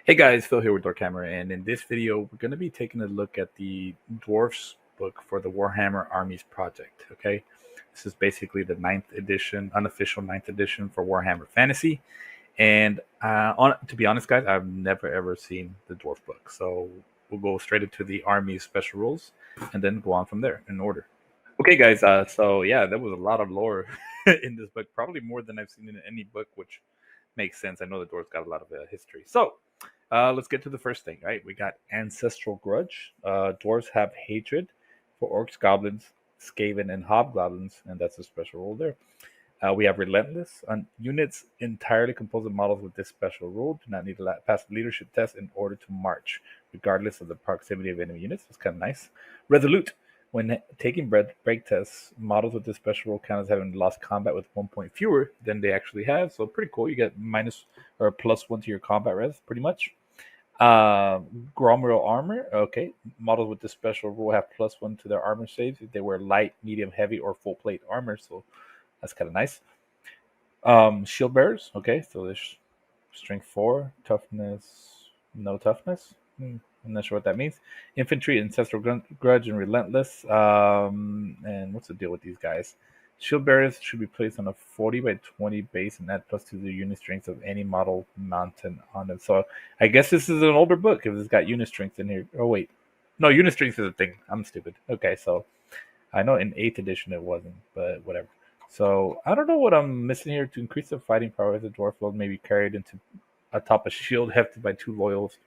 Hey guys, Phil here with Warhammer, and in this video we're going to be taking a look at the Dwarfs book for the Warhammer Armies Project. Okay, this is basically the ninth edition, unofficial ninth edition for Warhammer Fantasy. And to be honest, guys, I've never ever seen the Dwarf book, so we'll go straight into the Army special rules and then go on from there in order. Okay, guys. So yeah, there was a lot of lore in this book, probably more than I've seen in any book, which makes sense. I know the Dwarves got a lot of history. So let's get to the first thing, right? We got Ancestral Grudge. Dwarves have hatred for orcs, goblins, skaven, and hobgoblins, and that's a special rule there. We have Relentless. Units entirely composed of models with this special rule do not need to pass the leadership test in order to march, regardless of the proximity of enemy units. That's kind of nice. Resolute. When taking break tests, models with this special rule count as having lost combat with 1 point fewer than they actually have. So pretty cool. You get minus or +1 to your combat res, pretty much. Gromriel armor. Okay, models with this special rule have +1 to their armor saves if they wear light, medium, heavy, or full plate armor. So that's kind of nice. Shield bearers. Okay, so there's strength 4, toughness, no toughness. I'm not sure what that means. Infantry, Ancestral Grudge, and Relentless. And what's the deal with these guys? Shield bearers should be placed on a 40 by 20 base and add +2 to the unit strength of any model mounted on it. So I guess this is an older book if it's got unit strength in here. Oh, wait. No, unit strength is a thing. I'm stupid. Okay, so I know in 8th edition it wasn't, but whatever. So I don't know what I'm missing here. To increase the fighting power of the Dwarf Lord may be carried into atop a shield hefted by 2 loyals.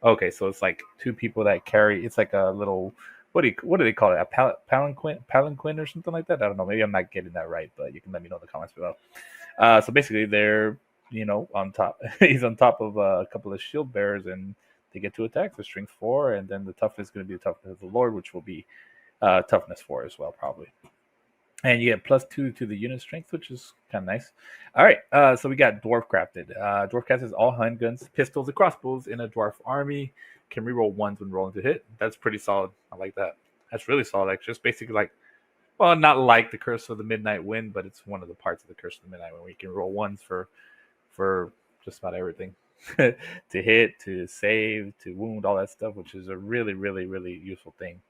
Okay, so it's like 2 people that carry. It's like a little. What do they call it? A palanquin or something like that? I don't know. Maybe I'm not getting that right, but you can let me know in the comments below. So basically, they're on top. He's on top of a couple of shield bearers, and they get 2 attacks. The strength 4, and then the toughness is going to be the toughness of the Lord, which will be toughness 4 as well, probably. And you get +2 to the unit strength, which is kind of nice. All right, so we got Dwarf Crafted. Dwarf Casters all handguns, pistols, and crossbows in a Dwarf army. Can reroll 1s when rolling to hit. That's pretty solid. I like that. That's really solid. Like, just basically like, well, not like the Curse of the Midnight Wind, but it's one of the parts of the Curse of the Midnight Wind where you can roll 1s for just about everything. To hit, to save, to wound, all that stuff, which is a really, really, really useful thing.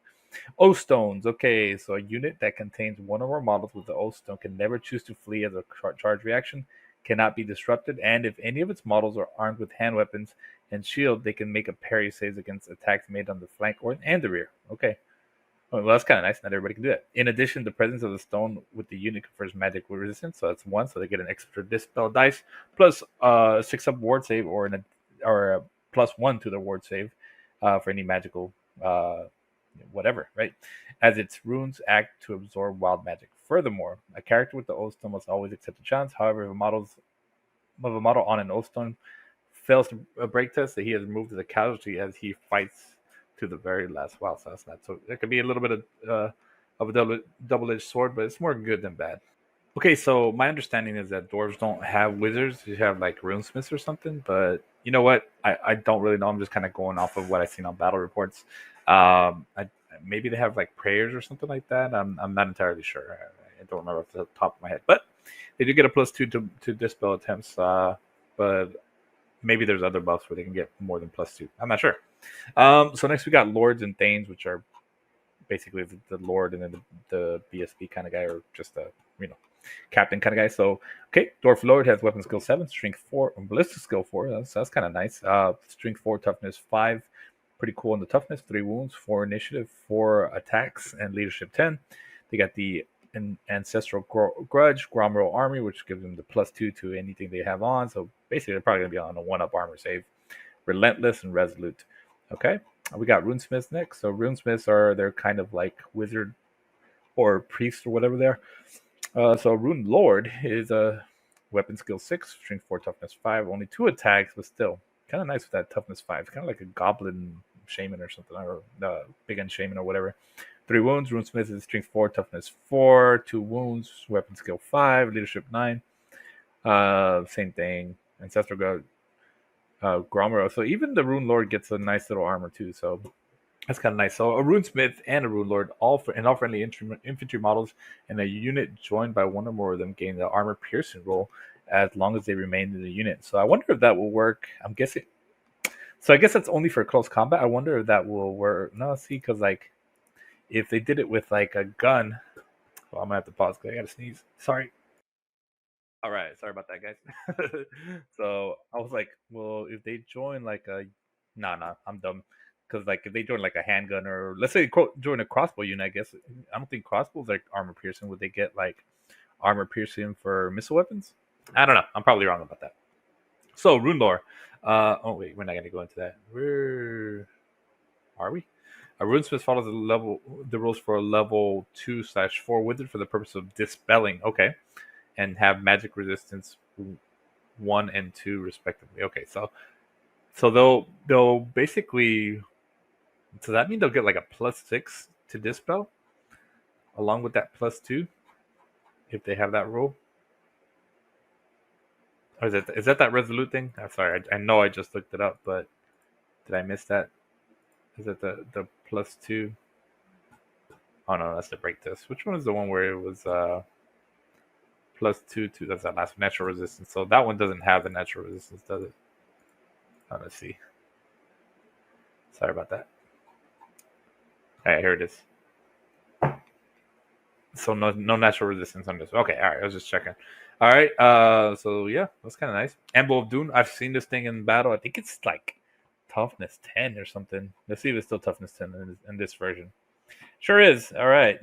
Oath Stones. Okay, so a unit that contains one or more models with the Oath Stone can never choose to flee as a charge reaction, cannot be disrupted, and if any of its models are armed with hand weapons and shield, they can make a parry saves against attacks made on the flank and the rear. Okay. Well, that's kind of nice. Not everybody can do that. In addition, the presence of the stone with the unit confers magic resistance, so that's 1, so they get an extra dispel dice, plus 6-up ward save or a +1 to their ward save for any magical whatever, right? As its runes act to absorb wild magic. Furthermore, a character with the Oath Stone must always accept a challenge. However, if a model on an Oath Stone fails to break test, that he is removed as a casualty as he fights to the very last. Wow, so that's not so. It could be a little bit of a double-edged sword, but it's more good than bad. Okay, so my understanding is that dwarves don't have wizards; you have like runesmiths or something. But you know what? I don't really know. I'm just kind of going off of what I've seen on battle reports. Maybe they have like prayers or something like that. I'm not entirely sure. I don't remember off the top of my head, but they do get a +2 to dispel attempts. But maybe there's other buffs where they can get more than +2. I'm not sure. So next we got lords and thanes, which are basically the lord and then the BSB kind of guy, or just a captain kind of guy. So okay, Dwarf Lord has weapon skill 7, strength 4, and ballistic skill 4. That's kind of nice. Strength 4, toughness 5. Pretty cool on the toughness. 3 wounds, 4 initiative, 4 attacks, and leadership 10. They got the Ancestral Grudge, Gromriel Army, which gives them the +2 to anything they have on. So basically, they're probably going to be on a 1-up armor save. Relentless and Resolute. Okay, we got Runesmiths next. So Runesmiths they're kind of like wizard or priest or whatever they are. So Rune Lord is a weapon skill 6, strength 4, toughness 5, only 2 attacks, but still kind of nice with that toughness 5. Kind of like a goblin shaman or something, or big end shaman or whatever. 3 wounds. Runesmith is strength 4, toughness 4, 2 wounds, weapon skill 5, leadership 9. Same thing. Ancestral Grudge, Gromriel. So even the Rune Lord gets a nice little armor too. So that's kind of nice. So a Runesmith and a Rune Lord, all friendly infantry models, and a unit joined by one or more of them gain the armor piercing roll as long as they remain in the unit. So I wonder if that will work. I'm guessing. So I guess that's only for close combat. I wonder if that will work. No, see, because like if they did it with like a gun, well, I'm gonna have to pause because I gotta sneeze. Sorry. All right, sorry about that, guys. So I was like, well, if they join like a, nah, I'm dumb. Because like if they join like a handgun or let's say join a crossbow unit, I guess I don't think crossbows like armor piercing. Would they get like armor piercing for missile weapons? I don't know. I'm probably wrong about that. So Rune Lore. Oh wait, we're not gonna go into that. Where are we? A runesmith follows the rules for a level 2/4 wizard for the purpose of dispelling. Okay, and have magic resistance 1 and 2 respectively. Okay, so they'll basically. Does that mean they'll get like a +6 to dispel along with that +2 if they have that rule? Or is that resolute thing? I'm sorry, I know I just looked it up, but did I miss that? Is it the +2? Oh no, that's the break test. Which one is the one where it was +2 to that's that last natural resistance? So that one doesn't have the natural resistance, does it? Oh, let's see. Sorry about that. All right, here it is. So no natural resistance on this. Okay, all right. I was just checking. All right. So yeah, that's kind of nice. Anvil of Doom. I've seen this thing in battle. I think it's like toughness 10 or something. Let's see if it's still toughness 10 in this version. Sure is. All right.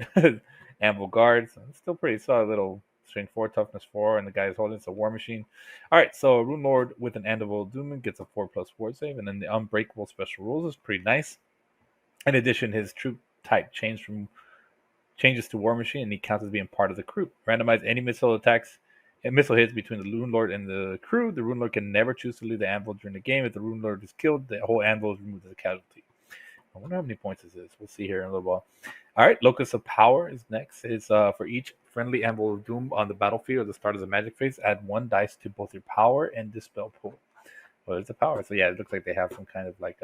Anvil guards. It's still pretty solid. Little strength 4, toughness 4, and the guy is holding it's a war machine. All right. So Rune Lord with an Anvil of Doom gets a 4+ ward save, and then the unbreakable special rules is pretty nice. In addition, his troop type changes to War Machine, and he counts as being part of the crew. Randomize any missile attacks and missile hits between the Rune Lord and the crew. The Rune Lord can never choose to leave the anvil during the game. If the Rune Lord is killed, the whole anvil is removed as a casualty. I wonder how many points this is. We'll see here in a little while. All right, Locus of Power is next. It's for each friendly Anvil of Doom on the battlefield at the start of the magic phase, add 1 dice to both your power and dispel pool. Well, it's a power. So yeah, it looks like they have some kind of like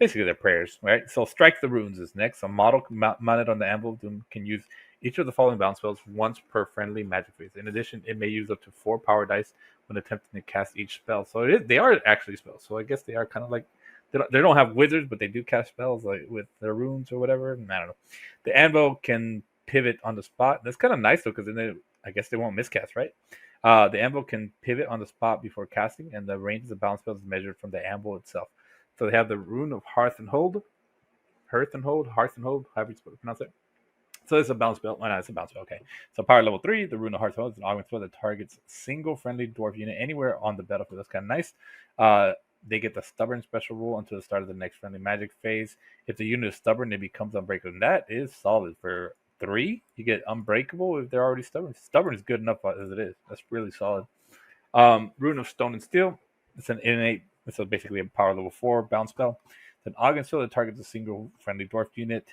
basically their prayers, right? So Strike the Runes is next. A model mounted on the Anvil of Doom can use each of the following bounce spells once per friendly magic phase. In addition, it may use up to 4 power dice when attempting to cast each spell. So they are actually spells. So I guess they are kind of like they don't have wizards, but they do cast spells like with their runes or whatever. I don't know. The Anvil can pivot on the spot. That's kind of nice though, because then I guess they won't miscast, right? The Anvil can pivot on the spot before casting, and the range of the bounce spells is measured from the Anvil itself. So they have the Rune of Hearth and Hold, however you pronounce it. So it's a bounce spell. Oh, no, it's a bounce spell. Okay. So power level 3, the Rune of Hearth and Hold is an augment spell that targets single friendly dwarf unit anywhere on the battlefield. That's kind of nice. They get the Stubborn special rule until the start of the next friendly magic phase. If the unit is stubborn, it becomes unbreakable. And that is solid for 3. You get unbreakable if they're already stubborn. Stubborn is good enough as it is. That's really solid. Rune of Stone and Steel. It's an innate. So basically a power level 4 bounce spell. It's an augment spell that targets a single friendly dwarf unit.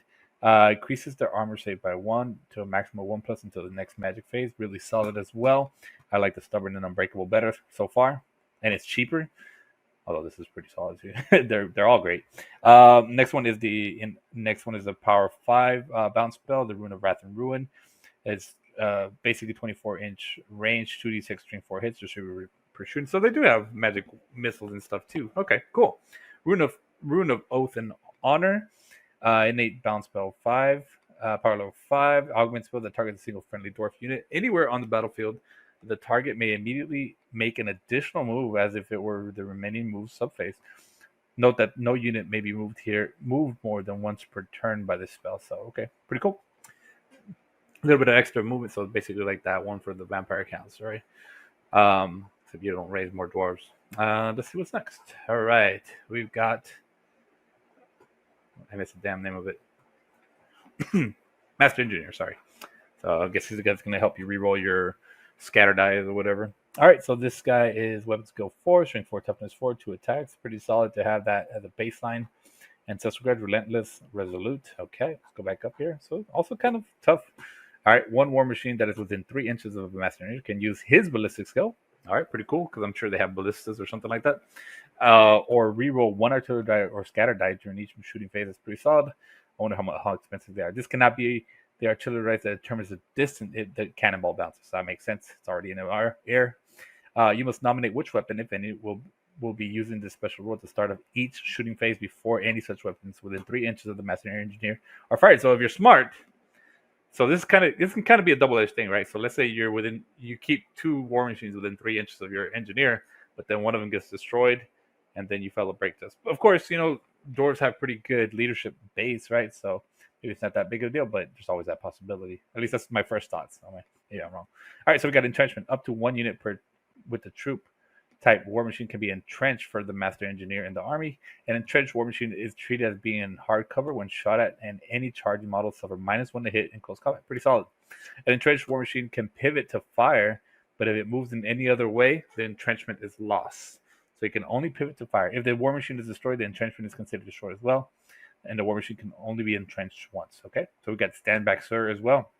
Increases their armor save by 1 to a maximum of 1+ until the next magic phase. Really solid as well. I like the Stubborn and Unbreakable better so far, and it's cheaper. Although this is pretty solid too. they're all great. Next one is the power 5 bounce spell, the Rune of Wrath and Ruin. It's basically 24-inch range, 2d6 string 4 hits, just per shooting. So they do have magic missiles and stuff too. Okay, cool. Rune of Oath and Honor, innate bounce spell 5, power level 5, augment spell that targets a single friendly dwarf unit anywhere on the battlefield. The target may immediately make an additional move as if it were the remaining move subphase. Note that no unit may be moved more than once per turn by this spell. So okay, pretty cool. A little bit of extra movement, so basically like that one for the vampire counts, right? So you don't raise more dwarves. Let's see what's next. All right, we've got. I missed the damn name of it. Master Engineer, sorry. So I guess he's the guy that's going to help you reroll your scatter dice or whatever. All right, so this guy is weapon skill 4, strength 4, toughness 4, 2 attacks. Pretty solid to have that as a baseline. Ancestral Grudge, relentless, resolute. Okay, let's go back up here. So also kind of tough. All right, 1 war machine that is within 3 inches of a master engineer can use his ballistic skill. All right, pretty cool, because I'm sure they have ballistas or something like that. Or reroll 1 artillery die or scatter die during each shooting phase. That's pretty solid. I wonder how expensive they are. This cannot be the artillery dice that determines the distance the cannonball bounces. So that makes sense. It's already in our air. You must nominate which weapon, if any, will will be using this special rule at the start of each shooting phase before any such weapons within 3 inches of the master engineer are fired. So if you're smart, so this can kind of be a double-edged thing, right? So let's say you keep 2 war machines within 3 inches of your engineer, but then one of them gets destroyed, and then you fail a break test. Of course, dwarves have pretty good leadership base, right? So maybe it's not that big of a deal, but there's always that possibility. At least that's my first thoughts. Yeah, I'm wrong. All right, so we got entrenchment. Up to 1 unit per with the troop type war machine can be entrenched for the master engineer in the army. An entrenched war machine is treated as being in hard cover when shot at, and any charging model suffer -1 to hit in close combat. Pretty solid. An entrenched war machine can pivot to fire, but if it moves in any other way, the entrenchment is lost. So it can only pivot to fire. If the war machine is destroyed, the entrenchment is considered destroyed as well, and the war machine can only be entrenched once. Okay, so we got stand back, sir, as well.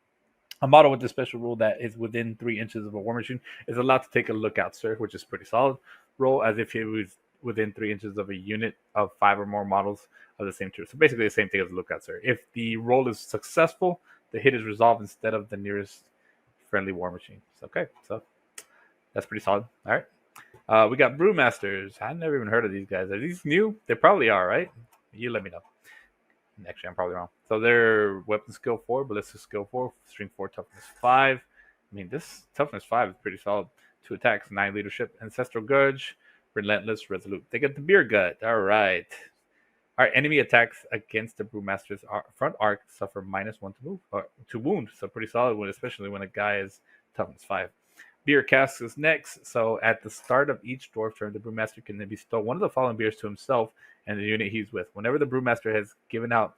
A model with the special rule that is within 3 inches of a war machine is allowed to take a lookout, sir, which is pretty solid. Roll as if it was within 3 inches of a unit of 5 or more models of the same troop. So basically the same thing as a lookout, sir. If the roll is successful, the hit is resolved instead of the nearest friendly war machine. Okay, so that's pretty solid. All right. We got Brewmasters. I never even heard of these guys. Are these new? They probably are, right? You let me know. Actually, I'm probably wrong. So they're weapon skill 4, ballistic skill 4, string 4, toughness 5. I mean, this toughness 5 is pretty solid. 2 attacks, 9 leadership, ancestral grudge, relentless, resolute. They get the beer gut. All right. All right. Enemy attacks against the Brewmaster's front arc suffer -1 to move or to wound. So pretty solid one, especially when a guy is toughness 5. Beer cask is next. So at the start of each dwarf turn, the Brewmaster can then bestow one of the following beers to himself and the unit he's with. Whenever the Brewmaster has given out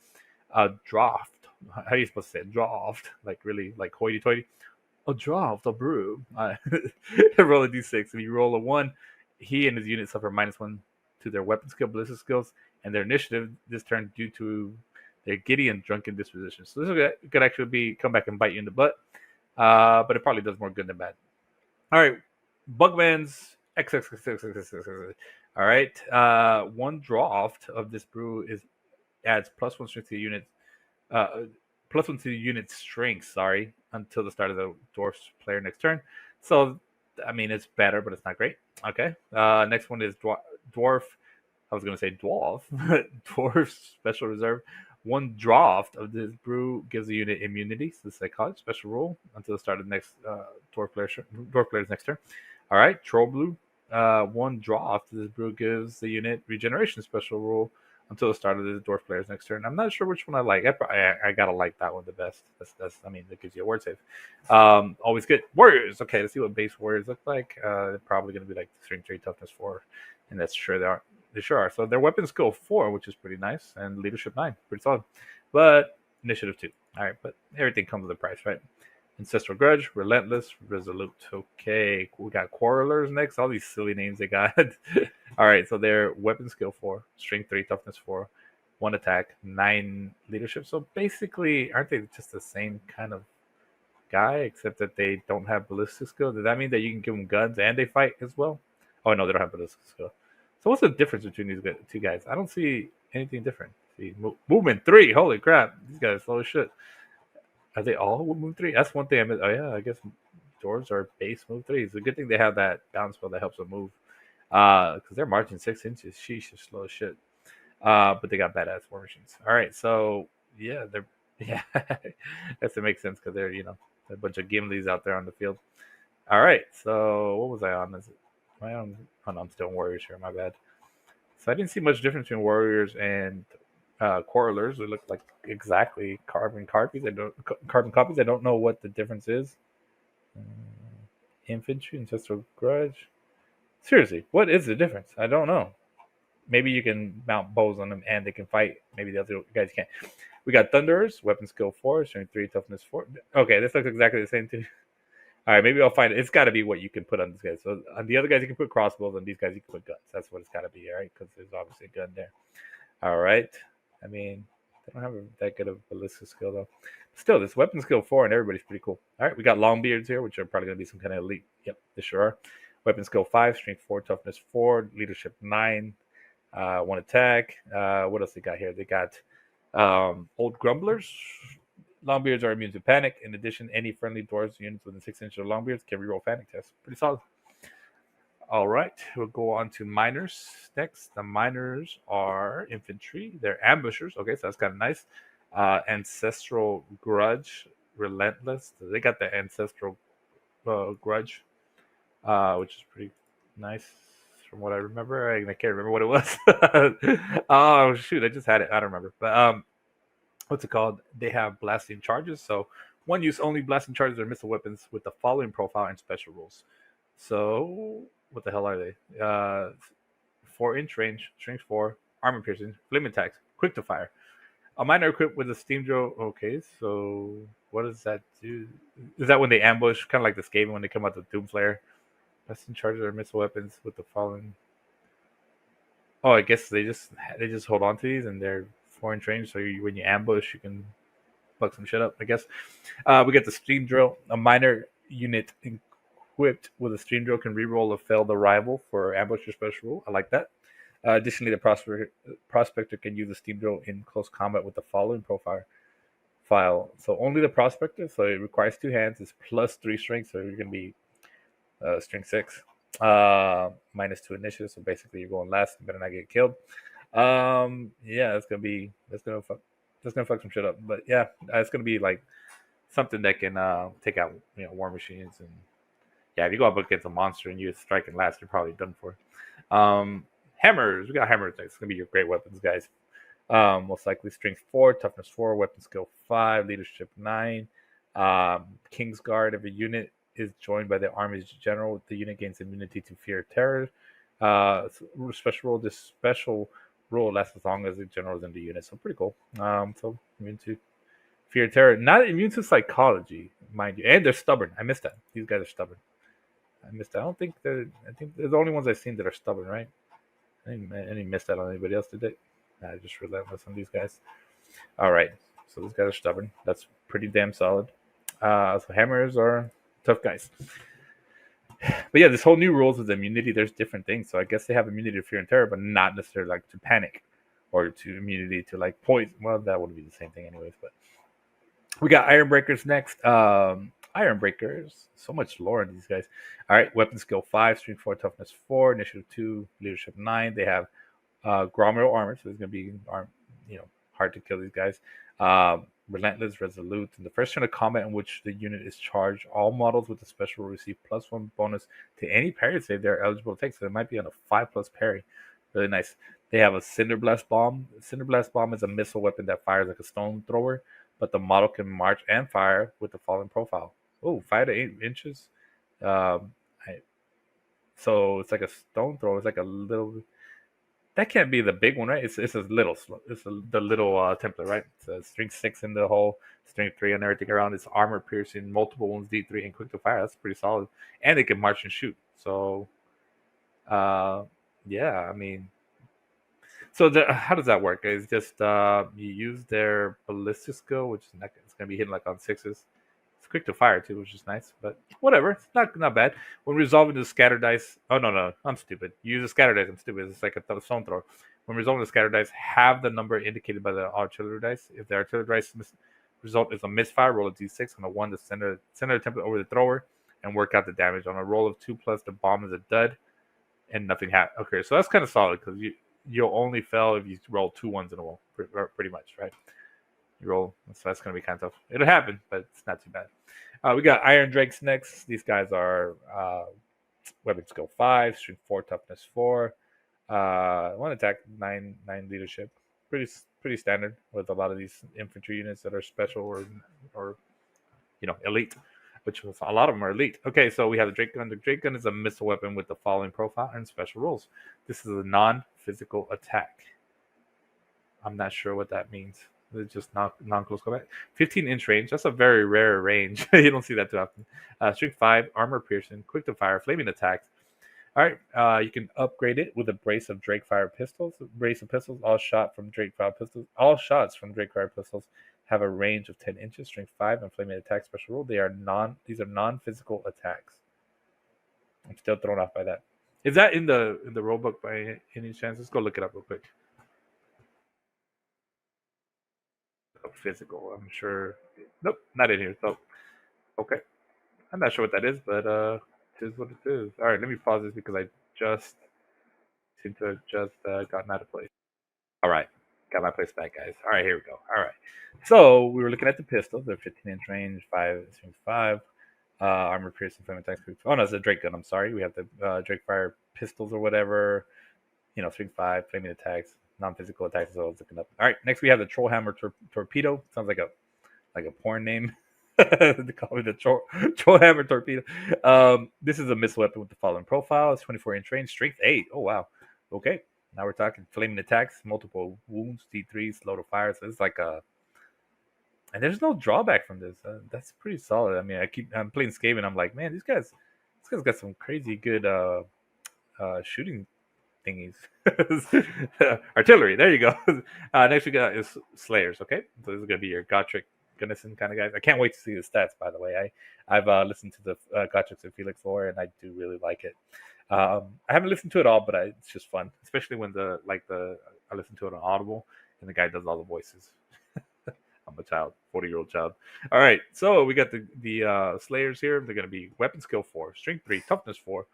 a draft, how are you supposed to say it? Draft? Like really, like hoity-toity? A draft, a brew. Roll a d6. If you roll a 1, he and his unit suffer -1 to their weapon skill, ballistic skills, and their initiative this turn due to their giddy and drunken disposition. So this could actually come back and bite you in the butt, but it probably does more good than bad. All right, Bugman's XXXXXX. All right, 1 draft of this brew adds +1 strength to the unit, +1 to the unit's strength. Sorry, until the start of the dwarf's player next turn. So, I mean, it's better, but it's not great. Okay, next one is dwarf. I was gonna say dwarf, dwarf special reserve. 1 draft of this brew gives the unit immunity to psychotic special rule until the start of the next dwarf player's next turn. All right, troll blue. 1 draft of this brew gives the unit regeneration special rule until the start of the dwarf player's next turn. I'm not sure which one I like. I gotta like that one the best. That's I mean, that gives you a word save. Always good. Warriors. Okay, let's see what base warriors look like. They're probably gonna be like string 3, toughness 4, and that's sure they are. They sure are. So their weapon skill 4, which is pretty nice, and leadership 9, pretty solid. But initiative 2. All right, but everything comes with a price, right? Ancestral Grudge, Relentless, Resolute. Okay, we got Quarrelers next. All these silly names they got. All right, so their weapon skill 4, strength 3, toughness 4, 1 attack, 9 leadership. So basically, aren't they just the same kind of guy, except that they don't have ballistic skill? Does that mean that you can give them guns and they fight as well? Oh, no, they don't have ballistic skill. So what's the difference between these 2 guys? I don't see anything different. See, movement 3. Holy crap, these guys are slow as shit. Are they all move 3? That's one thing I missed. Oh yeah, I guess dwarves are base move 3. It's a good thing they have that down spell that helps them move. Because they're marching 6 inches. Sheesh, is slow as shit. But they got badass war machines. All right, so yeah, that's to make sense because they're a bunch of Gimlis out there on the field. All right, so what was I on? Am I on? Oh no, I'm still in Warriors here. My bad. So I didn't see much difference between Warriors and Quarrelers. They look like exactly carbon copies. I don't know what the difference is. Infantry, Ancestral Grudge. Seriously, what is the difference? I don't know. Maybe you can mount bows on them and they can fight. Maybe the other guys can't. We got Thunderers, weapon skill 4, strength 3, toughness 4. Okay, this looks exactly the same too. All right, maybe I'll find it. It's got to be what you can put on this guy. So on the other guys, you can put crossbows. On these guys, you can put guns. That's what it's got to be, all right? Because there's obviously a gun there. All right. I mean, they don't have that good of ballistic skill, though. Still, this weapon skill 4, and everybody's pretty cool. All right, we got Longbeards here, which are probably going to be some kind of elite. Yep, they sure are. Weapon skill 5, strength 4, toughness 4, leadership 9, 1 attack. What else they got here? They got Old Grumblers. Longbeards are immune to panic. In addition, any friendly dwarves units within 6 inches of Longbeards can reroll panic tests. Pretty solid. All right, we'll go on to miners next. The miners are infantry. They're ambushers. Okay, so that's kind of nice. Ancestral Grudge, Relentless. They got the Ancestral Grudge, which is pretty nice from what I remember. I can't remember what it was. Oh shoot, I just had it. I don't remember. But what's it called? They have blasting charges. So one use only blasting charges or missile weapons with the following profile and special rules. So what the hell are they? 4-inch range, strength 4, armor piercing, flame attacks, quick to fire. A miner equipped with a steam drill. Okay, so what does that do? Is that when they ambush, kind of like the Skaven when they come out the Doomflare? Blasting charges or missile weapons with the following. Oh, I guess they just hold on to these and they're 4-inch range. So when you ambush, you can fuck some shit up. I guess. We get the steam drill. A miner unit equipped with a steam drill can reroll a failed arrival for ambush or special rule. I like that. Additionally, the prospector can use a steam drill in close combat with the following profile. So only the prospector. So it requires 2 hands. It's +3 strength. So you're gonna be strength 6. -2 initiative. So basically, you're going last. You better not get killed. Yeah, that's gonna fuck some shit up. But yeah, it's gonna be like something that can take out war machines. And yeah, if you go up against a monster and you strike and last, you're probably done for. Hammers. We got hammers next. It's gonna be your great weapons, guys. Most likely strength 4, toughness 4, weapon skill 5, leadership 9. King's Guard. Every unit is joined by the army's general. The unit gains immunity to fear terror. Special rule. This special rule lasts as long as the general is in the unit. So pretty cool. So immune to fear terror. Not immune to psychology, mind you. And they're stubborn. I missed that. These guys are stubborn. I missed that. I think they're the only ones I've seen that are stubborn, right? I didn't miss that on anybody else, did they? Nah, I just relentless on these guys. All right. So these guys are stubborn. That's pretty damn solid. So hammers are tough guys. But yeah, this whole new rules with immunity, there's different things. So I guess they have immunity to fear and terror, but not necessarily like to panic or to immunity to like poison. Well, that would be the same thing anyways. But we got Iron Breakers next. Iron Breakers. So much lore in these guys. All right, weapon skill 5, strength 4, toughness 4, initiative 2, leadership 9. They have Gromero armor, so it's gonna be hard to kill these guys. Relentless, resolute. In the first turn of combat in which the unit is charged, all models with the special will receive +1 bonus to any parry save they're eligible to take. So it might be on a 5+ parry. Really nice. They have a Cinder Blast Bomb. Cinder Blast Bomb is a missile weapon that fires like a stone thrower, but the model can march and fire with the following profile. Oh, 5 to 8 inches. So it's like a stone thrower. It's like a little. That can't be the big one, right? It's a little. It's the little template, right? It's strength 6 in the hole, strength 3 and everything around. It's armor piercing, multiple wounds, D3, and quick to fire. That's pretty solid. And it can march and shoot. So, yeah, I mean. So how does that work? It's just you use their ballistic skill, which is it's going to be hitting like on 6s. It's quick to fire too, which is nice, but whatever. It's not bad. When resolving the scatter dice, oh no, I'm stupid. You use a scatter dice. I'm stupid. It's like a stone thrower. When resolving the scatter dice, have the number indicated by the artillery dice. If the artillery dice result is a misfire, roll a d6 on a 1 to send the template over the thrower and work out the damage. On a roll of 2+, the bomb is a dud, and nothing happened. Okay, so that's kind of solid because you'll only fail if you roll 2 1s in a row, pretty much, right? You roll, so that's going to be kind of tough. It'll happen, but it's not too bad. We got Iron Drakes next. These guys are weapon skill 5, strength 4, toughness 4, 1 attack, 9 leadership. Pretty standard with a lot of these infantry units that are special or elite, which a lot of them are elite. Okay, so we have the Drake Gun. The Drake Gun is a missile weapon with the following profile and special rules. This is a non-physical attack. I'm not sure what that means. It's just non-close combat. 15-inch range. That's a very rare range. You don't see that too often. Strength 5, armor piercing, quick to fire, flaming attacks. All right, you can upgrade it with a brace of Drake Fire pistols. Brace of pistols. All shots from Drake Fire pistols have a range of 10 inches. Strength 5 and flaming attack special rule. These are non-physical attacks. I'm still thrown off by that. Is that in the rulebook by any chance? Let's go look it up real quick. Physical, I'm sure. Nope, not in here. So, okay, I'm not sure what that is, but is what it is. All right, let me pause this because I just seem to have just gotten out of place. All right, got my place back, guys. All right, here we go. All right, so we were looking at the pistol, the 15-inch range, 5.5, armor piercing, flame attack. Oh no, it's a Drake gun. I'm sorry. We have the Drake fire pistols or whatever. You know, 3.5, flaming attacks, non-physical attacks. As I was looking up. All right, next we have the Trollhammer torpedo. Sounds like a porn name. They call it the Trollhammer torpedo. This is a missile weapon with the following profile. It's 24-inch range, strength 8. Oh wow. Okay. Now we're talking flaming attacks, multiple wounds, D3, slow to fire. So it's like a, and there's no drawback from this. That's pretty solid. I mean, I'm playing Skaven. I'm like, man, this guy's got some crazy good shooting thingies. Artillery. There you go. Next we got is Slayers. Okay, so this is gonna be your Gotrek Gunnison kind of guys. I can't wait to see the stats. By the way, I've listened to the Gotreks and Felix lore, and I do really like it. I haven't listened to it all, but it's just fun, especially when I listen to it on Audible, and the guy does all the voices. I'm a child, 40-year-old child. All right, so we got the Slayers here. They're going to be weapon skill 4, strength 3, toughness 4,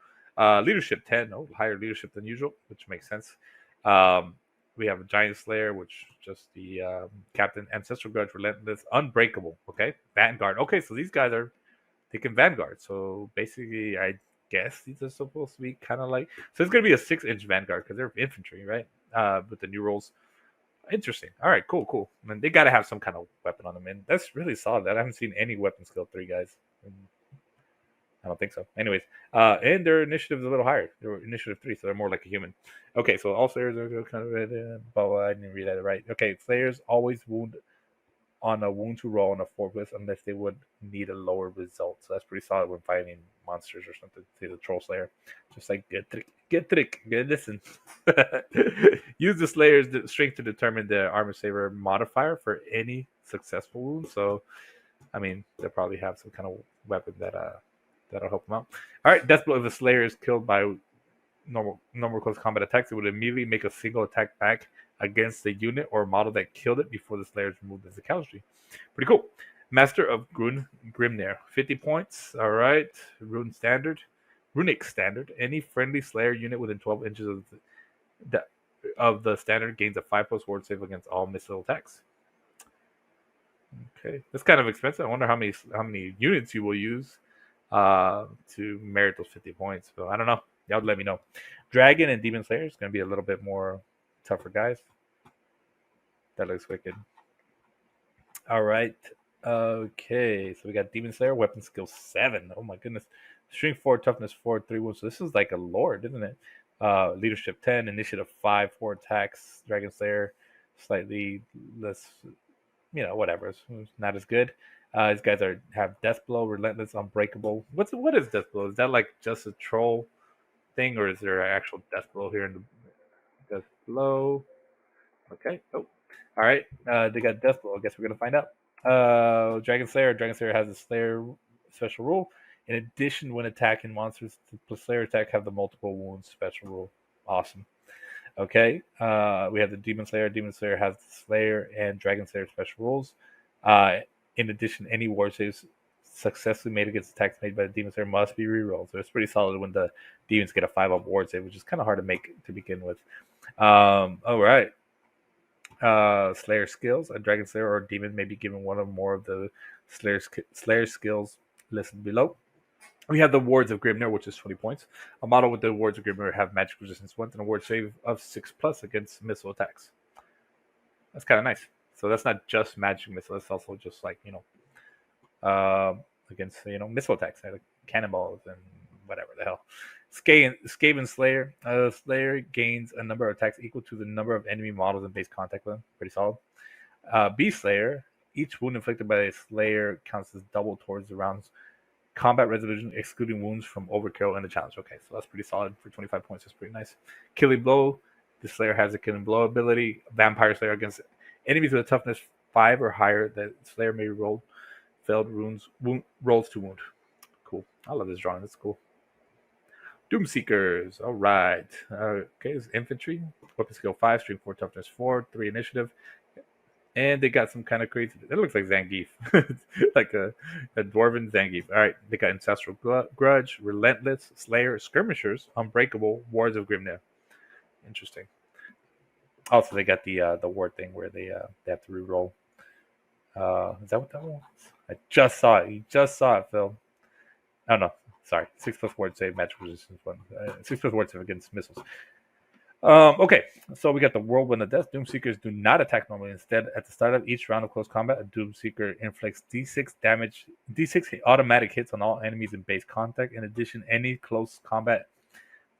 leadership 10. Oh, higher leadership than usual, which makes sense. We have a Giant Slayer, which just the Captain, Ancestral Grudge, Relentless, Unbreakable. Okay, Vanguard. Okay, so these guys are taking Vanguard. So basically, I guess these are supposed to be kind of like. So it's going to be a 6-inch Vanguard because they're infantry, right? With the new rolls. Interesting. All right, cool. I mean, they got to have some kind of weapon on them, and that's really solid. I haven't seen any weapon skill 3 guys. I don't think so. Anyways, and their initiative is a little higher. They're initiative 3, so they're more like a human. Okay, so all Slayers are kind of blah, blah, I didn't read that right. Okay, Slayers always wound on a wound to roll on a 4+ unless they would need a lower result. So that's pretty solid when fighting monsters or something. Say the Troll Slayer. Just like get trick, listen. Use the Slayer's strength to determine the armor saver modifier for any successful wound. So, I mean, they'll probably have some kind of weapon that'll help them out. All right, Deathblow. If a Slayer is killed by normal close combat attacks, it would immediately make a single attack back against the unit or model that killed it before the Slayer is removed as a casualty. Pretty cool. Master of Grimnir, 50 points. All right. Runic standard. Any friendly Slayer unit within 12 inches of the standard gains a 5+ ward save against all missile attacks. Okay, that's kind of expensive. I wonder how many units you will use to merit those 50 points. So I don't know. Y'all let me know. Dragon and Demon Slayer is going to be a little bit more tougher guys. That looks wicked. All right. Okay. So we got Demon Slayer, weapon skill 7. Oh my goodness. Strength 4, toughness 4, 3 wounds. So this is like a lord, isn't it? Leadership 10, initiative 5, 4 attacks. Dragon Slayer, slightly less, whatever. It's not as good. These guys have Death Blow, Relentless, Unbreakable. What is Death Blow? Is that like just a troll thing, or is there an actual Death Blow here in the Death Blow? Okay. Oh, all right. They got Death Blow. I guess we're gonna find out. Dragon Slayer. Dragon Slayer has a Slayer special rule. In addition, when attacking monsters, the Slayer attack have the multiple wounds special rule. Awesome. Okay. We have the Demon Slayer. Demon Slayer has the Slayer and Dragon Slayer special rules. In addition, any war saves successfully made against attacks made by the Demon Slayer must be rerolled. So it's pretty solid when the demons get a 5+ ward save, which is kind of hard to make to begin with. All right. Slayer skills. A Dragon Slayer or Demon may be given one or more of the Slayer skills listed below. We have the Wards of Grimnir, which is 20 points. A model with the Wards of Grimnir have magic resistance 1 and a ward save of 6+ against missile attacks. That's kind of nice. So that's not just magic missile. It's also just like, against, missile attacks, like cannonballs and whatever the hell. Skaven Slayer. Slayer gains a number of attacks equal to the number of enemy models in base contact with them. Pretty solid. Beast Slayer. Each wound inflicted by a Slayer counts as double towards the round's combat resolution, excluding wounds from overkill and the challenge. Okay, so that's pretty solid for 25 points. That's pretty nice. Killing Blow. The Slayer has a Killing Blow ability. Vampire Slayer against enemies with a toughness 5 or higher. The Slayer may roll failed rolls to wound. Cool. I love this drawing. That's cool. Doom Seekers. All right. Okay, this is infantry. Weapon skill 5, strength 4, toughness 4, 3 initiative. And they got some kind of crazy. It looks like Zangief, like a dwarven Zangief. All right, they got Ancestral Grudge, Relentless, Slayer, Skirmishers, Unbreakable, Wards of Grimnir. Interesting. Also, they got the ward thing where they have to reroll. Is that what that was? I just saw it. You just saw it, Phil. Oh no, sorry. 6+ ward save, magic resistance one. 6+ ward save against missiles. Okay, so we got the Whirlwind of Death. Doomseekers do not attack normally. Instead, at the start of each round of close combat, a Doomseeker inflicts D6 damage, D6 automatic hits on all enemies in base contact. In addition, any close combat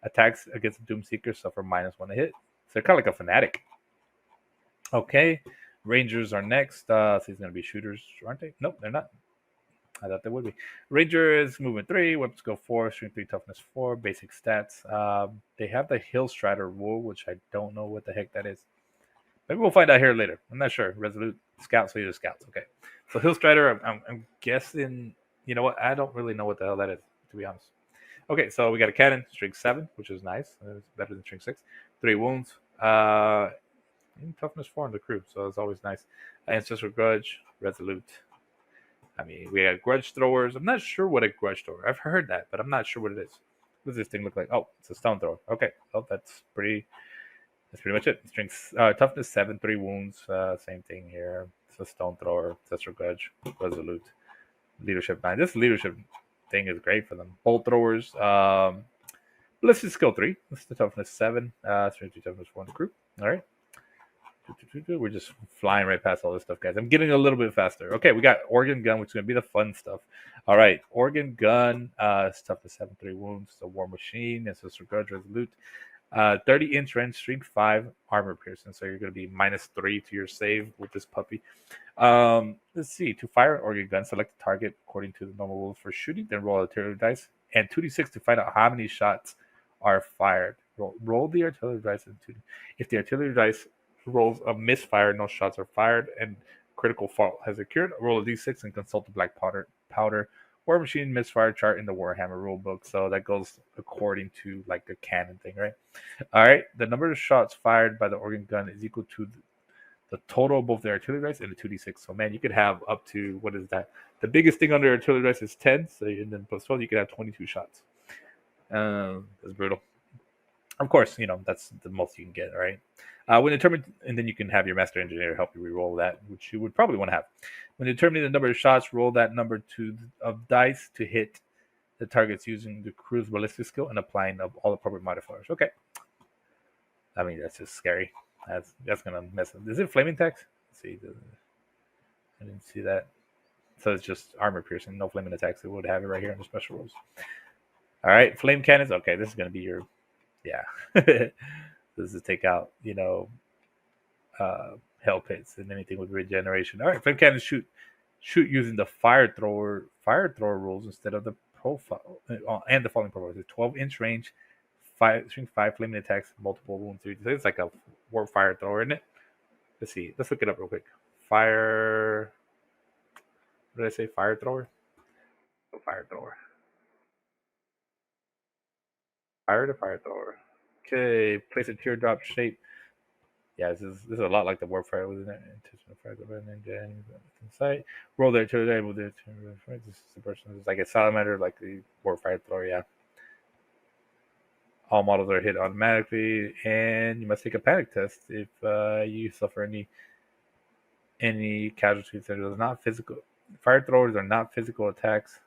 attacks against the Doomseeker suffer -1 to hit. So they're kind of like a fanatic. Okay, Rangers are next. So these going to be shooters, aren't they? Nope, they're not. I thought they would be. Ranger is movement 3, weapons go 4, strength 3, toughness 4, basic stats. They have the Hill Strider rule, which I don't know what the heck that is. Maybe we'll find out here later. I'm not sure. Resolute Scouts, leader Scouts. Okay. So Hill Strider, I'm guessing, you know what? I don't really know what the hell that is, to be honest. Okay, so we got a cannon, strength 7, which is nice. It's better than strength 6. 3 wounds. Toughness 4 on the crew, so it's always nice. Ancestral Grudge, Resolute. I mean, we have grudge throwers. I'm not sure what a grudge thrower. I've heard that, but I'm not sure what it is. What does this thing look like? Oh, it's a stone thrower. Okay, well that's pretty much it. Strength, toughness 7, 3 wounds. Same thing here. It's a stone thrower. Ancestral Grudge, Resolute, leadership 9. This leadership thing is great for them. Bolt throwers. Ballistic skill 3. This is the toughness 7. Strength 2, toughness 4 on the crew. All right. We're just flying right past all this stuff, guys. I'm getting a little bit faster. Okay, we got Organ Gun, which is going to be the fun stuff. All right, Organ Gun, stuff to 7, 3 wounds. The War Machine, Ancestral Grudge, Resolute. 30-inch range, strength 5, armor piercing. So you're going to be -3 to your save with this puppy. Let's see. To fire an Organ Gun, select the target according to the normal rules for shooting, then roll artillery dice, and 2d6 to find out how many shots are fired. Roll the artillery dice. If the artillery dice rolls a misfire, no shots are fired, and critical fault has occurred, roll a d6 and consult the black powder War Machine misfire chart in the Warhammer rulebook. So that goes according to like the cannon thing, right? All right, the number of shots fired by the organ gun is equal to the total of both the artillery dice and the 2d6. So man, you could have up to, what is that? The biggest thing under artillery dice is 10, so and then plus 12, you could have 22 shots. That's brutal. Of course, you know, that's the most you can get, right? When determined, and then you can have your master engineer help you re-roll that, which you would probably want to have. When determining the number of shots, roll that number of dice to hit the targets using the crew's ballistic skill and applying all appropriate modifiers. Okay. I mean, that's just scary. That's gonna mess up. Is it flaming attacks? Let's see, I didn't see that. So it's just armor piercing, no flaming attacks. It would have it right here on the special rules. All right, flame cannons. Okay, this is gonna be your, yeah. This is take out, you know, hell pits and anything with regeneration. All right, flame cannons shoot using the fire thrower rules instead of the profile and the falling profile. It's 12-inch range, 5 flaming attacks, multiple wounds. It's like a war fire thrower, isn't it? Let's see. Let's look it up real quick. Fire. What did I say? Fire thrower. Oh, fire thrower. Fire thrower. Okay, place a teardrop shape. Yeah, this is a lot like the warfare, wasn't it? Inside. Roll there to the able to. This is the person who's like a salamander, like the warfare thrower. Yeah. All models are hit automatically, and you must take a panic test if you suffer any casualties. That is not physical. Fire throwers are not physical attacks.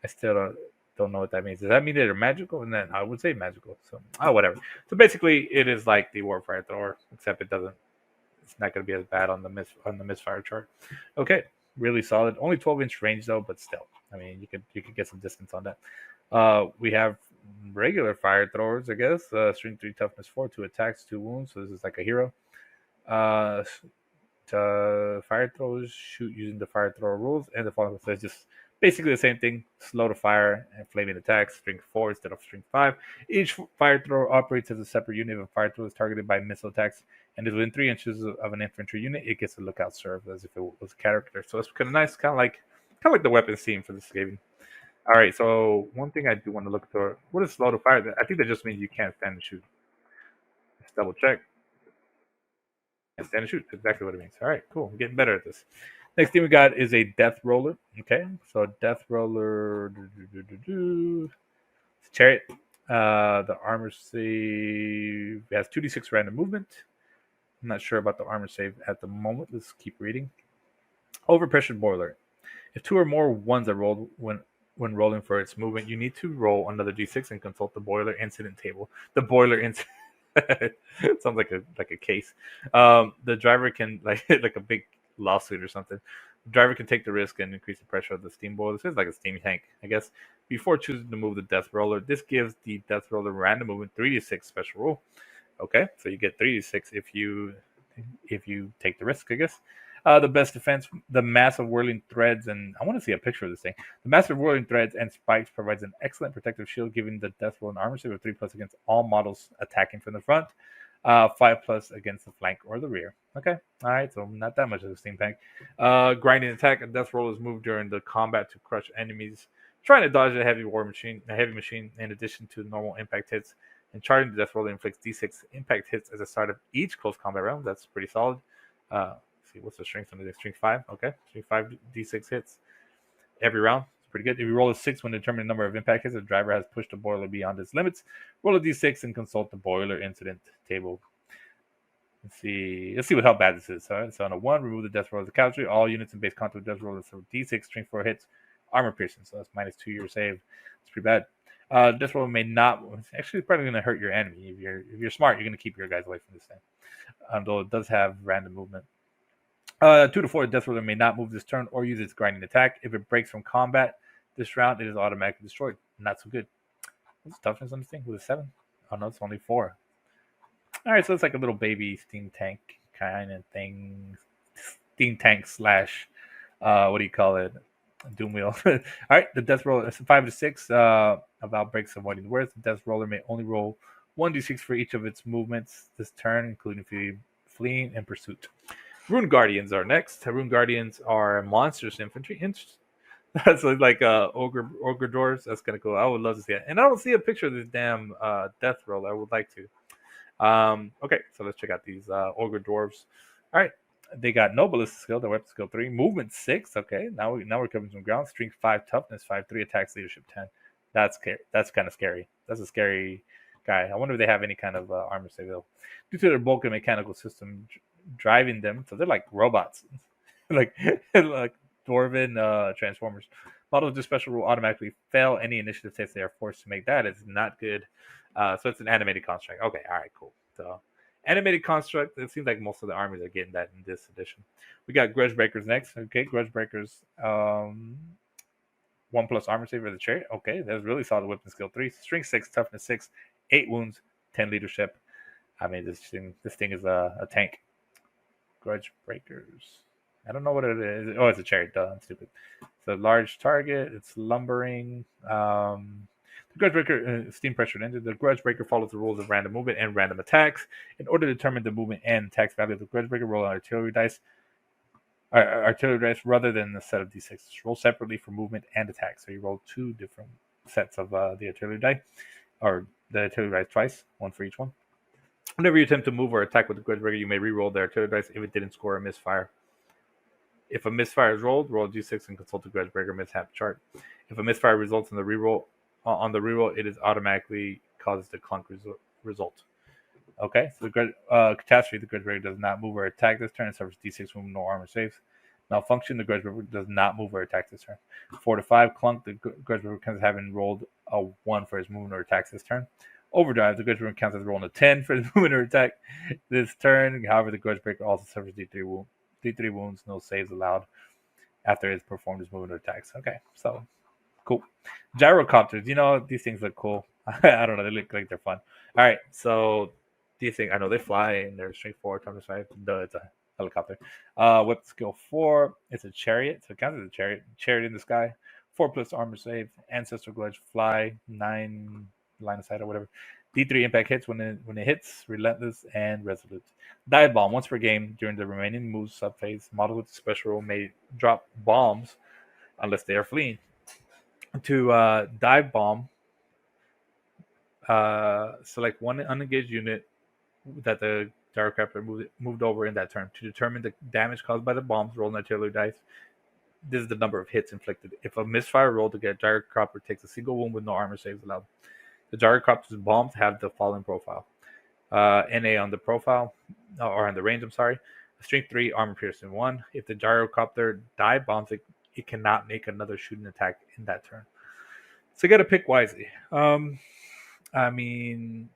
I still don't know what that means. Does that mean they're magical? And then I would say magical. So whatever. So basically, it is like the warfire thrower, except it doesn't. It's not going to be as bad on the misfire chart. Okay, really solid. Only 12-inch range though, but still, I mean, you could get some distance on that. We have regular fire throwers, I guess. Strength 3, toughness 4, 2 attacks, 2 wounds. So this is like a hero. Fire throwers shoot using the fire thrower rules, and the following says just basically the same thing. Slow to fire and flaming attacks. Strength 4 instead of strength 5. Each fire thrower operates as a separate unit. If a fire thrower is targeted by missile attacks and is within 3 inches of an infantry unit, it gets a lookout serve as if it was a character. So it's kind of nice, kind of like the weapons theme for this game. All right, so one thing I do want to look for, what is slow to fire? I think that just means you can't stand and shoot. Let's double check. Stand and shoot. Exactly what it means. All right, cool. I'm getting better at this. Next thing we got is a Death Roller. Okay, so Death Roller. It's a chariot. The armor save has 2d6 random movement. I'm not sure about the armor save at the moment. Let's keep reading. Overpressured Boiler. If 2 or more ones are rolled when rolling for its movement, you need to roll another d6 and consult the boiler incident table. The boiler incident sounds like a case. The driver can like a big lawsuit or something. The driver can take the risk and increase the pressure of the steam boiler. It's like a steam tank, I guess. Before choosing to move the Death Roller, this gives the Death Roller random movement 3d6 special rule. Okay, so you get 3d6 if you take the risk, I guess. The best defense, the massive whirling threads, and I want to see a picture of this thing. The massive whirling threads and spikes provides an excellent protective shield, giving the Death Roll an armor save of 3+ against all models attacking from the front, 5+ against the flank or the rear. Okay, all right, so not that much of a steam tank. Grinding attack, a Death Roll is moved during the combat to crush enemies trying to dodge a heavy machine, in addition to normal impact hits. And charging the Death Roller inflicts d6 impact hits at the start of each close combat round. That's pretty solid. See what's the strength on the strength 5? Okay, strength 5 d6 hits every round. It's pretty good. If you roll a 6 when determining the number of impact hits, the driver has pushed the boiler beyond its limits. Roll a d6 and consult the boiler incident table. Let's see how bad this is. All right, so on a 1, remove the Death Roller as a casualty. All units in base contact with Death Roller, so d6 strength 4 hits, armor piercing. So that's -2 your save. It's pretty bad. Death Roller may not. Actually, it's probably going to hurt your enemy. If you're smart, you're going to keep your guys away from this thing. Though it does have random movement. 2 to 4, Death Roller may not move this turn or use its grinding attack. If it breaks from combat this round, it is automatically destroyed. Not so good. What's the toughness on this thing? Was it 7? Oh no, it's only 4. All right, so it's like a little baby steam tank kind of thing. Steam tank slash, what do you call it? Doom wheel. All right, the Death Roller is 5 to 6. About breaks avoiding the worst. The Death Roller may only roll 1d6 for each of its movements this turn, including fleeing and pursuit. Rune Guardians are next. Rune Guardians are monstrous infantry. That's like ogre dwarves. That's kind of cool. I would love to see it. And I don't see a picture of this damn Death Roll. I would like to. Okay, so let's check out these ogre dwarves. All right, they got no ballistic skill. Their weapon skill 3, movement 6. Okay, now we're covering some ground. Strength 5, toughness 5, 3 attacks, leadership 10. That's kind of scary. That's a scary guy. I wonder if they have any kind of armor save though. Due to their bulk and mechanical system driving them, so they're like robots, like dwarven transformers. Models with this special rule automatically fail any initiative tests they are forced to make. That is not good. So it's an animated construct. Okay, all right, cool. So animated construct. It seems like most of the armies are getting that in this edition. We got Grudge Breakers next. Okay, Grudge Breakers. 1+ armor save for the chariot. Okay, that's really solid weapon skill 3, strength 6, toughness 6, 8 wounds, 10 leadership. I mean, this thing is a tank. Grudge Breakers. I don't know what it is. Oh, it's a chariot. Duh, I'm stupid. It's a large target. It's lumbering. The Grudge Breaker, steam pressure engine. The Grudge Breaker follows the rules of random movement and random attacks. In order to determine the movement and attacks value of the Grudge Breaker, roll an artillery dice rather than a set of d6. Roll separately for movement and attack. So you roll 2 different sets of the artillery die, or the artillery dice twice, 1 for each one. Whenever you attempt to move or attack with the Grudge Breaker, you may re-roll the artillery dice if it didn't score a misfire. If a misfire is rolled, roll a d6 and consult the Grudge Breaker mishap chart. If a misfire results in the reroll, it is automatically causes the clunk result. Okay, so the catastrophe, the Grudge Breaker does not move or attack this turn. It suffers d6 movement, no armor saves. Malfunction, the Grudge Breaker does not move or attack this turn. 4 to 5, clunk, the Grudge Breaker counts having rolled a 1 for his movement or attacks this turn. Overdrive, the Grudge Breaker counts as rolling a 10 for his movement or attack this turn. However, the Grudge Breaker also suffers D3 wounds, no saves allowed after it's performed his movement or attacks. Okay, so cool. Gyrocopters, these things look cool. I don't know, they look like they're fun. All right, so these things, I know they fly and they're strength 4, toughness 5. Duh, it's a helicopter. Weapon skill 4, it's a chariot, so it counts as a chariot in the sky. 4+ armor save, Ancestral Grudge, fly, 9 line of sight or whatever. D3 impact hits when it hits, relentless and resolute. Dive bomb once per game during the remaining moves subphase. Model with the special rule may drop bombs unless they are fleeing. To dive bomb, select one unengaged unit that the Gyrocopter moved over in that turn. To determine the damage caused by the bombs, roll an artillery dice. This is the number of hits inflicted. If a misfire roll to get Gyrocopter takes a single wound with no armor saves allowed. The Gyrocopter's bombs have the following profile. NA on the profile, or on the range, I'm sorry. Strength 3, armor piercing 1. If the Gyrocopter dive bombs, it cannot make another shooting attack in that turn. So you got to pick wisely. I mean,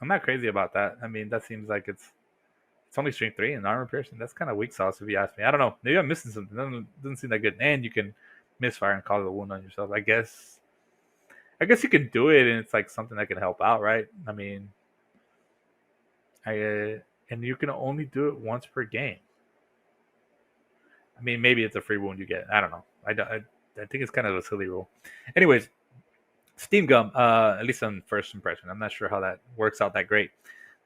I'm not crazy about that. I mean, that seems like it's only strength 3 and armor piercing. That's kind of weak sauce if you ask me. I don't know. Maybe I'm missing something. Doesn't seem that good. And you can misfire and cause a wound on yourself. I guess you can do it, and it's like something that can help out, right? I mean, and you can only do it once per game. I mean, maybe it's a free wound you get. I don't know. I think it's kind of a silly rule. Anyways, Steam Gun, at least on first impression. I'm not sure how that works out that great.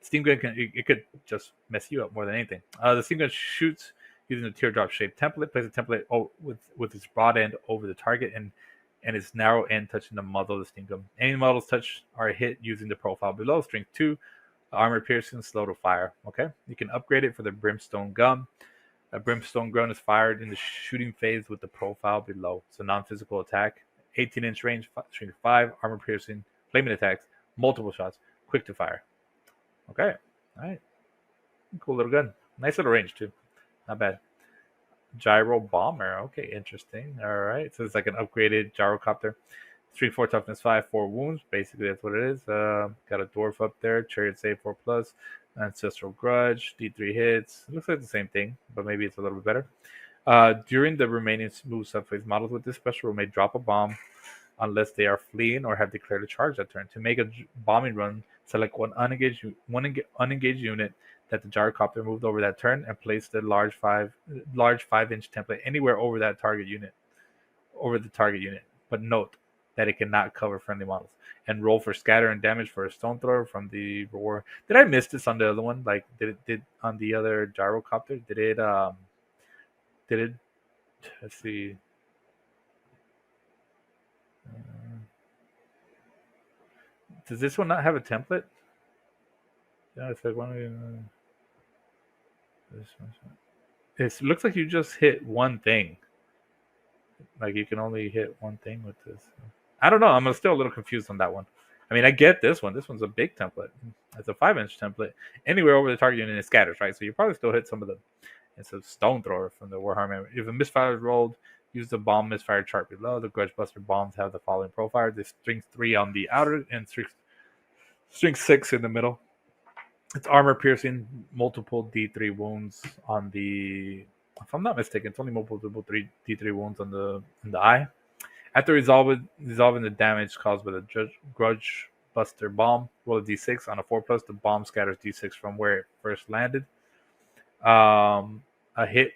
Steam Gun, it could just mess you up more than anything. The Steam Gun shoots using a teardrop-shaped template. Place a template with its broad end over the target and its narrow end touching the muzzle of the Steam Gun. Any models touched are hit using the profile below. Strength 2, armor piercing, slow to fire. Okay, you can upgrade it for the Brimstone Gun. A Brimstone Gun is fired in the shooting phase with the profile below. It's a non-physical attack. 18-inch range, strength 5, armor piercing, flaming attacks, multiple shots, quick to fire. Okay, all right. Cool little gun. Nice little range, too. Not bad. Gyro Bomber. Okay, interesting. All right. So it's like an upgraded gyrocopter. Strength 4, toughness 5, 4 wounds. Basically, that's what it is. Got a dwarf up there. Chariot save 4+. Ancestral Grudge. D3 hits. Looks like the same thing, but maybe it's a little bit better. During the remaining smooth subphase, models with this special rule may drop a bomb unless they are fleeing or have declared a charge that turn. To make a bombing run, select one unengaged unit that the gyrocopter moved over that turn and place the large 5-inch template anywhere over the target unit. But note that it cannot cover friendly models. And roll for scatter and damage for a stone thrower from the reward. Did I miss this on the other one? Like, did on the other gyrocopter? Did it? Let's see. Does this one not have a template? Yeah, it's like one. This one. It looks like you just hit one thing. Like you can only hit one thing with this. I don't know. I'm still a little confused on that one. I mean, I get this one. This one's a big template. It's a 5-inch template. Anywhere over the target unit, it scatters, right? So you probably still hit some of them. It's a stone thrower from the Warhammer. If a misfire is rolled, use the bomb misfire chart below. The Grudge Buster bombs have the following profile. There's strength 3 on the outer and strength 6 in the middle. It's armor piercing, multiple D3 wounds on the. If I'm not mistaken, it's only multiple D3 wounds on the eye. After resolving the damage caused by the Grudge Buster bomb, roll a D6 on a 4+. The bomb scatters D6 from where it first landed. A hit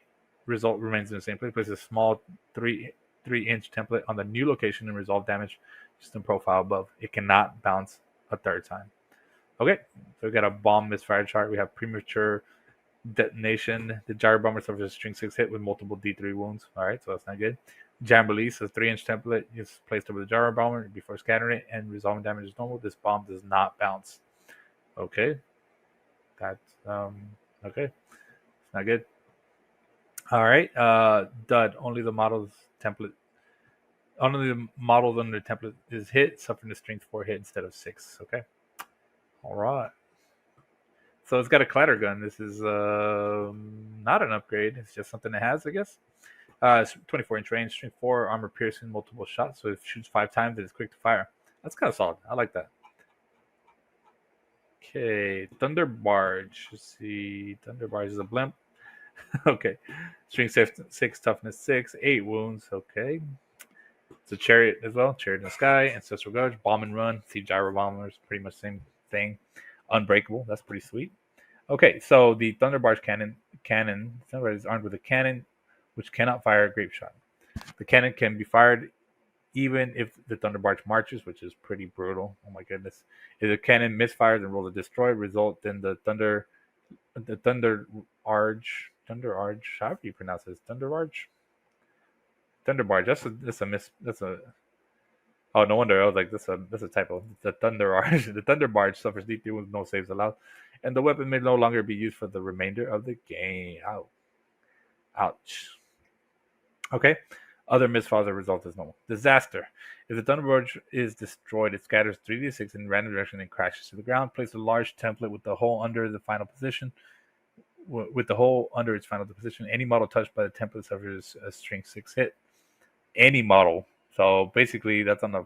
result remains in the same place. Place a small 3-inch template on the new location and resolve damage just in profile above. It cannot bounce a third time. Okay, so we got a bomb misfire chart. We have premature detonation. The Gyro Bomber suffers a string 6 hit with multiple D3 wounds. All right, so that's not good. Jam release, a 3-inch template is placed over the Gyro Bomber before scattering it and resolving damage is normal. This bomb does not bounce. Okay, that's okay. It's not good. All right, dud. Only the models under the template is hit, suffering a strength 4 hit instead of 6. Okay. All right. So it's got a clatter gun. This is not an upgrade. It's just something it has, I guess. It's 24-inch range, strength 4, armor piercing, multiple shots. So it shoots 5 times and it's quick to fire. That's kind of solid. I like that. Okay, Thunder Barge. Let's see. Thunder Barge is a blimp. Okay. Strength 6, toughness 6, 8 wounds. Okay. It's a chariot as well. Chariot in the sky. Ancestral Grudge. Bomb and run. See Gyro Bombers. Pretty much same thing. Unbreakable. That's pretty sweet. Okay, so the Thunder Barge cannon is armed with a cannon which cannot fire a grape shot. The cannon can be fired even if the Thunder Barge marches, which is pretty brutal. Oh my goodness. If the cannon misfires and rolls a destroy, result in the Thunder Arge, however you pronounce this, Thunder Barge. That's a Oh, no wonder. I was like, this a typo. The Thunder Arch, the Thunder Barge suffers deep with no saves allowed, and the weapon may no longer be used for the remainder of the game. Ouch. Okay. Other misfiles that result as normal. Disaster. If the Thunder Barge is destroyed, it scatters 3d6 in random direction and crashes to the ground. Place a large template with the hole under the final position. With the hole under its final position, any model touched by the template suffers a strength 6 hit. Any model. So basically, that's on the.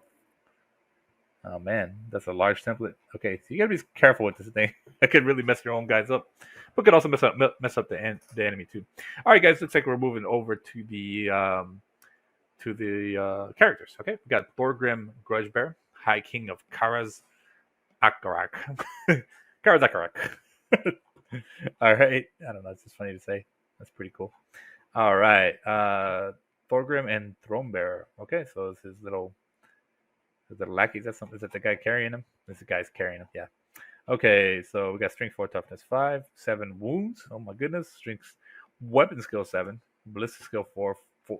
Oh man, that's a large template. Okay, so you gotta be careful with this thing. That could really mess your own guys up, but could also mess up the enemy too. All right, guys, looks like we're moving over to the characters. Okay, we got Thorgrim Grudgebear, High King of Karaz Akarak. Karaz Akarak. All right, I don't know. It's just funny to say. That's pretty cool. All right, Thorgrim and Thronebearer. Okay, so it's his little lackey. Is that the guy carrying him? This guy's carrying him. Yeah. Okay, so we got strength 4, toughness 5, 7 wounds. Oh my goodness. Strength, weapon skill 7, ballistic skill 4,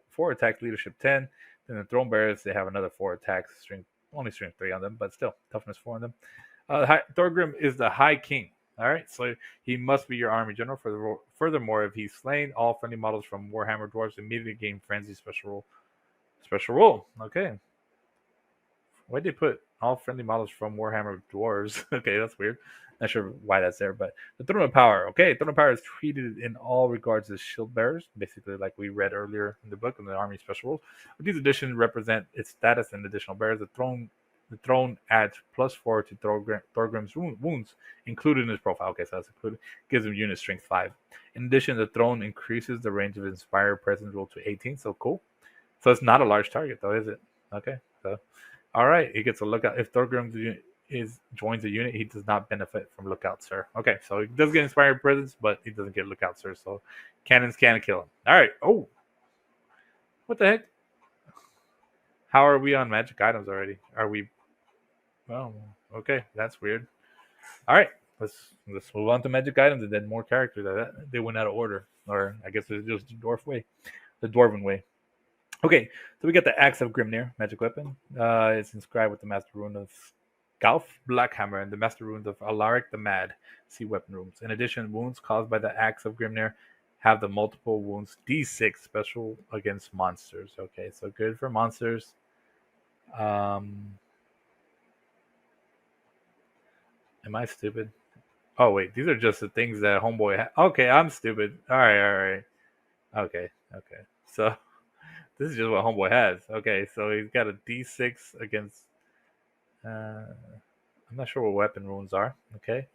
4 attack, leadership 10. Then the throne bearers, they have another 4 attacks, only strength 3 on them, but still toughness 4 on them. Thorgrim is the High King. All right, so he must be your army general. Furthermore, if he's slain, all friendly models from Warhammer Dwarves immediately gain frenzy special rule. Okay. Why'd they put all friendly models from Warhammer Dwarves? Okay, that's weird. Not sure why that's there, but the Throne of Power. Okay, Throne of Power is treated in all regards as shield bearers, basically like we read earlier in the book in the Army Special Rules. But these additions represent its status and additional bearers. The throne adds +4 to Thorgrim's wounds included in his profile. Okay, so that's included. Gives him unit strength 5. In addition, the throne increases the range of Inspire Presence rule to 18. So cool. So it's not a large target though, is it? Okay, so. All right, he gets a lookout. If Thorgrim joins the unit, he does not benefit from lookout, sir. Okay, so he does get inspired presence, but he doesn't get lookout, sir. So cannons can kill him. All right. Oh, what the heck? How are we on magic items already? Are we? Oh, okay, that's weird. All right, let's move on to magic items and then more characters. They went out of order, or I guess it's just the dwarven way. Okay, so we got the Axe of Grimnir, magic weapon. It's inscribed with the Master Rune of Galf Blackhammer and the Master Runes of Alaric the Mad, see weapon runes. In addition, wounds caused by the Axe of Grimnir have the multiple wounds D6 special against monsters. Okay, so good for monsters. Am I stupid? Oh wait, these are just the things that Homeboy had. Okay, I'm stupid. All right. Okay. So this is just what Homeboy has. Okay, so he's got a D6 against. I'm not sure what weapon runes are. Okay,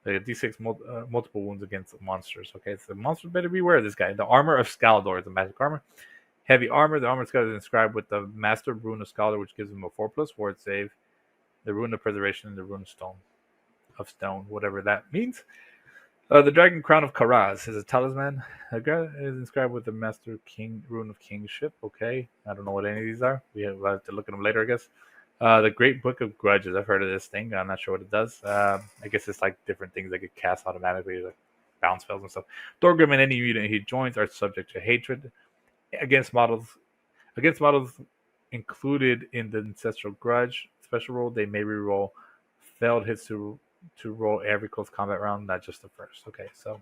like a D6 multiple wounds against monsters. Okay, so monsters better beware of this guy. The Armor of Skaldor is a magic armor. Heavy armor. The armor is inscribed with the Master Rune of Skaldor, which gives him a 4+ ward save. The Rune of Preservation and the Rune of Stone, whatever that means. The Dragon Crown of Karaz is a talisman. It is inscribed with the Master King Rune of Kingship. Okay, I don't know what any of these are. We'll have to look at them later, I guess. The Great Book of Grudges. I've heard of this thing. I'm not sure what it does. I guess it's like different things that get cast automatically, like bounce spells and stuff. Thorgrim and any unit he joins are subject to hatred against models included in the Ancestral Grudge special rule. They may reroll failed hits to roll every close combat round, not just the first. Okay, so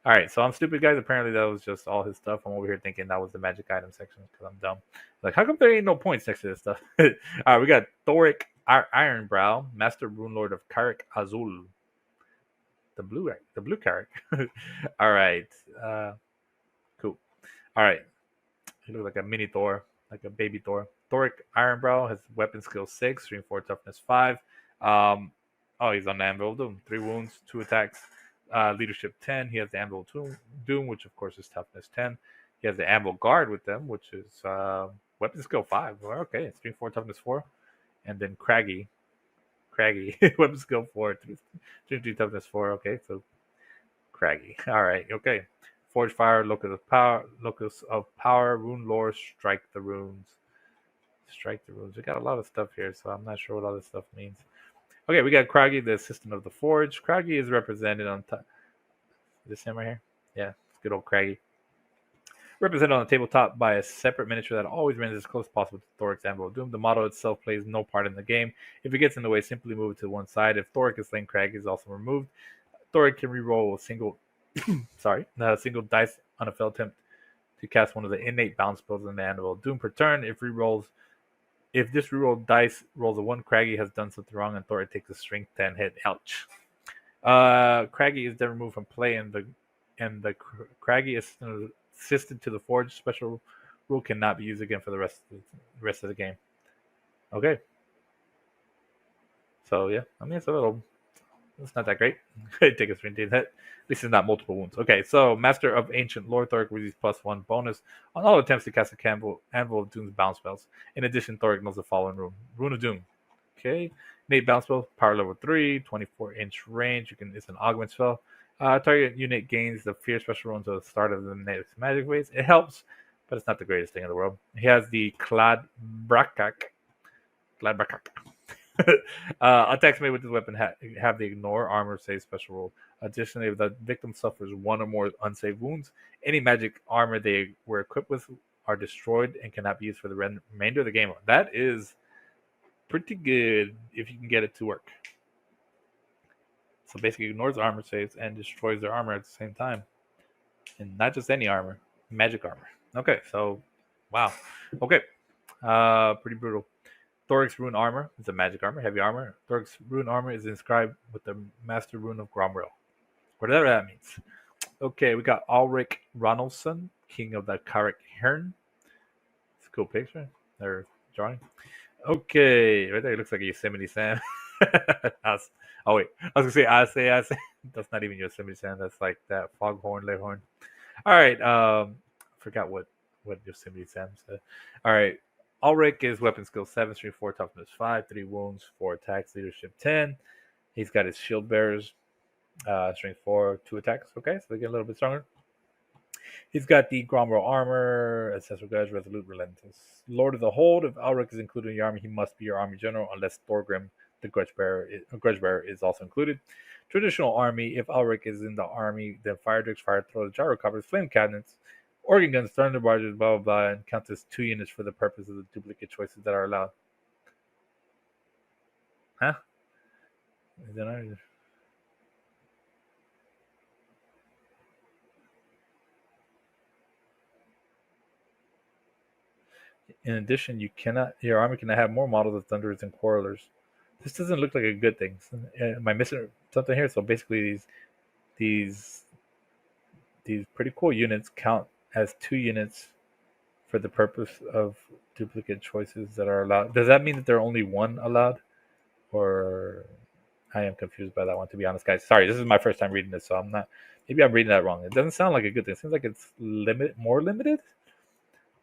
all right, so I'm stupid, guys. Apparently that was just all his stuff. I'm over here thinking that was the magic item section because I'm dumb. Like, how come there ain't no points next to this stuff? All right, we got Thoric Ironbrow, Master Rune Lord of Karik Azul, the blue Karik. All right, cool. All right, he looks like a mini Thor, like a baby Thor. Thoric Ironbrow has weapon skill 6, strength 4, toughness 5. Oh, he's on the Anvil of Doom. 3 wounds, 2 attacks. Leadership 10. He has the Anvil of Doom, which of course is toughness 10. He has the Anvil Guard with them, which is weapon skill 5. Well, okay, strength 4, toughness 4. And then Craggy, weapon skill 4, strength 3, toughness 4. Okay, so Craggy. All right, okay. Forge Fire, Locus of Power, Rune Lord, Strike the Runes. We got a lot of stuff here, so I'm not sure what all this stuff means. Okay, we got Craggy, the assistant of the Forge. Craggy is represented on top. Is this him right here? Yeah, it's good old Craggy. Represented on the tabletop by a separate miniature that always remains as close as possible to Thoric's Anvil of Doom. The model itself plays no part in the game. If it gets in the way, simply move it to one side. If Thoric is slain, Crag is also removed. Thoric can reroll a single single dice on a failed attempt to cast one of the innate bounce spells in the Anvil of Doom per turn. If this rerolled dice rolls a 1, Craggy has done something wrong, and Thoric takes a strength 10 hit. Ouch. Craggy is then removed from play, and the Craggy is assisted to the Forge special rule cannot be used again for the rest of the game. Okay. So yeah, I mean it's not that great. Take a strength 10 hit. At least it's not multiple wounds. Okay, so Master of Ancient Lore Thoric receives +1 bonus on all attempts to cast a Anvil of Doom's bounce spells. In addition, Thoric knows the following rune. Rune of Doom. Okay. Innate bounce spell, power level 3, 24-inch range. It's an augment spell. Target unit gains the fear special rune until the start of the next magic phase. It helps, but it's not the greatest thing in the world. He has the Clad Brakak. Attacks made with this weapon have the ignore armor save special rule. Additionally, if the victim suffers 1 or more unsaved wounds, any magic armor they were equipped with are destroyed and cannot be used for the remainder of the game. That is pretty good if you can get it to work. So basically ignores armor saves and destroys their armor at the same time. And not just any armor, magic armor. Okay, so wow. Okay. Pretty brutal. Thoric's rune armor is a magic armor, heavy armor. Thoric's rune armor is inscribed with the master rune of Gromrel. Whatever that means. Okay, we got Ulrich Ronaldson, king of the Carrick Hearn. It's a cool picture. They're drawing. Okay, right there it looks like a Yosemite Sam. Oh wait, I was gonna say I say. That's not even Yosemite Sam. That's like that foghorn leghorn. All right, forgot what Yosemite Sam said. All right, Ulrich is weapon skill 7, strength 4, toughness 5, 3 wounds, 4 attacks, leadership 10. He's got his shield bearers, strength 4, 2 attacks. Okay, so they get a little bit stronger. He's got the Gromrel armor, Ancestral Grudge, Resolute, Relentless. Lord of the Hold. If Ulrich is included in your army, he must be your army general, unless Thorgrim, the Grudge Bearer, is also included. Traditional army. If Ulrich is in the army, then Fire Drakes, Fire Throwers, Gyro Covers, Flame Cabinets, Organ Guns, Thunder Barges, blah, blah, blah, and counts as 2 units for the purpose of the duplicate choices that are allowed. Huh? In addition, your army cannot have more models of Thunderers and Quarrelers. This doesn't look like a good thing. Am I missing something here? So basically, these pretty cool units count as 2 units for the purpose of duplicate choices that are allowed. Does that mean that there are only 1 allowed? Or I am confused by that one, to be honest, guys. Sorry, this is my first time reading this, so maybe I'm reading that wrong. It doesn't sound like a good thing. It seems like it's more limited.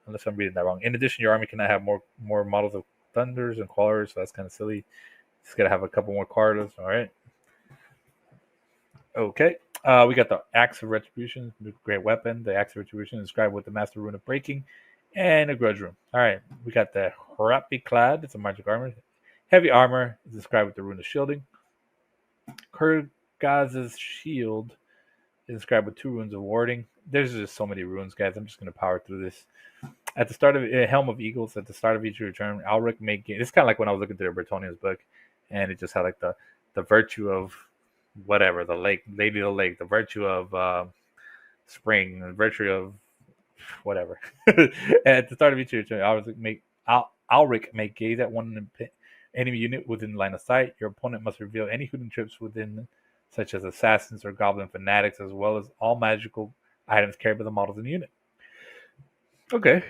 Unless I'm reading that wrong. In addition, your army cannot have more models of Thunders and Quarrelers, so that's kind of silly. Just got to have a couple more Quarrelers, all right? Okay. We got the Axe of Retribution, great weapon. The Axe of Retribution is described with the Master Rune of Breaking and a Grudge Rune. All right. We got the Hrappy Clad. It's a magic armor. Heavy armor is described with the Rune of Shielding. Kurgaz's Shield is described with 2 runes of warding. There's just so many runes, guys. I'm just going to power through this. At the start of Helm of Eagles, at the start of each return, Ulrich may gain. It's kind of like when I was looking through Bertonian's book, and it just had like the virtue of whatever, the lake, Lady of the Lake, the virtue of spring, the virtue of whatever. At the start of each return, Ulrich may gaze at one enemy unit within line of sight. Your opponent must reveal any hidden trips within, such as assassins or goblin fanatics, as well as all magical items carried by the models in the unit. Okay,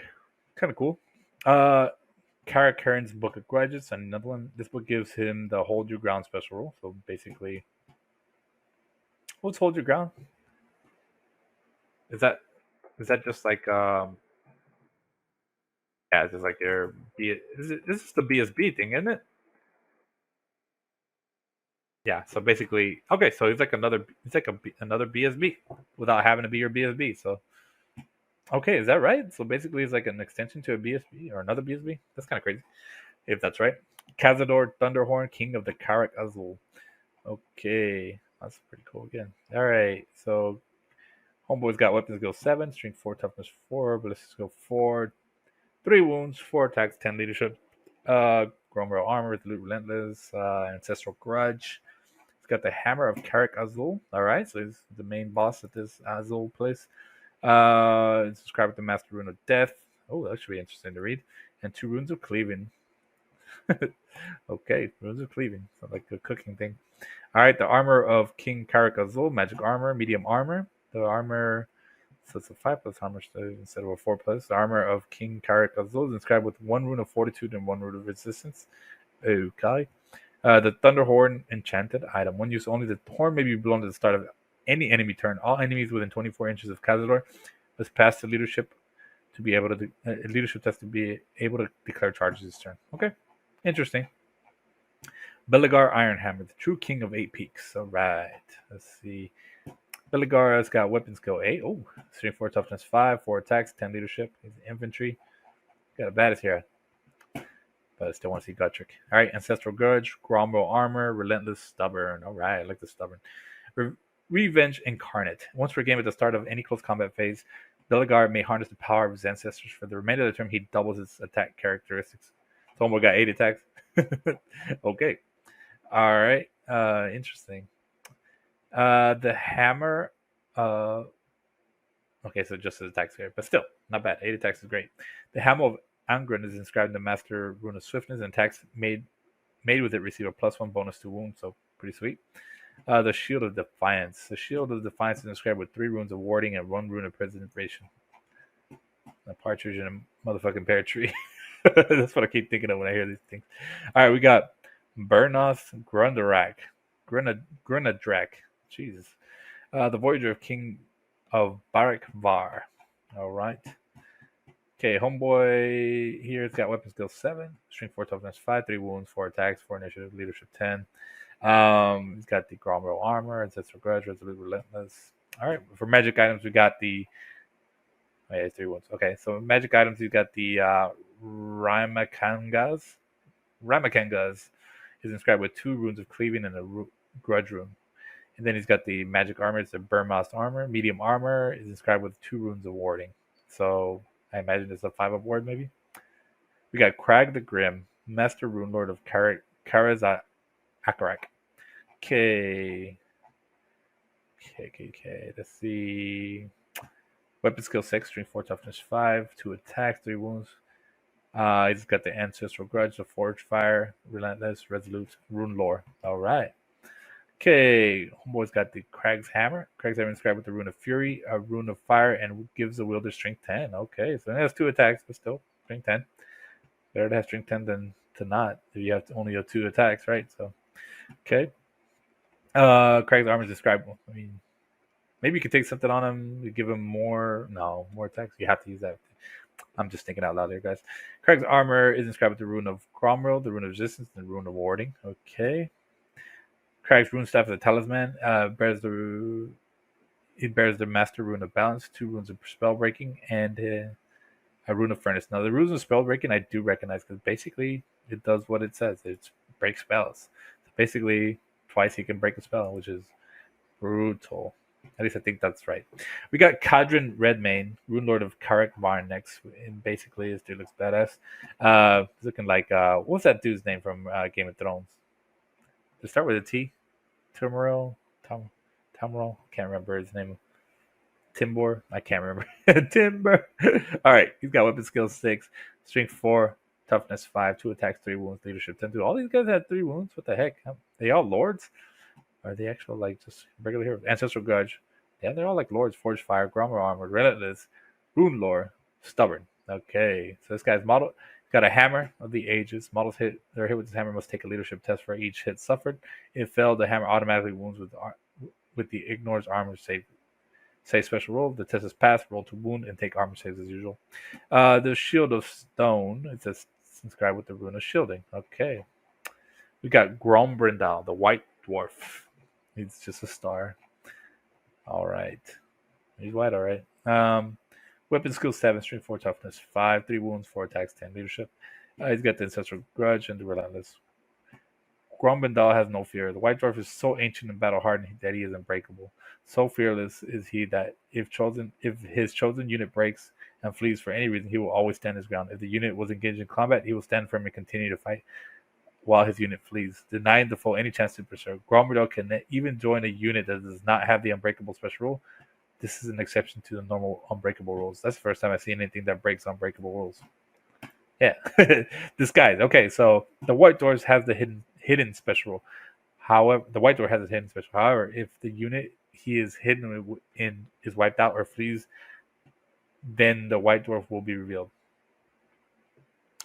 kind of cool. Kara Karen's Book of Grudges, another one. This book gives him the Hold Your Ground special rule. So basically, what's Hold Your Ground? Is that just like yeah, it's just like your this is the BSB thing, isn't it? Yeah. So basically, okay. So it's like another BSB without having to be your BSB. So. Okay, is that right? So basically, it's like an extension to a BSB or another BSB. That's kind of crazy, if that's right. Cazador Thunderhorn, King of the Karak Azul. Okay, that's pretty cool again. All right, so Homeboy's got weapon skill 7, strength 4, toughness 4, ballistic skill 4, 3 wounds, 4 attacks, 10 leadership. Gromro armor, resolute, relentless, ancestral grudge. He's got the hammer of Karak Azul. All right, so he's the main boss at this Azul place. Subscribe with the Master Rune of Death. Oh, that should be interesting to read. And 2 runes of cleaving. Okay, runes of cleaving. Sounds like a cooking thing. All right, the armor of King Karak Azul, magic armor, medium armor. The armor, so it's a 5+ armor instead of a 4+. The armor of King Karak Azul is inscribed with 1 rune of fortitude and 1 rune of resistance. Okay. The Thunder Horn enchanted item. When used only, the horn may be blown at the start of any enemy turn. All enemies within 24 inches of Cazador must pass the leadership to be able to leadership test to be able to declare charges this turn. Okay, interesting. Beligar Iron Hammer, the true king of 8 peaks. All right, let's see. Beligar has got weapon skill 8. Oh, strength 4, toughness 5, 4 attacks, 10 leadership. He's infantry. Got a badass here. But I still want to see Gutrick. All right, Ancestral Grudge, Grombo Armor, Relentless, Stubborn. All right, I like the Stubborn. Revenge Incarnate. Once per game at the start of any close combat phase, Beligar may harness the power of his ancestors. For the remainder of the term, he doubles his attack characteristics. So we got 8 attacks. Okay. All right. Interesting. The hammer. Okay, so just his attacks here, but still not bad. 8 attacks is great. The hammer of Angren is inscribed in the Master Rune of Swiftness, and attacks made with it receive a +1 bonus to wound, so pretty sweet. The Shield of Defiance. The Shield of Defiance is inscribed with 3 runes of warding and 1 rune of preservation. A partridge in a motherfucking pear tree. That's what I keep thinking of when I hear these things. All right, we got Bernoth Grundarak. Grunadrak. Jesus. The Voyager of King of Barak Var. All right. Okay, homeboy here has got weapon skill 7, strength 4, toughness 5, 3 wounds, 4 attacks, 4 initiative, leadership 10. He's got the Gromro armor, Ancestral Grudge, Resolute, Relentless. All right, for magic items, we got the. Oh, yeah, 3 wounds. Okay, so magic items, you got the Ramakangas. Ramakangas is inscribed with 2 runes of cleaving and a grudge rune. And then he's got the magic armor. It's a Burmast armor. Medium armor is inscribed with 2 runes of warding. So I imagine it's a 5-up ward, maybe. We got Crag the Grim, Master Rune Lord of Karaz Akarak. Okay. Let's see. Weapon skill 6, strength 4, toughness 5, 2 attacks, 3 wounds. He's got the Ancestral Grudge, the Forge Fire, Relentless, Resolute, Rune Lord. All right. Okay, homeboy's got the Crag's Hammer. Crag's Hammer is inscribed with the Rune of Fury, a Rune of Fire, and gives the wielder strength 10. Okay, so it has 2 attacks, but still, strength 10. Better to have strength 10 than to not, if you have only have 2 attacks, right? So, okay. Crag's armor is described. I mean, maybe you could take something on him, you give him more attacks. You have to use that. I'm just thinking out loud here, guys. Crag's armor is inscribed with the Rune of Cromwell, the Rune of Resistance, and the Rune of Warding. Okay. Crag's rune staff is a talisman. Bears the Master Rune of Balance, 2 runes of spell breaking, and a Rune of Furnace. Now, the runes of spell breaking I do recognize because basically it does what it says. It breaks spells. So basically, twice he can break a spell, which is brutal. At least I think that's right. We got Cadron Redmane, Rune Lord of Karak Varn next. And basically, this dude looks badass. Looking like, what's that dude's name from Game of Thrones? Does it start with a T? Tamriel? Tamriel? Can't remember his name. Timbor? I can't remember. Timber. All right. He's got weapon skill 6, strength 4, toughness 5, 2 attacks, 3 wounds, leadership 10. Dude, all these guys had 3 wounds. What the heck? Are they all lords? Are they actual, like, just regular heroes? Ancestral Grudge. Yeah, they're all like lords. Forged Fire, Grommer Armor, Relentless, Rune Lord, Stubborn. Okay. So this guy's model. Got a Hammer of the Ages. Models hit with this hammer must take a leadership test for each hit suffered. If failed, the hammer automatically wounds with the ignores armor save. Say special roll. The test is passed. Roll to wound and take armor saves as usual. The Shield of Stone. It's inscribed with the Rune of Shielding. Okay. We got Grombrindal, the White Dwarf. He's just a star. All right. He's white, all right. Weapon skill 7, strength 4, toughness 5, 3 wounds, 4 attacks, 10 leadership. He's got the Ancestral Grudge and the Relentless. Gromendal has no fear. The White Dwarf is so ancient and battle-hardened that he is unbreakable. So fearless is he that if his chosen unit breaks and flees for any reason, he will always stand his ground. If the unit was engaged in combat, he will stand firm and continue to fight while his unit flees, denying the foe any chance to preserve. Gromendal can even join a unit that does not have the unbreakable special rule. This is an exception to the normal unbreakable rules. That's the first time I've seen anything that breaks unbreakable rules. Yeah, disguise. Okay, so the White Dwarves has the hidden special rule. However, the White Dwarf has a hidden special. However, if the unit he is hidden in is wiped out or flees, then the White Dwarf will be revealed.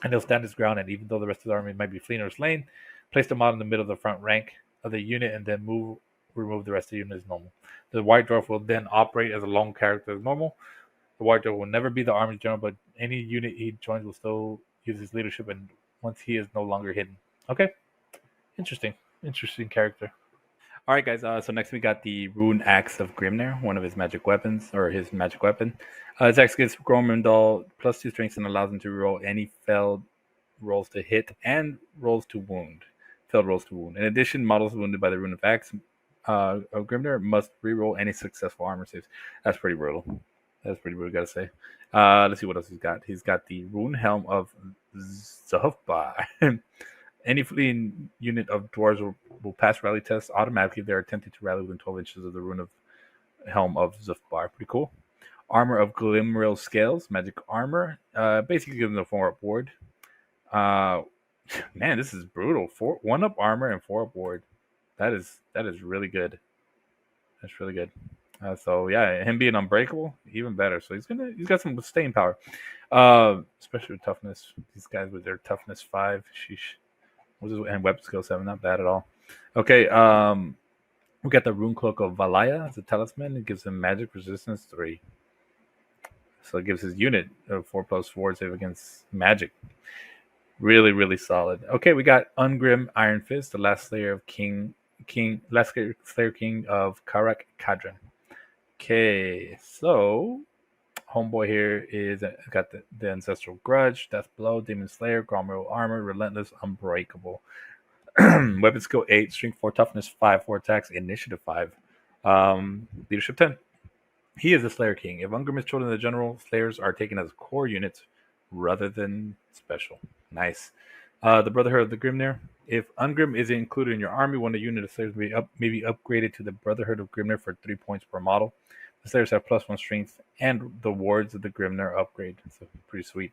And he'll stand his ground, and even though the rest of the army might be fleeing or slain, place them out in the middle of the front rank of the unit and then remove the rest of the unit as normal. The White Dwarf will then operate as a lone character as normal. The White Dwarf will never be the army general, but any unit he joins will still use his leadership, and once he is no longer hidden. Okay, interesting character. All right, guys. So next we got the Rune Axe of Grimnir, one of his magic weapons, or his magic weapon. His axe gives Gromendal +2 strength and allows him to roll any failed rolls to hit and rolls to wound. Failed rolls to wound. In addition, models wounded by the Rune of Axe of Grimnir must reroll any successful armor saves. That's pretty brutal. Gotta say. Let's see what else he's got. He's got the Rune Helm of Zufbar. Any fleeing unit of dwarves will pass rally tests automatically if they are attempting to rally within 12 inches of the Rune of Helm of Zufbar. Pretty cool. Armor of Glimmeril Scales, magic armor. Basically gives them a 4-up ward. Man, this is brutal. 1-up armor and 4-up ward. That is really good. That's really good. So yeah, him being unbreakable, even better. So he's got some staying power, especially with toughness. These guys with their toughness 5, sheesh. And weapon skill 7, not bad at all. Okay, we got the Rune Cloak of Valaya as a talisman. It gives him magic resistance 3. So it gives his unit a 4+4 save against magic. Really, really solid. Okay, we got Ungrim Iron Fist, the last Slayer King of Cog Cadron. Okay, so homeboy here is got the Ancestral Grudge, Death Blow, Demon Slayer, Gromero Armor, Relentless, Unbreakable. Weapon skill 8, strength 4, toughness 5, 4 attacks, initiative 5, leadership 10. He is the Slayer King. If Ungrim is chosen as the general, Slayers are taken as core units rather than special. Nice. The Brotherhood of the Grimnir. If Ungrim is included in your army, one of the unit of Slayers may be upgraded to the Brotherhood of Grimnir for 3 points per model. The Slayers have +1 strength, and the wards of the Grimnir upgrade. So pretty sweet.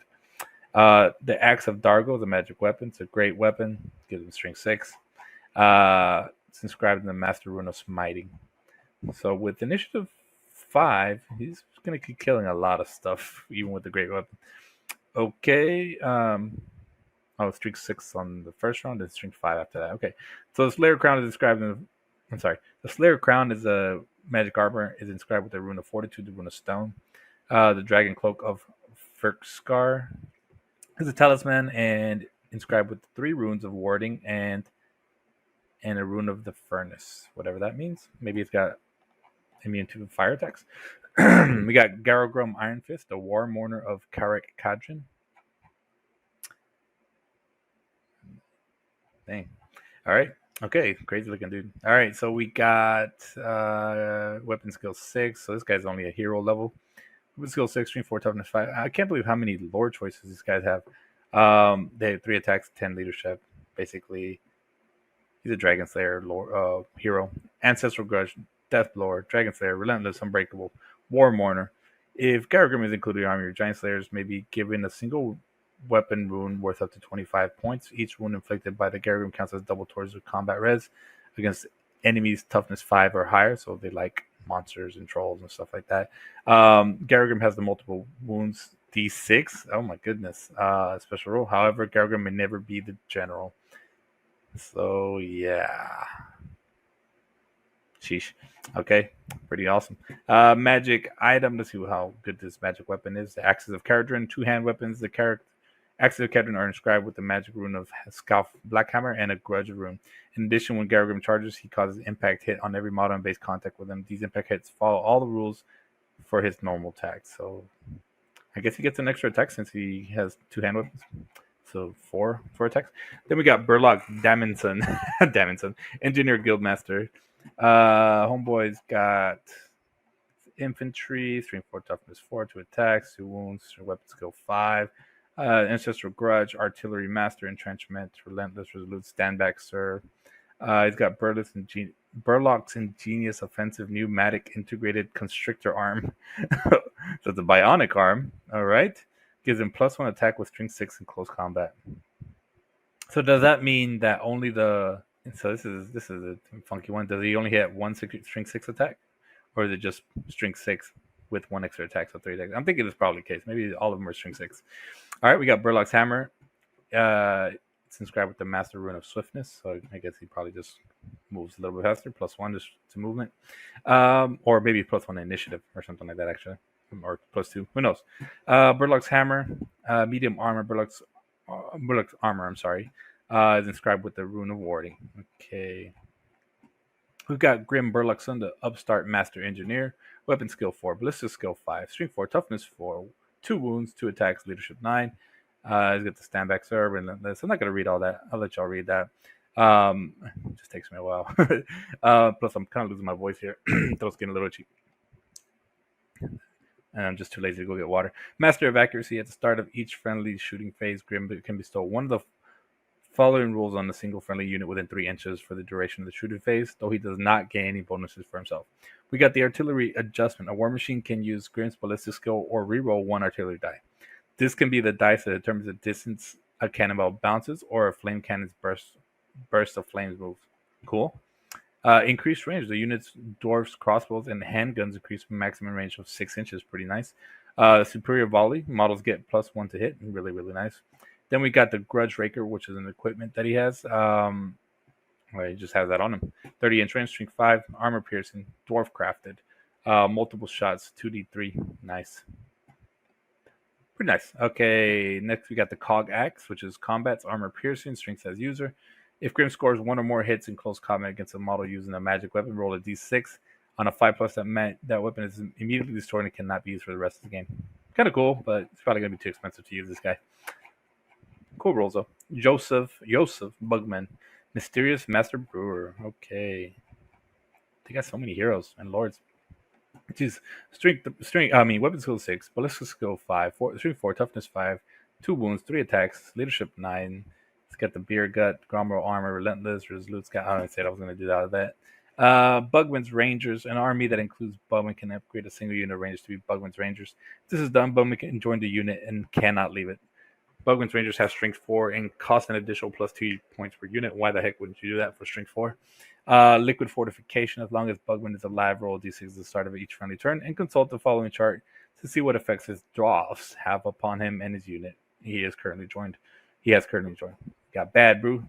The Axe of Dargo is a magic weapon. It's a great weapon. Gives him strength 6. It's inscribed in the Master Rune of Smiting. So with initiative 5, he's going to keep killing a lot of stuff, even with the great weapon. Okay. Strength 6 on the first round, and strength 5 after that. Okay. So the Slayer Crown is inscribed in the Slayer Crown is a magic armor, is inscribed with the Rune of Fortitude, the Rune of Stone. The Dragon Cloak of Firkskar is a talisman and inscribed with 3 runes of warding and a Rune of the Furnace, whatever that means. Maybe it's got immune to fire attacks. We got Garogrum Iron Fist, the War Mourner of Cog Cadron. Dang. All right. Okay. Crazy looking dude. All right. So we got weapon skill 6. So this guy's only a hero level. Weapon skill 6, strength 4, toughness 5. I can't believe how many lore choices these guys have. They have 3 attacks, 10 leadership. Basically, he's a Dragon Slayer hero. Ancestral Grudge, Death Blower, Dragon Slayer, Relentless, Unbreakable, War Mourner. If Garogrim is included in your army, your Giant Slayers may be given a single weapon rune worth up to 25 points. Each wound inflicted by the Garogrim counts as double towards the combat res against enemies toughness 5 or higher, so they like monsters and trolls and stuff like that. Garogrim has the multiple wounds D6. Oh my goodness. Special rule. However, Garogrim may never be the general. So yeah. Sheesh. Okay, pretty awesome. Magic item. Let's see how good this magic weapon is. The Axes of Cadron, 2-hand weapons. The Axes of Cadron are inscribed with the magic rune of Scalf Blackhammer and a Grudge rune. In addition, when Garogrim charges, he causes impact hit on every model in base contact with him. These impact hits follow all the rules for his normal attack. So I guess he gets an extra attack since he has 2-hand weapons. So four attacks. Then we got Burlock Daminson, Daminson, Engineer Guildmaster. Homeboy's got infantry, 3 and 4 toughness 4, 2 attacks, 2 wounds, weapon skill 5. Ancestral Grudge, Artillery Master, Entrenchment, Relentless, Resolute, Stand Back, Sir. He's got Burlock's Ingenious Offensive Pneumatic Integrated Constrictor Arm. So it's a bionic arm. All right. Gives him +1 attack with string 6 in close combat. So does that mean that only the... So this is a funky one. Does he only hit one string 6 attack? Or is it just string 6 with 1 extra attack, so 3 attacks? I'm thinking it's probably the case. Maybe all of them are string 6. All right, we got Burlock's Hammer. It's inscribed with the Master Rune of Swiftness, so I guess he probably just moves a little bit faster. +1 just to movement. Or maybe +1 initiative or something like that, actually. Or +2. Who knows? Burlock's Hammer. Medium armor. Burlock's armor, I'm sorry. Is inscribed with the Rune of Warning. Okay. We've got Grim Burlockson, the Upstart Master Engineer. Weapon skill 4, ballistic skill 5, string 4, toughness 4, 2 wounds, 2 attacks, leadership 9. He's got the stand back serve and relentless. I'm not going to read all that. I'll let y'all read that. It just takes me a while. Plus, I'm kind of losing my voice here. Throat's getting a little itchy. And I'm just too lazy to go get water. Master of Accuracy. At the start of each friendly shooting phase, Grim can bestow one of the following rules on a single friendly unit within 3 inches for the duration of the shooting phase, though he does not gain any bonuses for himself. We got the Artillery Adjustment. A war machine can use Grim's ballistic skill or reroll 1 artillery die. This can be the dice that determines the distance a cannonball bounces or a flame cannon's burst of flames moves. Cool. Increased range. The unit's dwarves, crossbows, and handguns increase maximum range of 6 inches. Pretty nice. Superior volley. Models get +1 to hit. Really, really nice. Then we got the Grudge Raker, which is an equipment that he has. He just has that on him. 30-inch range, strength 5, armor piercing, dwarf crafted, multiple shots, 2d3. Nice. Pretty nice. Okay, next we got the Cog Axe, which is combat's armor piercing, strength as user. If Grim scores 1 or more hits in close combat against a model using a magic weapon, roll a d6. On a 5+, that weapon is immediately destroyed and cannot be used for the rest of the game. Kind of cool, but it's probably going to be too expensive to use this guy. Cool rolls though. Joseph Bugman, Mysterious Master Brewer. Okay, they got so many heroes and lords. Jeez, weapon skill 6, ballistic skill 5, 4, toughness 5, 2 wounds, 3 attacks, leadership 9. It's got the beer gut, Gromro armor, relentless, resolute. I don't say I was going to do that. Bugman's Rangers, an army that includes Bugman can upgrade a single unit of Rangers to be Bugman's Rangers. If this is done, Bugman can join the unit and cannot leave it. Bugman's Rangers have strength 4 and cost an additional +2 points per unit. Why the heck wouldn't you do that for strength 4? Liquid Fortification. As long as Bugman is alive, roll d6 at the start of each friendly turn and consult the following chart to see what effects his dwarfs have upon him and his unit. He has currently joined. Got Bad Brew.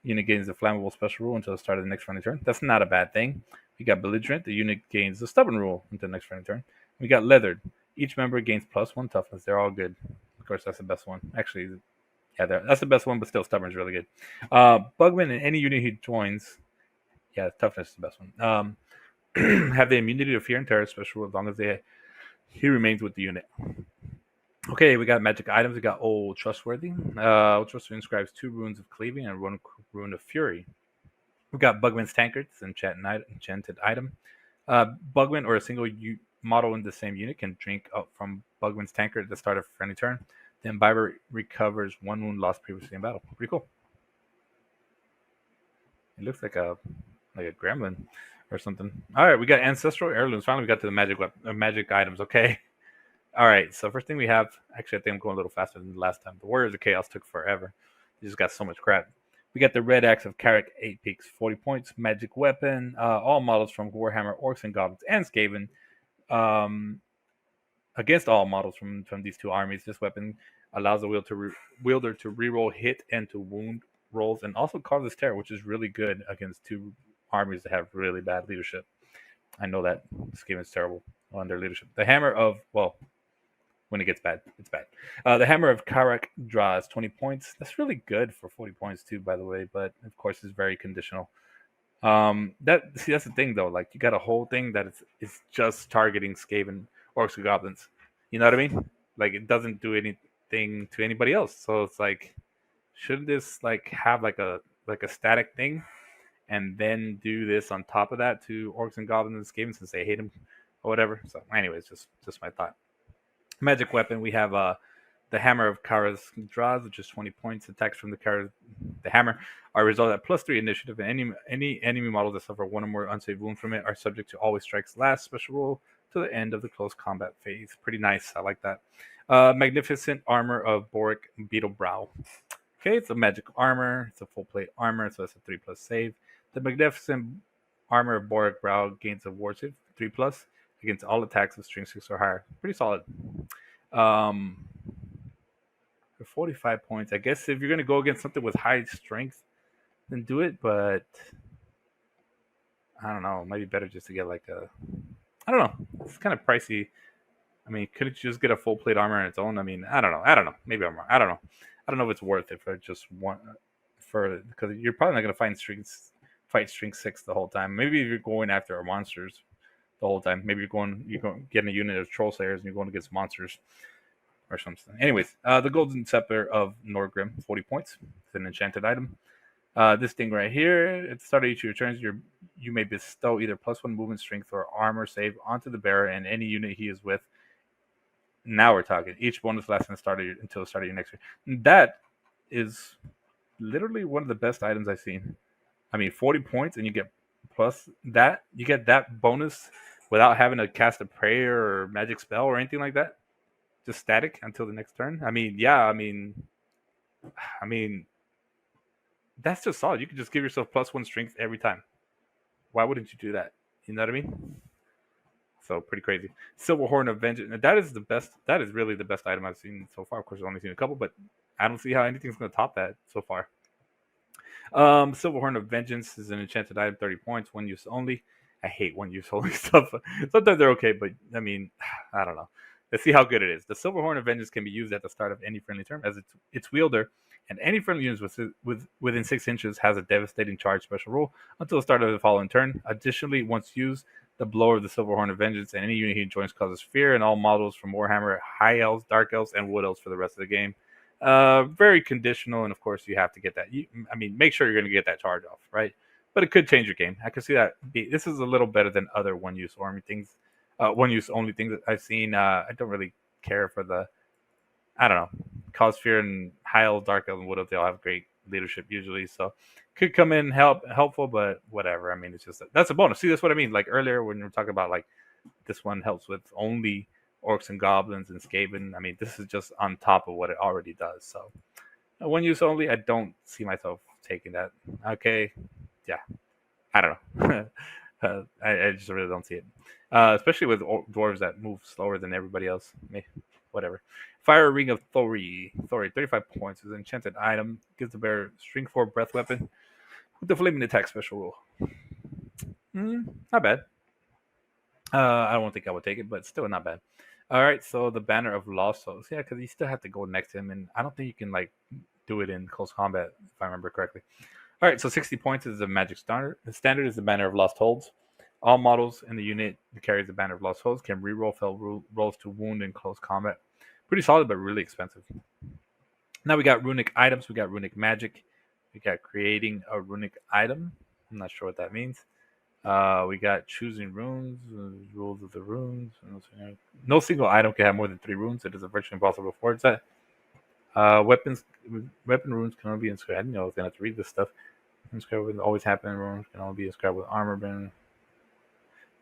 Unit gains a flammable special rule until the start of the next friendly turn. That's not a bad thing. We got Belligerent. The unit gains the stubborn rule until the next friendly turn. We got Leathered. Each member gains +1 toughness. They're all good. Of course, that's the best one. Actually, yeah, that's the best one, but still, stubborn's really good. Bugman and any unit he joins, yeah, toughness is the best one. Have the immunity to fear and terror special as long as he remains with the unit. Okay, we got magic items. We got Old Trustworthy. Old Trustworthy inscribes 2 runes of cleaving and 1 rune of fury. We got Bugman's Tankard. It's an enchanted item. Bugman or a single model in the same unit can drink up from Bugman's Tankard at the start of a friendly turn. The imbiber recovers 1 wound lost previously in battle. Pretty cool. It looks like a gremlin or something. All right, we got Ancestral Heirlooms. Finally, we got to the magic items. Okay. All right, so first thing we have, actually, I think I'm going a little faster than the last time. The Warriors of Chaos took forever. They just got so much crap. We got the Red Axe of Carrick, 8 peaks, 40 points, magic weapon. All models from Warhammer, Orcs and Goblins, and Skaven. Against all models from these 2 armies, this weapon allows the wielder to reroll hit and to wound rolls, and also causes terror, which is really good against 2 armies that have really bad leadership. I know that Skaven's terrible on their leadership. The Hammer of, when it gets bad, it's bad. The Hammer of Karak draws 20 points. That's really good for 40 points too, by the way, but of course it's very conditional. That's the thing though. Like, you got a whole thing that it's just targeting Skaven, Orcs, and Goblins. You know what I mean? Like, it doesn't do anything to anybody else. So it's like, shouldn't this like have like a static thing, and then do this on top of that to orcs and goblins and skavens since they hate them or whatever? So, anyways, just my thought. Magic weapon, we have the Hammer of Kara's draws, which is 20 points. Attacks from the hammer are resolved at +3 initiative, and any enemy models that suffer one or more unsaved wounds from it are subject to always strikes last special rule to the end of the close combat phase. Pretty nice. I like that. Magnificent armor of Boric Beetle Brow. Okay, it's a magic armor. It's a full plate armor, so it's a 3+ save. The Magnificent armor of Boric Brow gains a war save 3+ against all attacks of strength 6 or higher. Pretty solid. For 45 points, I guess if you're gonna go against something with high strength, then do it. But I don't know. It might be better just to get like a. I don't know. It's kind of pricey. I mean, could it just get a full plate armor on its own? I mean, I don't know. Maybe I'm wrong. I don't know. I don't know if it's worth it for just one. Because you're probably not gonna fight strength 6 the whole time. Maybe if you're going after monsters the whole time. Maybe you're going getting a unit of troll slayers and you're going against monsters or something. Anyways, the Golden Scepter of Norgrim, 40 points. It's an enchanted item. This thing right here, at the start of each of your turns, you may bestow either +1 movement, strength, or armor save onto the bearer and any unit he is with. Now we're talking. Each bonus lasts until the start of your next turn. That is literally one of the best items I've seen. I mean, 40 points and you get plus that. You get that bonus without having to cast a prayer or magic spell or anything like that. Just static until the next turn. I mean, yeah. I mean, that's just solid. You can just give yourself +1 strength every time. Why wouldn't you do that? You know what I mean? So pretty crazy. Silverhorn of Vengeance. That is the best. That is really the best item I've seen so far. Of course, I've only seen a couple, but I don't see how anything's going to top that so far. Silverhorn of Vengeance is an enchanted item, 30 points, one use only. I hate one use only stuff. Sometimes they're okay, but I mean, I don't know. Let's see how good it is. The Silverhorn of Vengeance can be used at the start of any friendly turn as its wielder, and any friendly unit within 6 inches has a devastating charge special rule until the start of the following turn. Additionally, once used, the blower of the Silverhorn of Vengeance and any unit he joins causes fear in all models from Warhammer, High Elves, Dark Elves, and Wood Elves for the rest of the game. Very conditional, and of course you have to get that. Make sure you're going to get that charge off, right? But it could change your game. I could see that. This is a little better than other one-use army things, one-use only things that I've seen. I don't really care for the, I don't know, cause fear and High Elves, Dark Elves, and Wood Elves. They all have great leadership usually, so could come in helpful, but whatever. I mean, it's just that's a bonus. See, that's what I mean. Like earlier when we were talking about like this one helps with only orcs and goblins and skaven. I mean, this is just on top of what it already does. So one use only, I don't see myself taking that. Okay, yeah, I don't know. I just really don't see it, especially with dwarves that move slower than everybody else. Whatever. Fire Ring of Thori, 35 points, is an enchanted item. Gives the bearer strength 4 breath weapon with the flaming attack special rule. Not bad. I don't think I would take it, but still not bad. All right, so the Banner of Lost Souls. Yeah, because you still have to go next to him, and I don't think you can like do it in close combat, if I remember correctly. All right, so 60 points is the magic standard. The standard is the Banner of Lost Holds. All models in the unit that carries the Banner of Lost Holds can reroll failed rolls to wound in close combat. Pretty solid, but really expensive. Now we got Runic Items. We got Runic Magic. We got Creating a Runic Item. I'm not sure what that means. We got Choosing Runes, Rules of the Runes. No single item can have more than 3 runes. It is virtually impossible to forge that. Weapon runes can only be inscribed. I didn't know I was going to have to read this stuff. Inscribed with always happen runes can only be inscribed with armor band.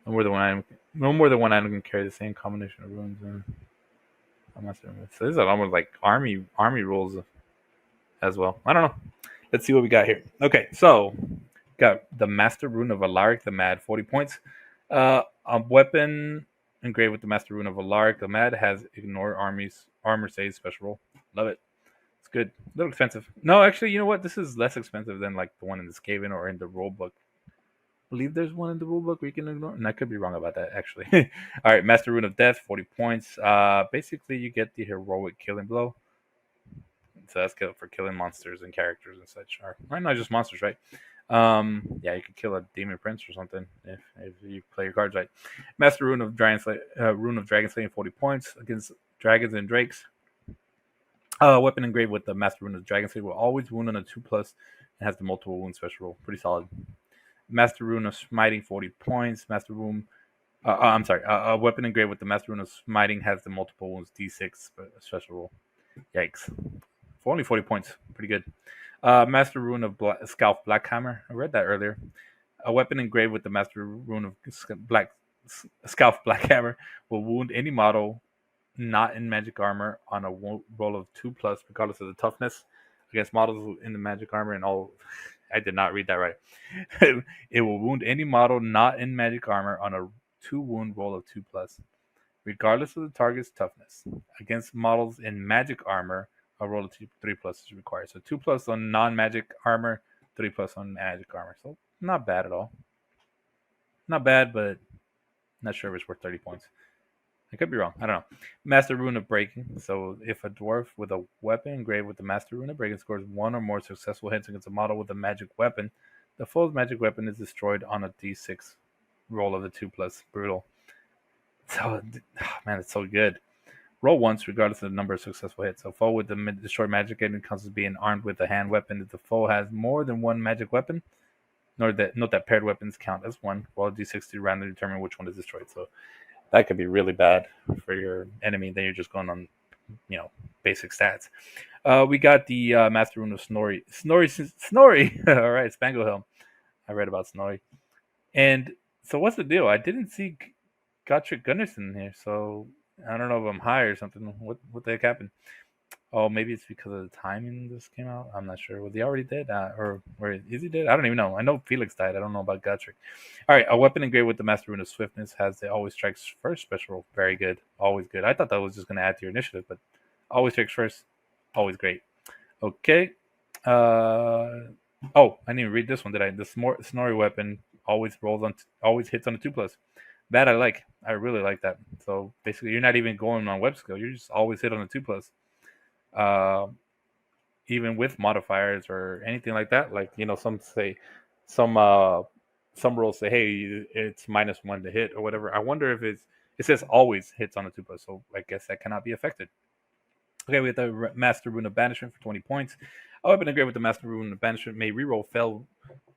No more than one item can carry the same combination of runes. So this is almost like army rules as well. I don't know. Let's see what we got here. Okay, so got the Master Rune of Alaric the Mad, 40 points. A weapon engraved with the Master Rune of Alaric the Mad has ignore armor saves special roll. Love it. It's good. A little expensive. No, actually, you know what? This is less expensive than like the one in the Skaven or in the rulebook. I believe there's one in the rulebook where you can ignore, and I could be wrong about that actually. All right, Master Rune of Death, 40 points. Basically, you get the heroic killing blow. So that's good for killing monsters and characters and such. Or not just monsters, right? Yeah, you could kill a demon prince or something if you play your cards right. Master Rune of Dragon Slaying, 40 points against dragons and drakes. Weapon engraved with the Master Rune of Dragon Slave will always wound on a 2+ and has the multiple wound special rule. Pretty solid. Master Rune of Smiting, 40 points. Master Rune. I'm sorry. A weapon engraved with the Master Rune of Smiting has the multiple wounds D6 special rule. Yikes. For only 40 points. Pretty good. Master Rune of Scalp Blackhammer. I read that earlier. A weapon engraved with the Master Rune of Scalp Blackhammer will wound any model not in magic armor on a roll of 2+, regardless of the toughness, against models in the magic armor and all. I did not read that right. It will wound any model not in magic armor on a 2-wound roll of 2+, regardless of the target's toughness. Against models in magic armor, a roll of 3+ is required. So 2+ on non-magic armor, 3+ on magic armor. So not bad at all. Not bad, but not sure if it's worth 30 points. I could be wrong. I don't know. Master Rune of Breaking. So if a dwarf with a weapon engraved with the Master Rune of Breaking scores 1 or more successful hits against a model with a magic weapon, the foe's magic weapon is destroyed on a d6 roll of the 2+. Brutal. So, man, it's so good. Roll once, regardless of the number of successful hits. So foe with the destroyed magic item counts as being armed with a hand weapon. If the foe has more than one magic weapon, note that paired weapons count as one, while d6 to randomly determine which one is destroyed. So that could be really bad for your enemy. Then you're just going on, basic stats. We got the Master Rune of Snorri. Snorri! All right, Spangle Helm. I read about Snorri. And so what's the deal? I didn't see Gottfried Gunnarsson here, so I don't know if I'm high or something. What the heck happened? Oh, maybe it's because of the timing this came out. I'm not sure. Was he already dead? Or is he dead? I don't even know. I know Felix died. I don't know about Gottfried. All right, a weapon engraved with the Master Rune of Swiftness has the Always Strikes First special rule. Very good. Always good. I thought that was just going to add to your initiative, but Always Strikes First, always great. Okay. I didn't even read this one, did I? The Snorri weapon always hits on a 2+. That I like. I really like that. So basically, you're not even going on web skill. You just always hit on a 2+. Even with modifiers or anything like that, like some rules say, hey, it's -1 to hit or whatever. I wonder if it says always hits on a 2+, so I guess that cannot be affected. Okay, we have the Master Rune of Banishment for 20 points. A weapon engraved with the Master Rune of Banishment may reroll fail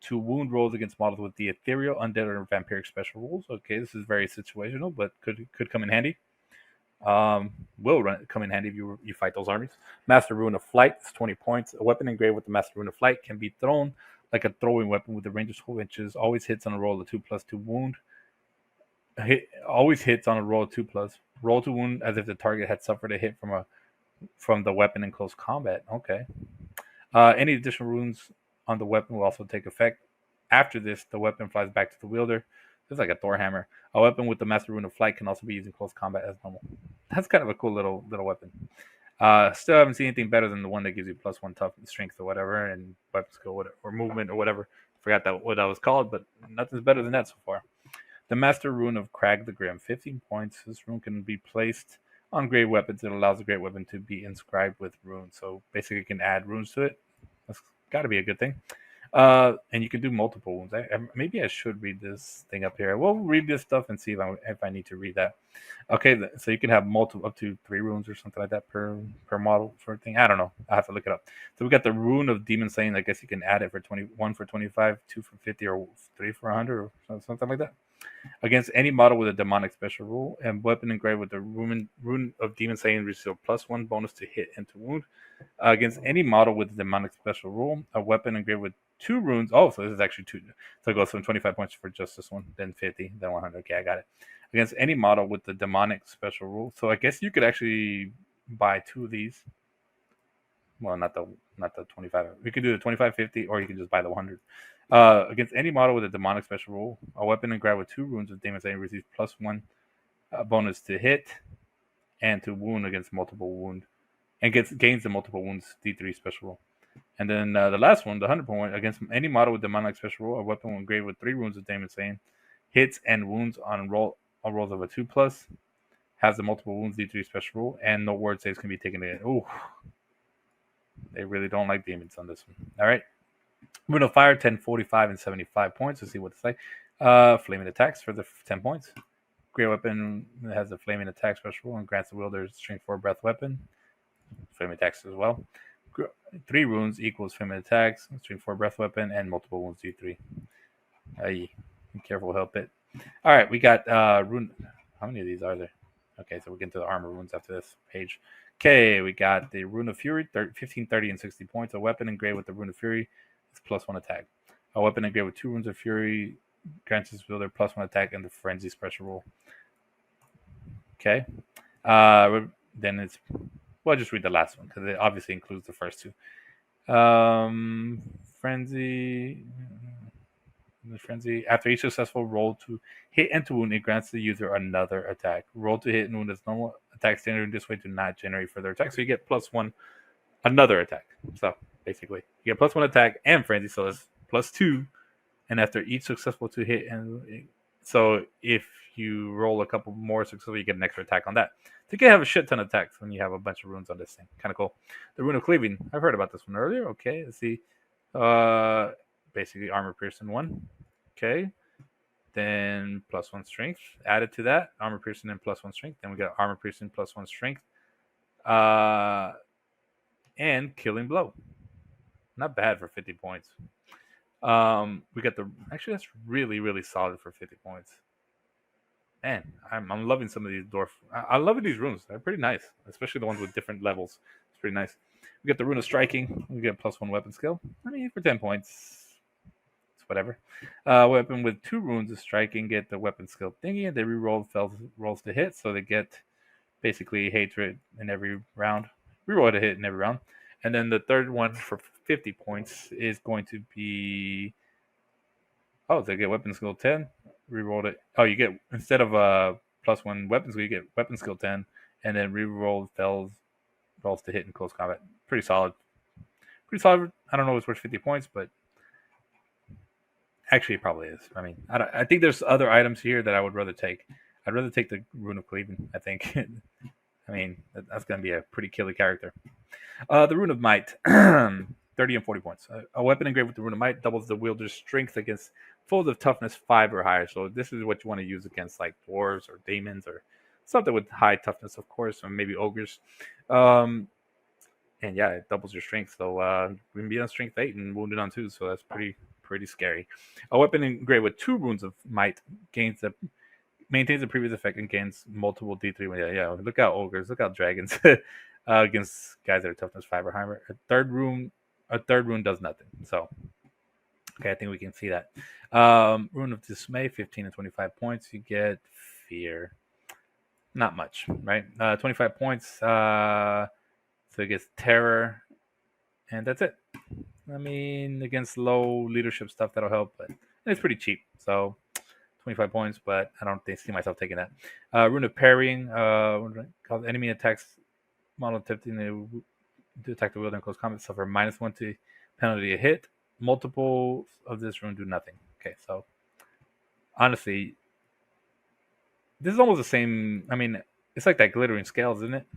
to wound rolls against models with the ethereal, undead, or vampiric special rules. Okay, this is very situational, but could come in handy. Will come in handy if you fight those armies. Master Rune of Flight is 20 points. A weapon engraved with the Master Rune of Flight can be thrown like a throwing weapon with a range of 12 inches. Always hits on a roll of 2+ to wound. Always hits on a roll of 2+. Roll to wound as if the target had suffered a hit from the weapon in close combat. Okay. Any additional runes on the weapon will also take effect. After this, the weapon flies back to the wielder. It's like a Thor hammer. A weapon with the Master Rune of Flight can also be used in close combat as normal. That's kind of a cool little weapon. Still haven't seen anything better than the one that gives you +1 tough strength or whatever, and weapon skill or movement or whatever. Forgot what that was called, but nothing's better than that so far. The Master Rune of Crag the Grim, 15 points. This rune can be placed on great weapons. It allows a great weapon to be inscribed with runes. So basically, you can add runes to it. That's got to be a good thing. And you can do multiple wounds. Maybe I should read this thing up here. We'll read this stuff and see if I need to read that. Okay, so you can have up to 3 runes or something like that per model for a thing. I don't know. I have to look it up. So we got the Rune of Demons saying, I guess you can add it for 21 for 25, 2 for 50, or 3 for 100 or something like that. Against any model with a demonic special rule, and weapon engraved with the Rune of Demon saying receive +1 bonus to hit and to wound. Against any model with a demonic special rule, a weapon engraved with 2 runes. Oh, so this is actually 2. So it goes from 25 points for just this one, then 50, then 100. Okay, I got it. Against any model with the demonic special rule. So I guess you could actually buy 2 of these. Well, not the 25. We could do the 25, 50, or you can just buy the 100. Against any model with a demonic special rule, a weapon engraved with 2 runes of demon saying receives +1 bonus to hit and to wound against multiple wound, and gains the multiple wounds D3 special rule. And then the last one, the 100 point, against any model with demonic special rule, a weapon engraved with 3 runes of demon saying hits and wounds on rolls of a 2+, has the multiple wounds D3 special rule, and no word saves can be taken again. Ooh. They really don't like demons on this one. All right. Rune of Fire, 10, 45, and 75 points. Let's see what it's like. Flaming attacks for the 10 points. Great weapon has a flaming attack special and grants the wielder strength 4 breath weapon. frame attacks as well. 3 runes equals frame attacks, stream 4 breath weapon, and multiple wounds do 3. Be careful, help it. All right, we got rune. How many of these are there? Okay, so we'll get into the armor runes after this page. Okay, we got the Rune of Fury, 15, 30, and 60 points. A weapon engraved with the Rune of Fury is +1 attack. A weapon engraved with 2 runes of Fury grants its wielder +1 attack and the Frenzy special rule. Okay. Then it's... Well, I'll just read the last one because it obviously includes the first 2. Frenzy... After each successful roll to hit and to wound, it grants the user another attack. Roll to hit and wound is normal. Attack standard this way to not generate further attacks. So you get +1 another attack. So basically, you get +1 attack and frenzy. So it's +2. And after each successful to hit, and so if you roll a couple more successfully, you get an extra attack on that. So you can have a shit ton of attacks when you have a bunch of runes on this thing. Kind of cool. The Rune of Cleaving. I've heard about this one earlier. Okay, let's see. Basically armor piercing 1. Okay. Then +1 strength added to that. Armor piercing and +1 strength. Then we got armor piercing +1 strength. And killing blow. Not bad for 50 points. We got the... Actually, that's really, really solid for 50 points. Man, I'm loving some of these dwarf... I'm loving these runes. They're pretty nice. Especially the ones with different levels. It's pretty nice. We got the Rune of Striking. We get +1 weapon skill. I mean, for 10 points, it's whatever. Weapon with 2 runes of striking get the weapon skill thingy, and they reroll rolls to hit, so they get basically hatred in every round. Reroll to hit in every round. And then the third one for 50 points is going to be... Oh, they get weapon skill 10. Reroll it. Oh, you get, instead of +1 weapon skill, you get weapon skill 10, and then reroll rolls to hit in close combat. Pretty solid. Pretty solid. I don't know if it's worth 50 points, but actually it probably is. I mean, I think there's other items here that I would rather take. I'd rather take the Rune of Cleaving, I think. I mean, that's going to be a pretty killer character. The Rune of Might. 30 and 40 points. A weapon engraved with the Rune of Might doubles the wielder's strength against foes of toughness 5 or higher. So this is what you want to use against like dwarves or demons or something with high toughness, of course, or maybe ogres. And yeah, it doubles your strength. So we can be on strength 8 and wounded on 2. So that's pretty scary. A weapon engraved with 2 runes of might maintains the previous effect and gains multiple D3. Yeah. Look out ogres. Look out dragons against guys that are toughness 5 or higher. A third rune does nothing. So okay, I think we can see that. Rune of Dismay, 15 and 25 points. You get fear. Not much, right? 25 points. So it gets terror, and that's it. I mean, against low leadership stuff, that'll help, but it's pretty cheap. So 25 points, but I don't see myself taking that. Rune of Parrying, cause enemy attacks model attempting to attack the wielder in close combat suffer -1 to penalty to hit. Multiples of this rune do nothing. Okay, so honestly, this is almost the same. I mean, it's like that glittering scales, isn't it?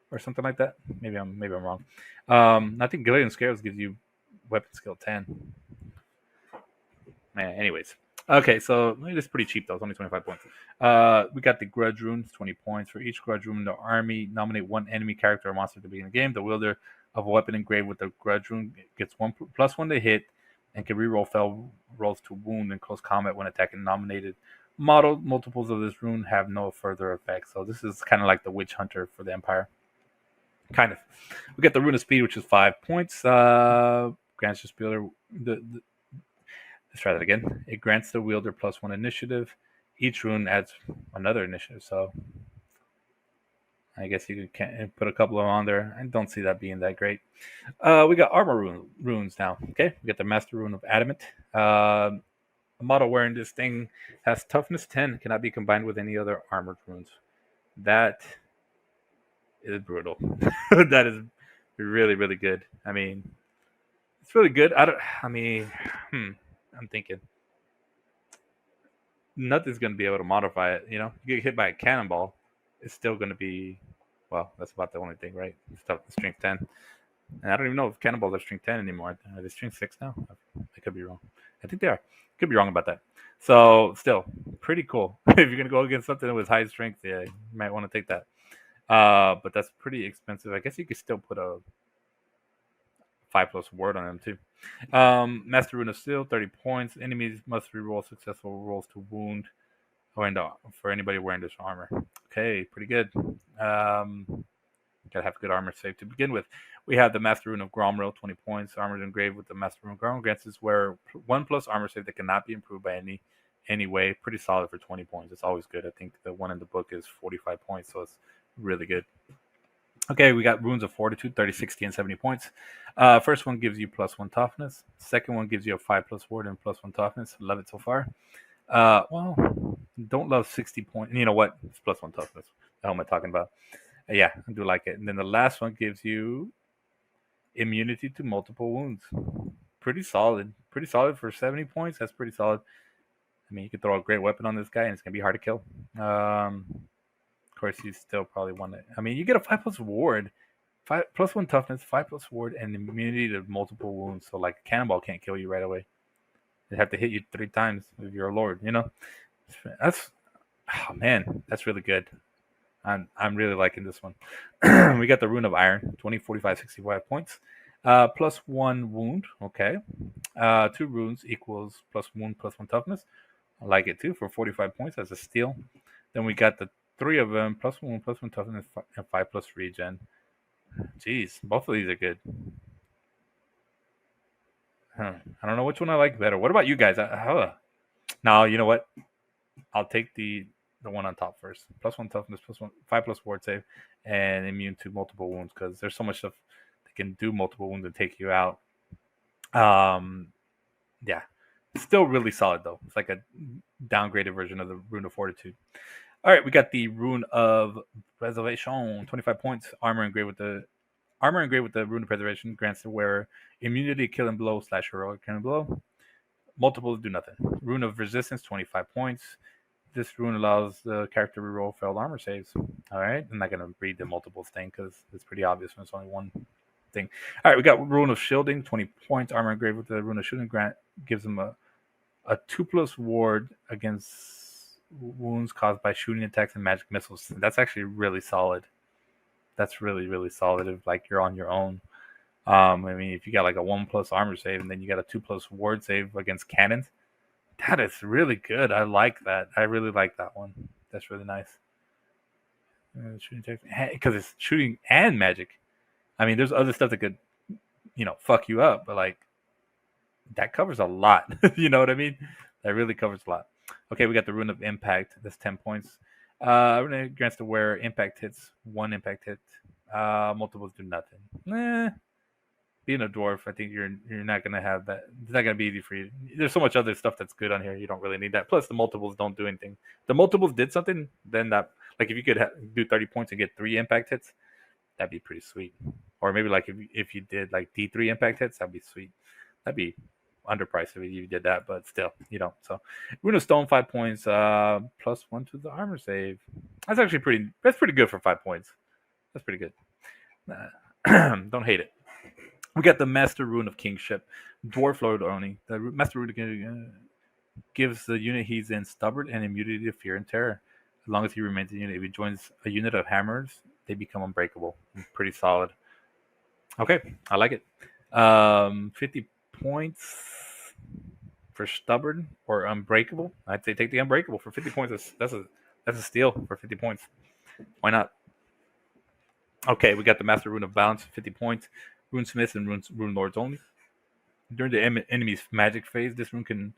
Or something like that. Maybe I'm wrong. I think glittering scales gives you weapon skill 10. Man, anyways. Okay, so it's pretty cheap though. It's only 25 points. We got the Grudge Runes, 20 points. For each Grudge Rune in the army, nominate 1 enemy character or monster at the beginning of the game. The wielder of a weapon engraved with the Grudge Rune gets +1 to hit and can reroll fell rolls to wound in close combat when attacking nominated model. Multiples of this rune have no further effect. So this is kind of like the Witch Hunter for the Empire. Kind of. We got the Rune of Speed, which is 5 points. Grants the wielder let's try that again. It grants the wielder +1 initiative. Each rune adds another initiative. So I guess you could put a couple of them on there. I don't see that being that great. We got armor runes now. Okay, we got the Master Rune of Adamant. A model wearing this thing has toughness 10. Cannot be combined with any other armored runes. That is brutal. That is really, really good. I mean, it's really good. I'm thinking nothing's going to be able to modify it. You know, you get hit by a cannonball, it's still going to be, well, that's about the only thing, right? It's tough, strength 10. And I don't even know if cannonballs are strength 10 anymore. Are they strength 6 now? I could be wrong. I think they are. Could be wrong about that. So, still, pretty cool. If you're going to go against something with high strength, yeah, you might want to take that. But that's pretty expensive. I guess you could still put a 5+ word on them too. Master Rune of Steel, 30 points. Enemies must reroll successful rolls to wound for anybody wearing this armor. Okay, pretty good. Gotta have good armor save to begin with. We have the Master Rune of Gromril, 20 points. Armor engraved with the Master Rune of Gromril grants us where 1+ armor save that cannot be improved by any way. Pretty solid for 20 points. It's always good. I think the one in the book is 45 points, so it's really good. Okay, we got Runes of Fortitude, 30, 60, and 70 points. First one gives you +1 toughness. Second one gives you a 5+ ward and +1 toughness. Love it so far. Well, don't love 60 points. You know what? It's +1 toughness. The hell am I talking about? Yeah, I do like it. And then the last one gives you immunity to multiple wounds. Pretty solid. Pretty solid for 70 points. That's pretty solid. I mean, you could throw a great weapon on this guy, and it's going to be hard to kill. Of course, you still probably want it. I mean, you get a 5+ ward, 5+1 toughness, 5+ ward, and immunity to multiple wounds. So, like, a cannonball can't kill you right away. They have to hit you 3 times if you're a lord. You know, that's that's really good. I'm really liking this one. We got the Rune of Iron, 20, 45, 65 points. +1 wound. Okay. 2 runes equals +1, +1 toughness. I like it too for 45 points as a steal. Then we got the 3 of them, +1, +1 toughness, and 5+ regen. Jeez, both of these are good. I don't know which one I like better. What about you guys? Now, you know what? I'll take the one on top first. +1 toughness, +1, 5+ ward save, and immune to multiple wounds because there's so much stuff that can do multiple wounds and take you out. Yeah, still really solid though. It's like a downgraded version of the Rune of Fortitude. All right, we got the Rune of Reservation, 25 points. Armor engraved with the Rune of Preservation grants the wearer immunity to killing blow / heroic killing blow. Multiples do nothing. Rune of Resistance, 25 points. This rune allows the character to reroll failed armor saves. All right, I'm not gonna read the multiples thing because it's pretty obvious when it's only one thing. All right, we got Rune of Shielding, 20 points. Armor engraved with the Rune of Shielding grant gives them a 2+ ward against wounds caused by shooting attacks and magic missiles. That's actually really solid. That's really, really solid if like you're on your own. I mean, if you got like a 1+ armor save and then you got a 2+ ward save against cannons, that is really good. I like that. I really like that one. That's really nice. Because it's shooting and magic. I mean, there's other stuff that could, fuck you up, but like that covers a lot. You know what I mean? That really covers a lot. Okay, we got the Rune of Impact. That's 10 points. Rune grants the wearer impact hits, 1 impact hit. Multiples do nothing. Being a dwarf, I think you're not gonna have that. It's not gonna be easy for you. There's so much other stuff that's good on here. You don't really need that. Plus, the multiples don't do anything. The multiples did something. Then that, like, if you could do 30 points and get 3 impact hits, that'd be pretty sweet. Or maybe like if you did like D3 impact hits, that'd be sweet. That'd be underpriced if you did that, but still, you don't. So, Rune of Stone, 5 points, +1 to the armor save. That's actually pretty good for 5 points. That's pretty good. Don't hate it. We got the Master Rune of Kingship, Dwarf Lord only. The Master Rune gives the unit he's in stubborn and immunity to fear and terror. As long as he remains in the unit, if he joins a unit of hammers, they become unbreakable. Pretty solid. Okay, I like it. 50 points for stubborn or unbreakable. I'd say take the unbreakable for 50 points. That's a steal for 50 points. Why not? Okay, we got the Master Rune of Balance, 50 points. Rune Smiths and Rune Lords only. During the enemy's magic phase, this rune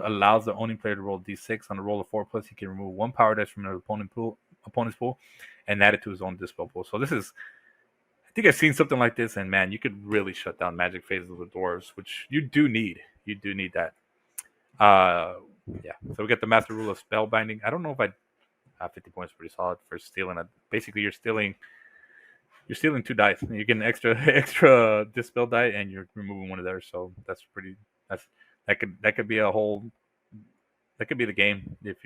allows the owning player to roll d6. On a roll of 4+, he can remove 1 power dice from an opponent's pool and add it to his own dispel pool. So this is, I think I've seen something like this, and man, you could really shut down magic phases with dwarves, which you do need. You do need that. Yeah. So we got the Master Rule of Spellbinding. I don't know if I have 50 points. Pretty solid for stealing. Basically, you're stealing 2 dice. You're getting extra dispel die, and you're removing 1 of theirs. So that could be a whole. That could be the game it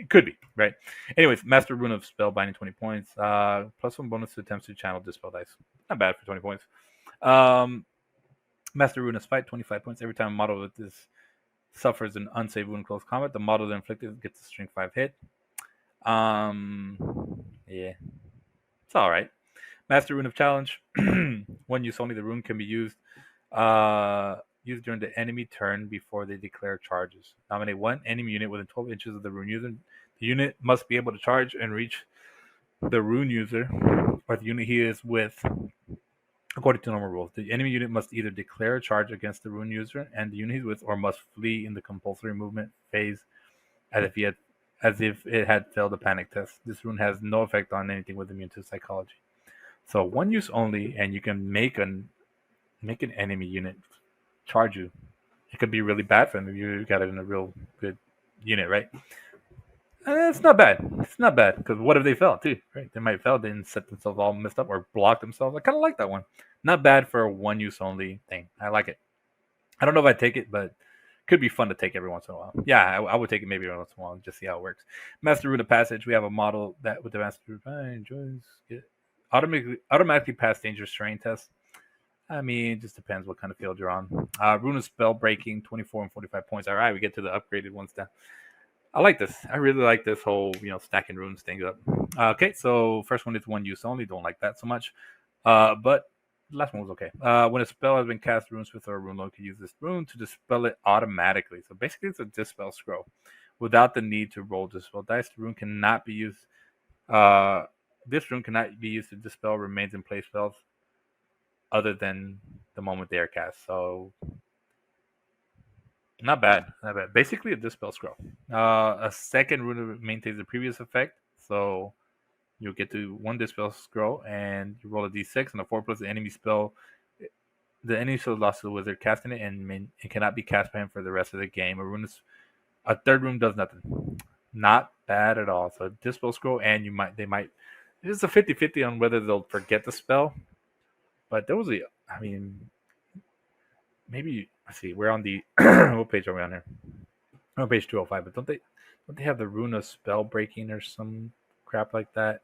could be, right? Anyways, Master Rune of Spellbinding, 20 points. +1 bonus to attempts to channel dispel dice. Not bad for 20 points. Master Rune of Spite, 25 points. Every time a model with this suffers an unsaved wound in close combat, the model that inflicted gets a strength 5 hit. Yeah. It's all right. Master Rune of Challenge. One use only. The rune can be used used during the enemy turn before they declare charges. Nominate one enemy unit within 12 inches of the rune user. The unit must be able to charge and reach the rune user or the unit he is with according to normal rules. The enemy unit must either declare a charge against the rune user and the unit he's with, or must flee in the compulsory movement phase as if it had failed a panic test. This rune has no effect on anything with immune to psychology. So one use only, and you can make an enemy unit charge you. It could be really bad for them if you got it in a real good unit, right? It's not bad. It's not bad because what if they fell too? Right? They might fail, then set themselves all messed up or block themselves. I kind of like that one. Not bad for a one use only thing. I like it. I don't know if I'd take it, but could be fun to take every once in a while. Yeah, I would take it maybe every once in a while and just see how it works. Master Rune of Passage. We have a model that with the Master Rune enjoys automatically pass dangerous terrain tests. I mean, it just depends what kind of field you're on. Rune of Spell Breaking, 24 and 45 points. All right, we get to the upgraded ones now. I like this. I really like this whole, stacking runes thing up. Okay, so first one is one use only. Don't like that so much. But the last one was okay. When a spell has been cast, RuneSmith or Rune Lord can use this rune to dispel it automatically. So basically, it's a dispel scroll without the need to roll dispel dice. The rune cannot be used. This rune cannot be used to dispel remains in place spells other than the moment they are cast. So not bad. Basically a dispel scroll. A second rune maintains the previous effect. So you'll get to one dispel scroll and you roll a d6 and a 4 plus the enemy spell. The enemy spell lost to the wizard casting it and it cannot be cast by him for the rest of the game. A third rune does nothing. Not bad at all. So dispel scroll and it's a 50-50 on whether they'll forget the spell. But there was maybe let's see, we're on the what page are we on here? We're on page 205, but don't they have the rune of spell breaking or some crap like that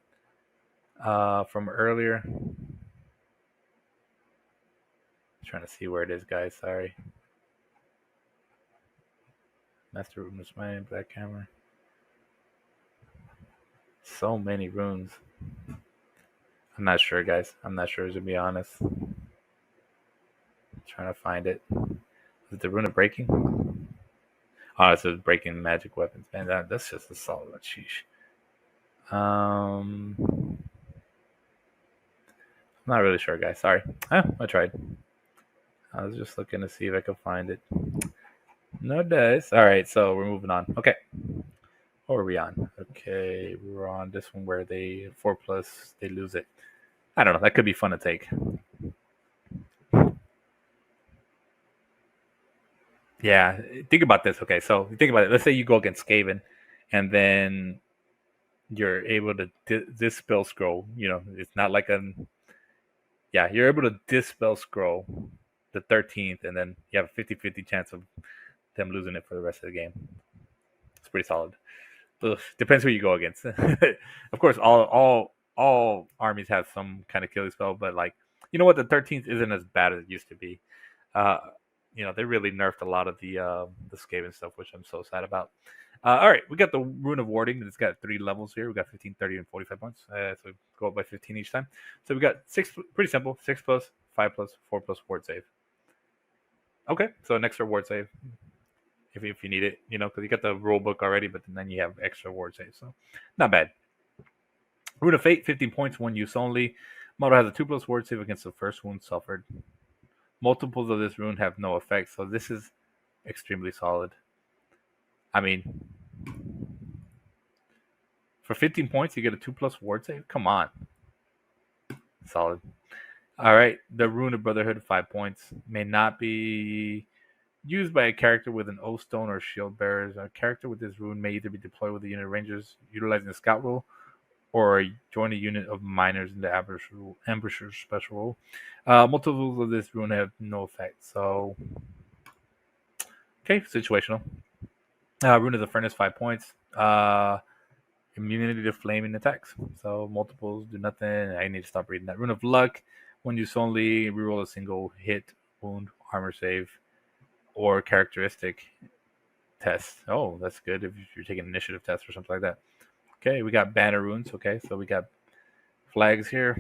from earlier? I'm trying to see where it is, guys. Sorry. Master Rune of Might, Black Hammer. So many runes. I'm not sure, guys. I'm not sure, to be honest. I'm trying to find it. Is it the Rune of Breaking? Oh, it says Breaking Magic Weapons. Man, that's just a solid one. Sheesh. I'm not really sure, guys. Sorry. I tried. I was just looking to see if I could find it. No dice. All right, so we're moving on. Okay. What were we on? Okay, we were on this one where they 4 plus, they lose it. I don't know. That could be fun to take. Yeah, think about this. Okay, so think about it. Let's say you go against Skaven, and then you're able to dispel scroll. It's not like you're able to dispel scroll the 13th, and then you have a 50-50 chance of them losing it for the rest of the game. It's pretty solid. Depends who you go against. Of course, all armies have some kind of killing spell, but you know what, the 13th isn't as bad as it used to be. They really nerfed a lot of the Skaven stuff, which I'm so sad about. All right, we got the Rune of Warning. It's got 3 levels here. We got 15, 30, and 45 points. So go up by 15 each time. So we got 6, pretty simple, 6 plus, 5 plus, 4 plus ward save. Okay, so an extra ward save if you need it, because you got the rule book already, but then you have extra ward save. So not bad. Rune of Fate, 15 points, 1 use only. Model has a 2 plus ward save against the first wound suffered. Multiples of this rune have no effect, so this is extremely solid. I mean, for 15 points, you get a 2 plus ward save? Come on. Solid. All right, the Rune of Brotherhood, 5 points. May not be used by a character with an O Stone or Shield Bearers. A character with this rune may either be deployed with a unit of Rangers utilizing the Scout rule, or join a unit of Miners in the Ambusher special rule. Multiples of this rune have no effect. So, okay, situational. Rune of the Furnace, 5 points. Immunity to flaming attacks. So multiples do nothing. I need to stop reading that. Rune of Luck, 1 use only. Reroll a single hit, wound, armor save, or characteristic test. Oh, that's good if you're taking an initiative test or something like that. Okay, we got banner runes. Okay, so we got flags here.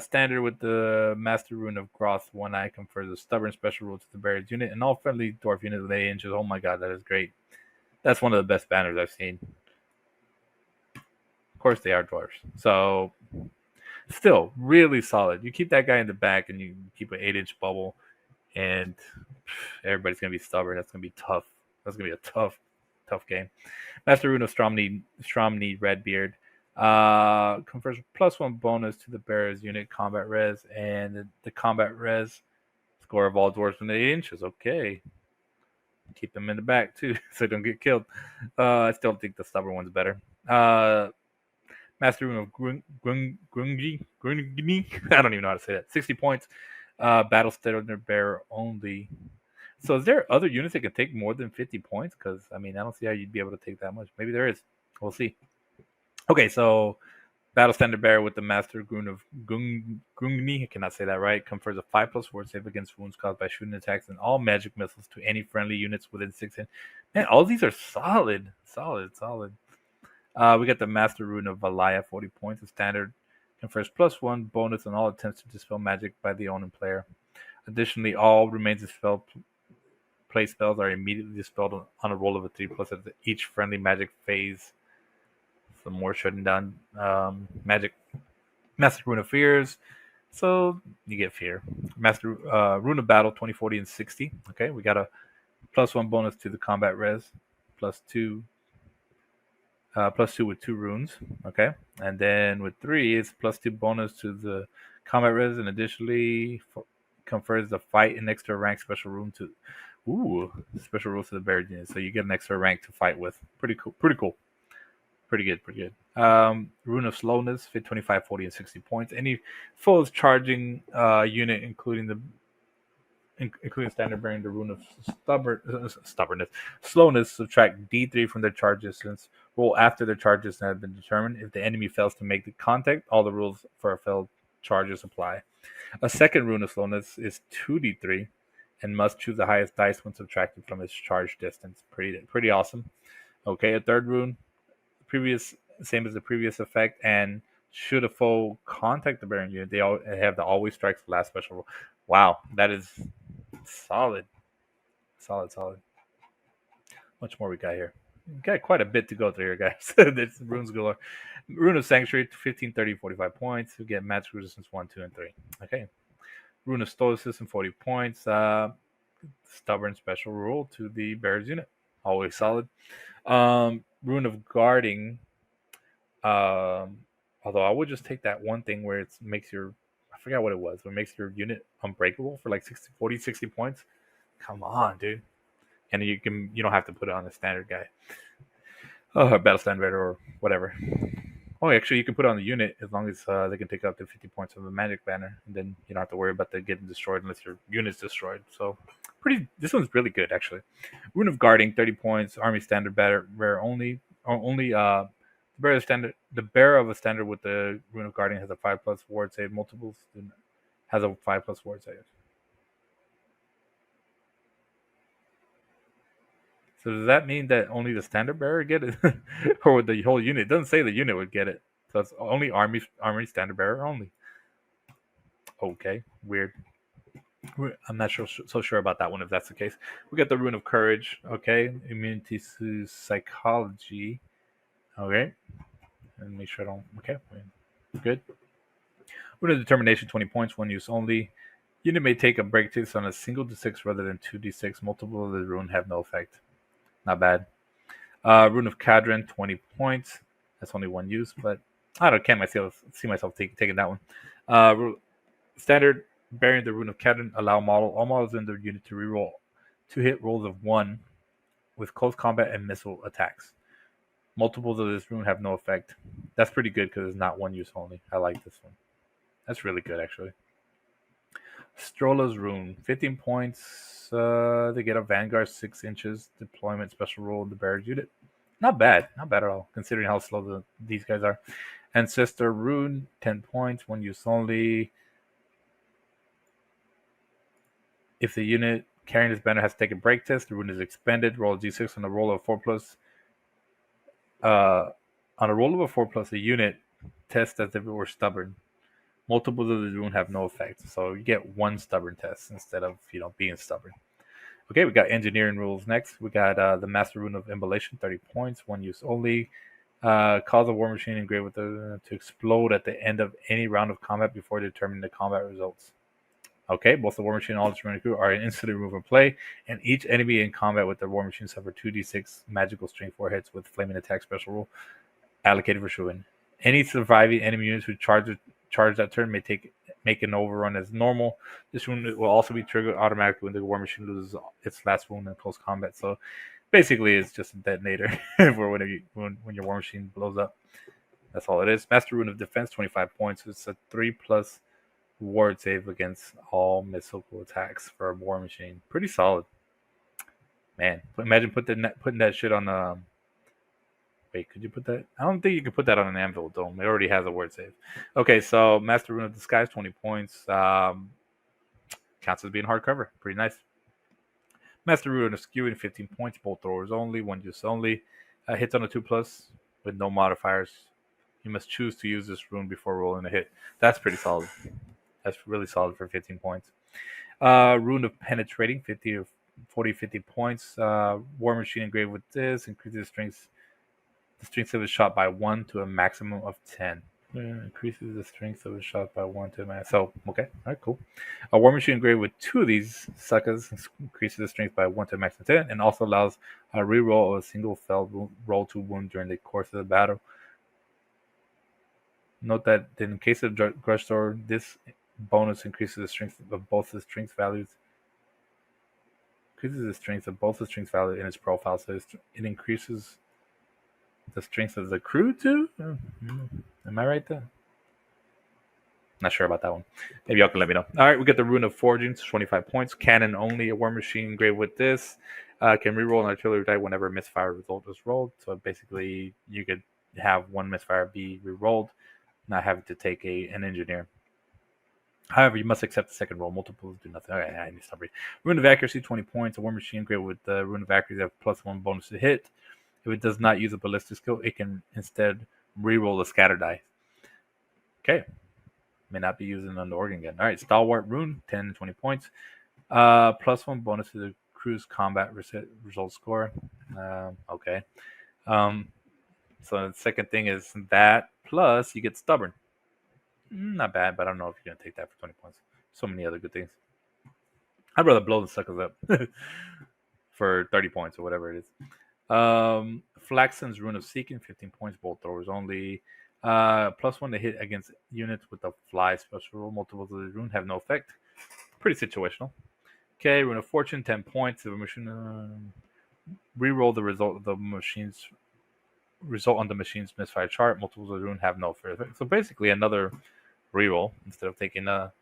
Standard with the Master Rune of Groth, one eye confers a stubborn special rule to the Bear's unit and all friendly dwarf units with 8 inches. Oh my god, that is great. That's one of the best banners I've seen. Of course, they are dwarves. So, still, really solid. You keep that guy in the back and you keep an 8-inch bubble, and everybody's going to be stubborn. That's going to be tough. That's going to be a tough game. Master Rune of Stromney Redbeard. Confers +1 bonus to the bearer's unit combat res, and the combat res score of all dwarves within 8 inches. Okay. Keep them in the back too, so they don't get killed. I still think the stubborn one's better. Master Rune of Grungi. I don't even know how to say that. 60 points. Battle Standard Bearer only. So is there other units that can take more than 50 points? Because, I mean, I don't see how you'd be able to take that much. Maybe there is. We'll see. Okay, so Battle Standard Bearer with the Master Rune of Grungni, I cannot say that right, confers a 5+ ward save against wounds caused by shooting attacks and all magic missiles to any friendly units within 6 inches. Man, all these are solid. We got the Master Rune of Valaya, 40 points. The standard confers +1 bonus on all attempts to dispel magic by the owning player. Additionally, all remains of play spells are immediately dispelled on a roll of a 3+ at each friendly magic phase. Some more shutting down magic. Master Rune of Fears. So you get fear. Master Rune of Battle, 20, 40, and 60. Okay, we got a +1 bonus to the combat res. +2 with 2 runes. Okay, and then with 3, it's +2 bonus to the combat res, and additionally confers the fight and extra rank special rune to special rules to the bear unit. So you get an extra rank to fight with. Pretty cool. Pretty good. Rune of Slowness, fit 25, 40, and 60 points. Any foes charging unit, including standard bearing the Rune of Stubbornness, Slowness, subtract D3 from their charge distance. Roll after their charge distance have been determined. If the enemy fails to make the contact, all the rules for a failed charges apply. A second Rune of Slowness is 2D3 and must choose the highest dice when subtracted from its charge distance. Pretty awesome. Okay, a third rune, same as the previous effect, and should a foe contact the bearing unit, they all have the always strikes the last special rule. Wow, that is solid. Much more we got here. We got quite a bit to go through here, guys. There's runes galore. Rune of Sanctuary, 15, 30, 45 points. We get magic resistance 1, 2, and 3. Okay. Rune of Stoicism, 40 points. Stubborn special rule to the bearer's unit. Always solid. Rune of Guarding. Although I would just take that one thing where it makes your, I forgot what it was, but it makes your unit unbreakable for like 60 points. Come on, dude. And you don't have to put it on the standard guy. Battle standard or whatever. Oh, actually, you can put it on the unit as long as they can take up to 50 points of the magic banner, and then you don't have to worry about them getting destroyed unless your unit's destroyed. So, this one's really good, actually. Rune of Guarding, 30 points. Army standard bearer only. The bearer of a standard with the Rune of Guarding has a 5+ ward save. Multiples has a 5+ ward save. So does that mean that only the standard bearer get it, or would the whole unit? It doesn't say the unit would get it, so it's only army standard bearer only. Okay, weird. I'm not so sure about that one. If that's the case, we got the Rune of Courage. Okay, immunity to psychology. Okay, and make sure I don't. Okay, good. Rune of Determination, 20 points, 1 use only. Unit may take a break test on a single d6 rather than 2d6. Multiple of the rune have no effect. Not bad. Rune of Cadron, 20 points. That's only 1 use, but I can't see myself taking that one. Standard bearing the Rune of Cadron allow all models in the unit to reroll 2 hit rolls of 1 with close combat and missile attacks. Multiples of this rune have no effect. That's pretty good because it's not 1 use only. I like this one. That's really good, actually. Strola's Rune, 15 points. They get a Vanguard 6 inches deployment special rule in the bearer's unit. Not bad at all, considering how slow these guys are. Ancestral Rune, 10 points, 1 use only. If the unit carrying this banner has to take a break test, the rune is expended. Roll a d6 on a roll of 4+. On a roll of a 4+, the unit test as if it were stubborn. Multiples of the rune have no effect, so you get one stubborn test instead of being stubborn. Okay, we got engineering rules next. We got the Master Rune of Immolation, 30 points, one use only. Cause a war machine engraved with to explode at the end of any round of combat before determining the combat results. Okay, both the war machine and all its remaining crew are instantly removed from play, and each enemy in combat with the war machine suffer 2d6 magical strength 4 hits with flaming attack special rule allocated for shooting. Any surviving enemy units who charge that turn may make an overrun as normal. This rune will also be triggered automatically when the war machine loses its last wound in close combat. So basically, it's just a detonator for when your war machine blows up. That's all it is. Master Rune of Defense, 25 points. It's a 3+ ward save against all missile attacks for a war machine. Pretty solid. Man, imagine putting that shit on wait, could you put that? I don't think you could put that on an anvil dome. It already has a word save. Okay, so Master Rune of Disguise, 20 points. Counts as being hardcover. Pretty nice. Master Rune of Skewing, 15 points. Bolt throwers only. One use only. Hits on a 2+ with no modifiers. You must choose to use this rune before rolling a hit. That's pretty solid. That's really solid for 15 points. Rune of Penetrating, 50 points. War Machine engraved with this increases the strength of a shot by 1 to a maximum of 10. Increases the strength of a shot by 1 to a maximum. So, okay. All right, cool. A War Machine engraved with 2 of these suckers increases the strength by 1 to a maximum of 10 and also allows a reroll of a single failed roll to wound during the course of the battle. Note that in case of Grudge Sword, this bonus increases the strength of both the strength values. Increases the strength of both the strength value in its profile, so it increases the strength of the crew too? Am I right there? Not sure about that one. Maybe y'all can let me know. All right, we got the Rune of Forgings, 25 points. Cannon only. A war machine engraved with this can reroll an artillery die whenever a misfire result is rolled. So basically, you could have one misfire be rerolled, not having to take an engineer. However, you must accept the second roll. Multiples do nothing. Okay, I need to stop reading. Rune of Accuracy, 20 points. A war machine engraved with the Rune of Accuracy have +1 bonus to hit. If it does not use a ballistic skill, it can instead reroll a scatter die. Okay. May not be using on the organ gun. All right, Stalwart Rune, 10 and 20 points. +1 bonus to the crew's combat result score. Okay. So the second thing is that, plus you get Stubborn. Not bad, but I don't know if you're going to take that for 20 points. So many other good things. I'd rather blow the suckers up for 30 points or whatever it is. Flaxen's Rune of Seeking, 15 points, bolt throwers only. +1 to hit against units with the fly special rule. Multiples of the rune have no effect. Pretty situational. Okay, Rune of Fortune, 10 points. If a machine reroll the result of the machine's on the machine's misfire chart. Multiples of the rune have no effect. So basically another reroll instead of taking that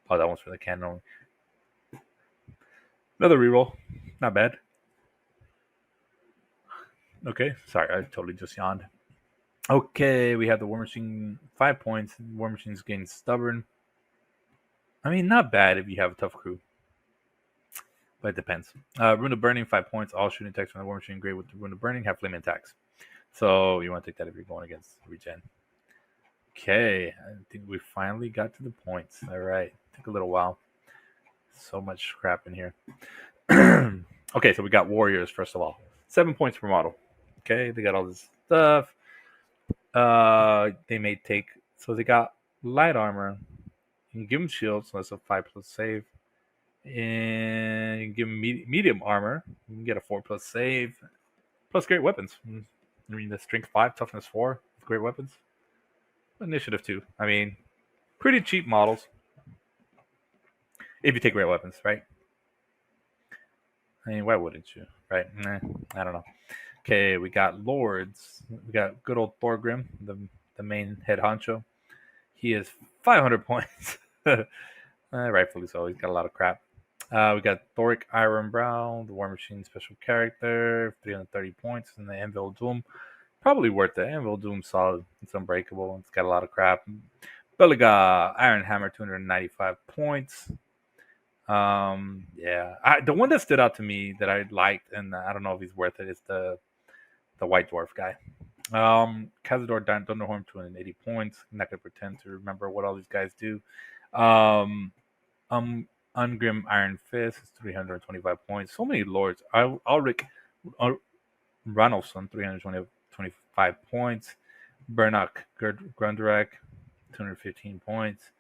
one's for the cannon only. Another reroll. Not bad. Okay, sorry, I totally just yawned. Okay, we have the War Machine, 5 points. War Machine's getting Stubborn. I mean, not bad if you have a tough crew. But it depends. Rune of Burning, 5 points. All shooting attacks from the War Machine engraved with the Rune of Burning have flaming attacks. So you want to take that if you're going against regen. Okay, I think we finally got to the points. All right, took a little while. So much crap in here. Okay, so we got Warriors, first of all. 7 points per model. Okay, they got all this stuff. They may take, so they got light armor. You can give them shields, so that's a 5+ save. And you can give them medium armor. You can get a 4+ save. Plus great weapons. I mean, the strength 5, toughness 4 with great weapons. Initiative 2. I mean, pretty cheap models. If you take great weapons, right? I mean, why wouldn't you, right? I don't know. Okay, we got Lords. We got good old Thorgrim, the main head honcho. He is 500 points. Rightfully so. He's got a lot of crap. We got Thoric Ironbrow, the War Machine special character, 330 points, and the Anvil Doom. Probably worth it. Anvil Doom solid. It's unbreakable. It's got a lot of crap. Beliga Iron Hammer, 295 points. Yeah. The one that stood out to me that I liked, and I don't know if he's worth it, is the White Dwarf guy. Cazador Thunderhorn 280 points. I'm not gonna pretend to remember what all these guys do. Um, Ungrim Iron Fist is 325 points. So many lords. Ulrich Ranulfson 325 points. Bernock Grundrak 215 points.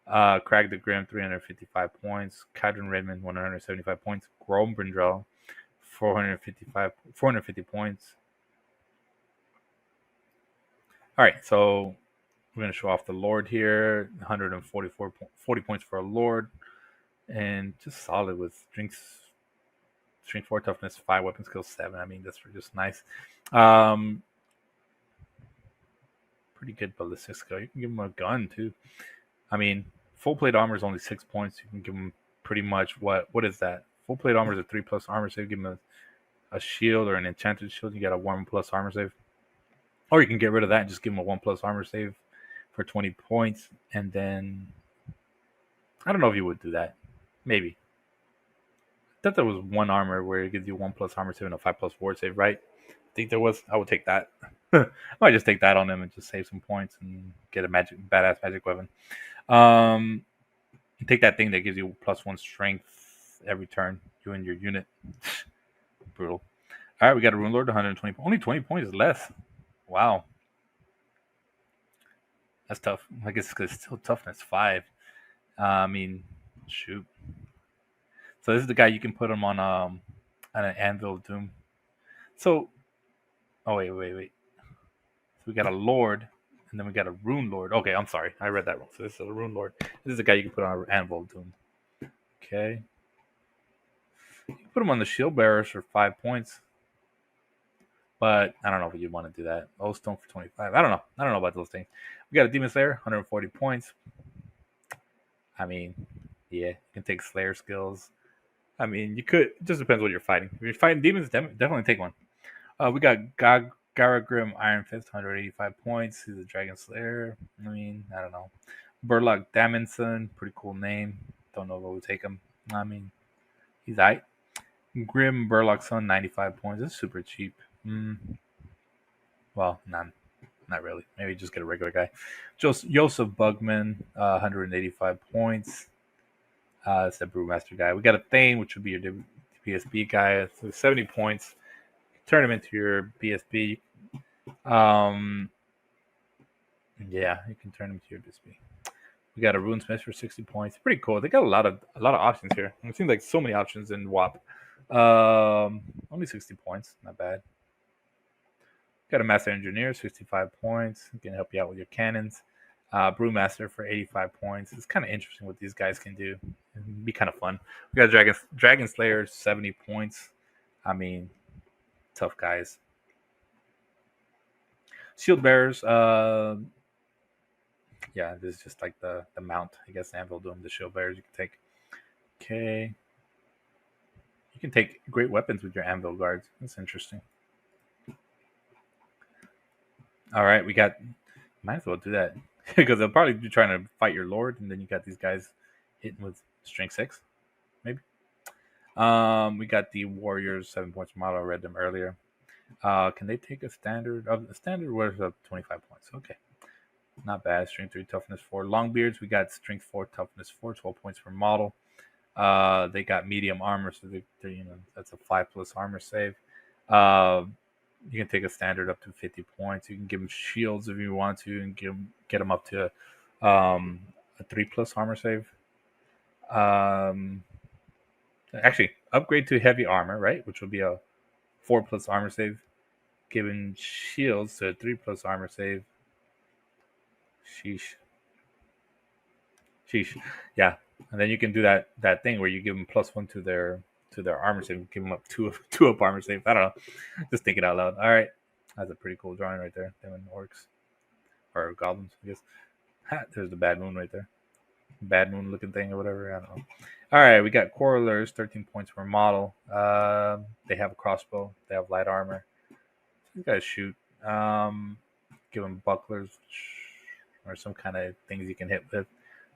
Crag the Grim 355 points. Cadron Redmond 175 points. Grombrindrel 450 points. All right, so we're going to show off the Lord here. 40 points for a Lord. And just solid with strength 4, toughness 5, weapon skill 7. I mean, that's just nice. Pretty good ballistic skill. You can give him a gun, too. I mean, full plate armor is only 6 points. You can give him pretty much what is that? Full plate armor is a 3+ armor save. Give him a shield or an enchanted shield. You got a 1+ armor save. Or you can get rid of that and just give him a 1+ armor save for 20 points. And then I don't know if you would do that. Maybe. I thought there was one armor where it gives you 1+ armor save and a 5+ ward save, right? I think there was. I would take that. I might just take that on him and just save some points and get a badass magic weapon. Take that thing that gives you +1 strength every turn, you and your unit. Brutal. All right, we got a Rune Lord, 120. Only 20 points less. Wow. That's tough. I guess it's still toughness 5. I mean, shoot. So this is the guy you can put him on an Anvil of Doom. So, oh wait. So we got a Lord, and then we got a Rune Lord. Okay, I'm sorry, I read that wrong. So this is a Rune Lord. This is the guy you can put on an Anvil of Doom. Okay. You can put him on the Shield Bearers for 5 points. But I don't know if you'd want to do that. Oh, Stone for 25. I don't know about those things. We got a Demon Slayer, 140 points. I mean, yeah, you can take Slayer skills. I mean, you could. It just depends what you're fighting. If you're fighting demons, definitely take one. We got Garagrim Iron Fist, 185 points. He's a Dragon Slayer. I mean, I don't know. Burlock Damonson, pretty cool name. Don't know if I would take him. I mean, he's aight. Grim Burlock Son, 95 points. It's super cheap. Well, not really. Maybe just get a regular guy. Joseph Bugman, 185 points. It's a Brewmaster guy. We got a Thane, which would be your BSB guy. So 70 points. Turn him into your BSB. Yeah, you can turn him to your BSB. We got a Runesmith for 60 points. Pretty cool. They got a lot of options here. It seems like so many options in WAP. Only 60 points. Not bad. Got a Master Engineer, 65 points. Can help you out with your cannons. Brewmaster for 85 points. It's kind of interesting what these guys can do. It'd be kind of fun. We got Dragon Slayer, 70 points. I mean, tough guys. Shield Bearers. Yeah, this is just like the mount. I guess Anvil Doom, the Shield Bearers you can take. Okay. You can take great weapons with your Anvil Guards. That's interesting. All right, we got. Might as well do that because they'll probably be trying to fight your Lord, and then you got these guys hitting with strength 6, maybe. We got the Warriors 7 points model. I read them earlier. Can they take a standard? The standard was up 25 points. Okay, not bad. Strength 3, toughness 4. Longbeards, we got strength 4, toughness 4, 12 points per model. They got medium armor, so they that's a 5+ armor save. You can take a standard up to 50 points. You can give them shields if you want to, and get them up to a 3+ armor save. Actually, upgrade to heavy armor, right? Which will be a 4+ armor save. Giving shields to a 3+ armor save. Sheesh. Yeah, and then you can do that thing where you give them +1 to their armor save. Give them up two up armor save. I don't know. Just thinking out loud. All right, that's a pretty cool drawing right there. Them and orcs or goblins, I guess. There's the bad moon right there. Bad moon looking thing or whatever. I don't know. All right, we got Quarrelers, 13 points per model. They have a crossbow. They have light armor. These guys shoot. Give them bucklers or some kind of things you can hit with.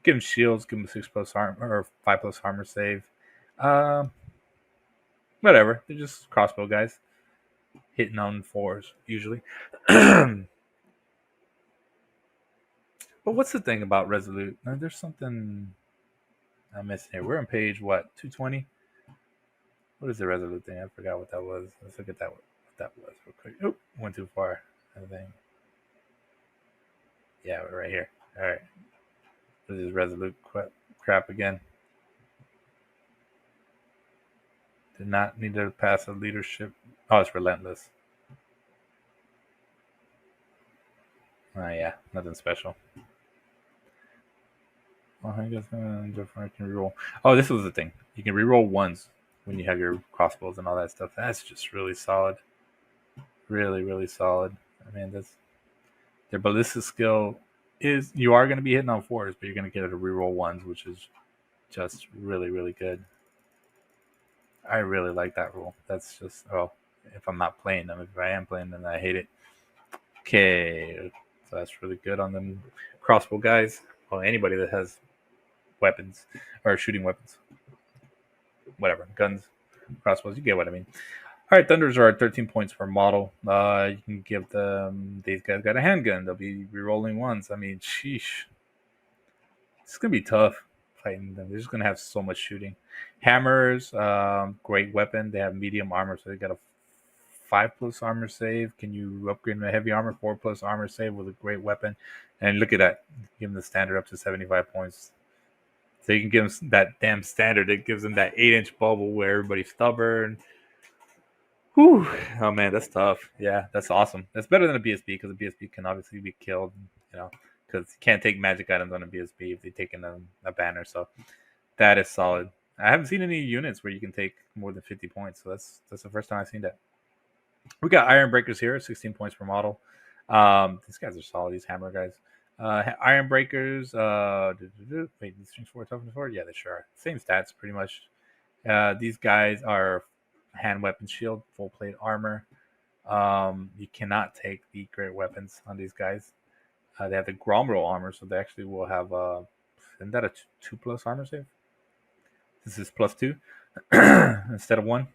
Give them shields. Give them 6+ armor or 5+ armor save. Whatever. They're just crossbow guys. hitting on 4s usually. But what's the thing about Resolute? There's something I'm missing here. We're on page what, 220? What is the Resolute thing? I forgot what that was. Let's look at that. What that was real quick. Oh, went too far. I think. Yeah, we're right here. All right. This is Resolute crap again. Did not need to pass a leadership. Oh, it's Relentless. Oh, yeah. Nothing special. Well, I guess I can reroll. Oh, this was the thing. You can reroll ones when you have your crossbows and all that stuff. That's just really solid. Really, really solid. I mean, that's their ballistic skill is you are going to be hitting on 4s, but you're going to get it to reroll 1s, which is just really, really good. I really like that rule. That's just, if I'm not playing them. If I am playing them, I hate it. Okay, so that's really good on them crossbow guys. Well, anybody that has weapons or shooting weapons, whatever, guns, crossbows, you get what I mean. All right, Thunders are at 13 points per model. You can give them, these guys got a handgun. They'll be rerolling ones. I mean, sheesh. It's going to be tough fighting them. They're just going to have so much shooting. Hammers, great weapon. They have medium armor, so they got a 5+ armor save. Can you upgrade them to heavy armor? 4+ armor save with a great weapon. And look at that. Give them the standard up to 75 points. So you can give them that damn standard. It gives them that 8-inch bubble where everybody's stubborn. Whew. Oh man, that's tough. Yeah, that's awesome. That's better than a BSB because a BSB can obviously be killed, because you can't take magic items on a BSB if they take in a banner. So that is solid. I haven't seen any units where you can take more than 50 points. So that's the first time I've seen that. We got Iron Breakers here, 16 points per model. These guys are solid. These hammer guys. Iron Breakers. Wait, these strength 4, toughness 4? Yeah, they sure are. Same stats, pretty much. These guys are hand weapon shield, full plate armor. You cannot take the great weapons on these guys. They have the Gromroll armor, so they actually will have isn't that a 2+ armor save? This is +2 instead of 1.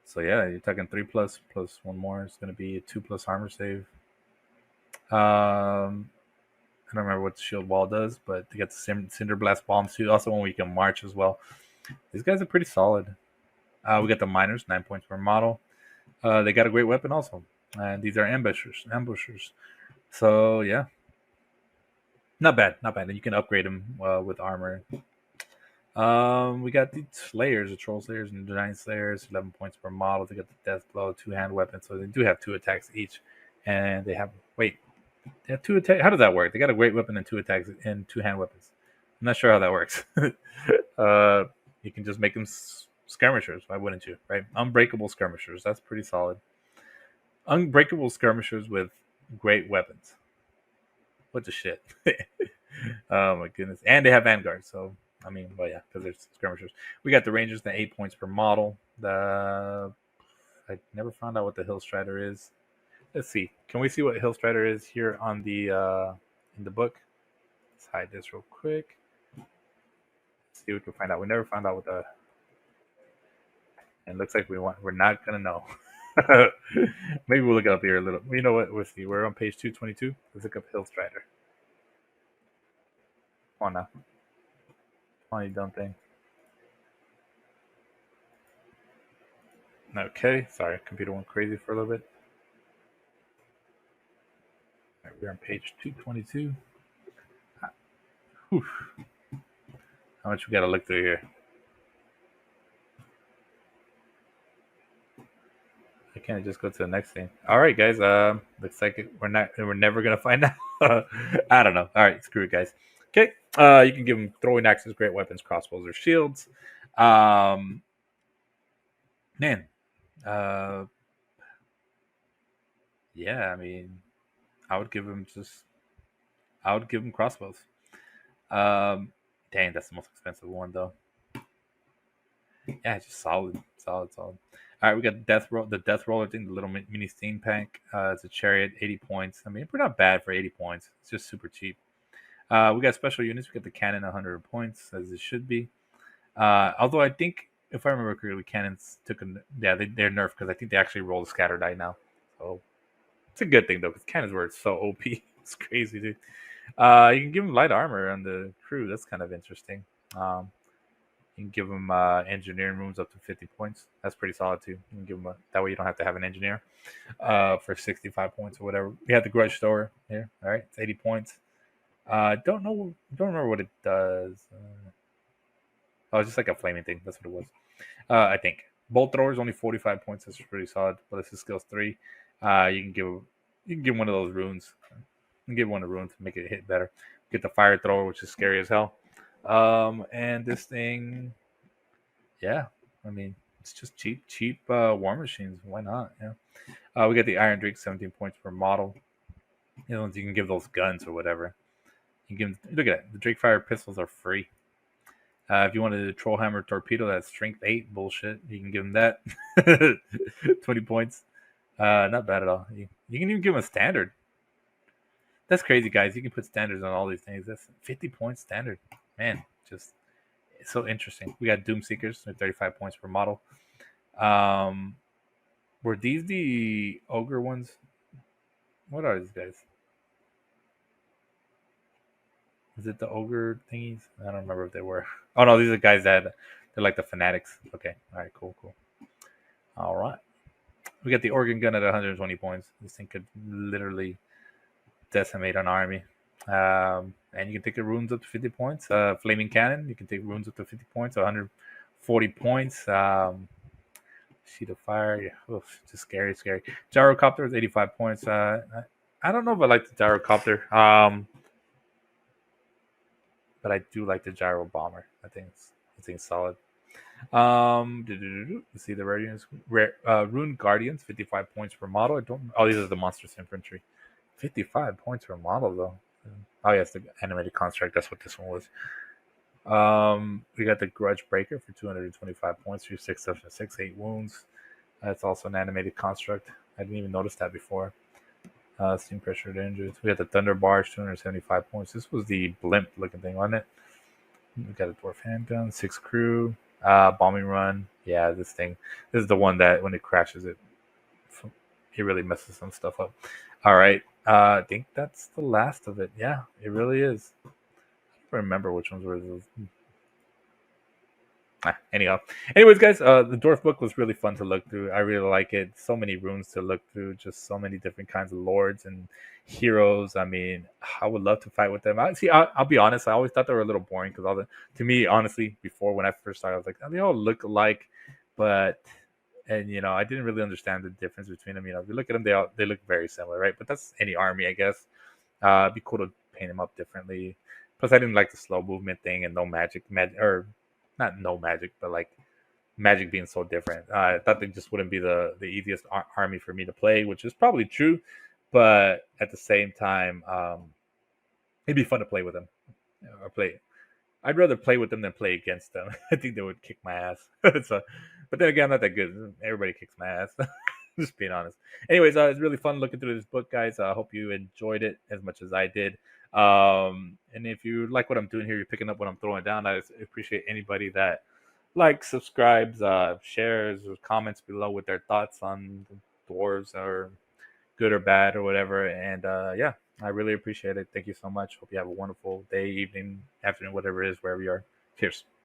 So yeah, you're talking 3+ plus 1 more. It's going to be a 2+ armor save. I don't remember what the shield wall does, but they got the Cinder Blast bombs too. Also, one we can march as well. These guys are pretty solid. We got the Miners, 9 points per model. They got a great weapon also, and these are ambushers. So yeah, not bad. And you can upgrade them with armor. We got the Slayers, the Troll Slayers and the Giant Slayers, 11 points per model. They got the Death Blow, 2-hand weapon, so they do have 2 attacks each, and they have 2 attacks. How does that work? They got a great weapon and 2 attacks and 2-hand weapons. I'm not sure how that works. You can just make them skirmishers. Why wouldn't you? Right? Unbreakable skirmishers. That's pretty solid. Unbreakable skirmishers with great weapons. What the shit? Oh my goodness! And they have Vanguard, so I mean, well, yeah, because there's skirmishers. We got the Rangers, the 8 points per model. I never found out what the Hillstrider is. Let's see. Can we see what Hillstrider is here on the in the book? Let's hide this real quick. Let's see if we can find out. We never found out what the. And it looks like we're not gonna know. Maybe we'll look it up here a little. You know what? We'll see. We're on page 222. Let's look up Hillstrider. Come on now. Come on, you dumb thing. Okay. Sorry, computer went crazy for a little bit. All right, we're on page 222. Whew. How much we got to look through here? I can't just go to the next thing. All right, guys. Looks like we're never gonna find out. I don't know. All right, screw it, guys. Okay. You can give them throwing axes, great weapons, crossbows, or shields. Man. Yeah. I mean, I would give them crossbows. Dang, that's the most expensive one though. Yeah, just solid. All right, we got the Death Roller thing, the little mini steam tank. It's a chariot, 80 points. I mean, we're not bad for 80 points. It's just super cheap. We got special units. We got the cannon, 100 points, as it should be. Although I think if I remember correctly, cannons took they're nerfed because I think they actually roll the scatter die now. So it's a good thing though, because cannons were so OP. It's crazy, dude. You can give them light armor on the crew. That's kind of interesting. You can give them engineering rooms up to 50 points. That's pretty solid too. You can give them that way you don't have to have an engineer for 65 points or whatever. We have the Grudge Store here. All right, it's 80 points. Don't remember what it does. Oh, it's just like a flaming thing. That's what it was. I think bolt throwers only 45 points. That's pretty solid. But this is skills 3. You can give one of those runes. You can give one of the runes to make it hit better. Get the fire thrower, which is scary as hell. And this thing, yeah, I mean, it's just cheap war machines. Why not? Yeah. We got the Iron Drake, 17 points per model. You know, you can give those guns or whatever. You can look at it. The Drake Fire pistols are free. If you wanted a Trollhammer torpedo, that's strength 8 bullshit. You can give them that. 20 points. Not bad at all. You can even give them a standard. That's crazy, guys. You can put standards on all these things. That's 50 points standard. Man, just it's so interesting. We got Doom Seekers with 35 points per model. Were these the Ogre ones? What are these guys? Is it the Ogre thingies? I don't remember if they were. Oh no, these are guys that they're like the Fanatics. Okay, all right, cool. All right, we got the Organ Gun at 120 points. This thing could literally decimate an army. And you can take the runes up to 50 points. Flaming Cannon, you can take runes up to 50 points, 140 points. Sheet of Fire, yeah, oof, just scary. Gyrocopter is 85 points. I don't know if I like the Gyrocopter, but I do like the Gyro Bomber. I think it's solid. Let's see the radiance. Rune Guardians, 55 points per model. I don't. Oh, these are the monstrous infantry. 55 points per model though. Oh yes, the animated construct. That's what this one was. We got the Grudge Breaker for 225 points. 6 8 wounds. That's also an animated construct. I didn't even notice that before. Steam pressure injuries. We got the Thunder Barge, 275 points. This was the blimp looking thing, wasn't it? We got a Dwarf Handgun, 6 crew, bombing run. Yeah, this thing. This is the one that when it crashes, it really messes some stuff up. All right. I think that's the last of it. Yeah, it really is. I don't remember which ones were those. Anyways, guys, the Dwarf book was really fun to look through. I really like it. So many runes to look through, just so many different kinds of lords and heroes. I mean, I would love to fight with them. I'll be honest. I always thought they were a little boring because to me, honestly, before when I first started, I was like, they all look alike, but I didn't really understand the difference between them. If you look at them, they look very similar, right? But that's any army, I guess. It'd be cool to paint them up differently. Plus, I didn't like the slow movement thing and no magic, or not no magic, but like magic being so different. I thought they just wouldn't be the easiest army for me to play, which is probably true. But at the same time, it'd be fun to play with them or play. I'd rather play with them than play against them. I think they would kick my ass. So, but then again, I'm not that good. Everybody kicks my ass. Just being honest. Anyways, it's really fun looking through this book, guys. I hope you enjoyed it as much as I did. And if you like what I'm doing here, you're picking up what I'm throwing down. I appreciate anybody that likes, subscribes, shares, or comments below with their thoughts on the dwarves or good or bad or whatever. And yeah, I really appreciate it. Thank you so much. Hope you have a wonderful day, evening, afternoon, whatever it is, wherever you are. Cheers.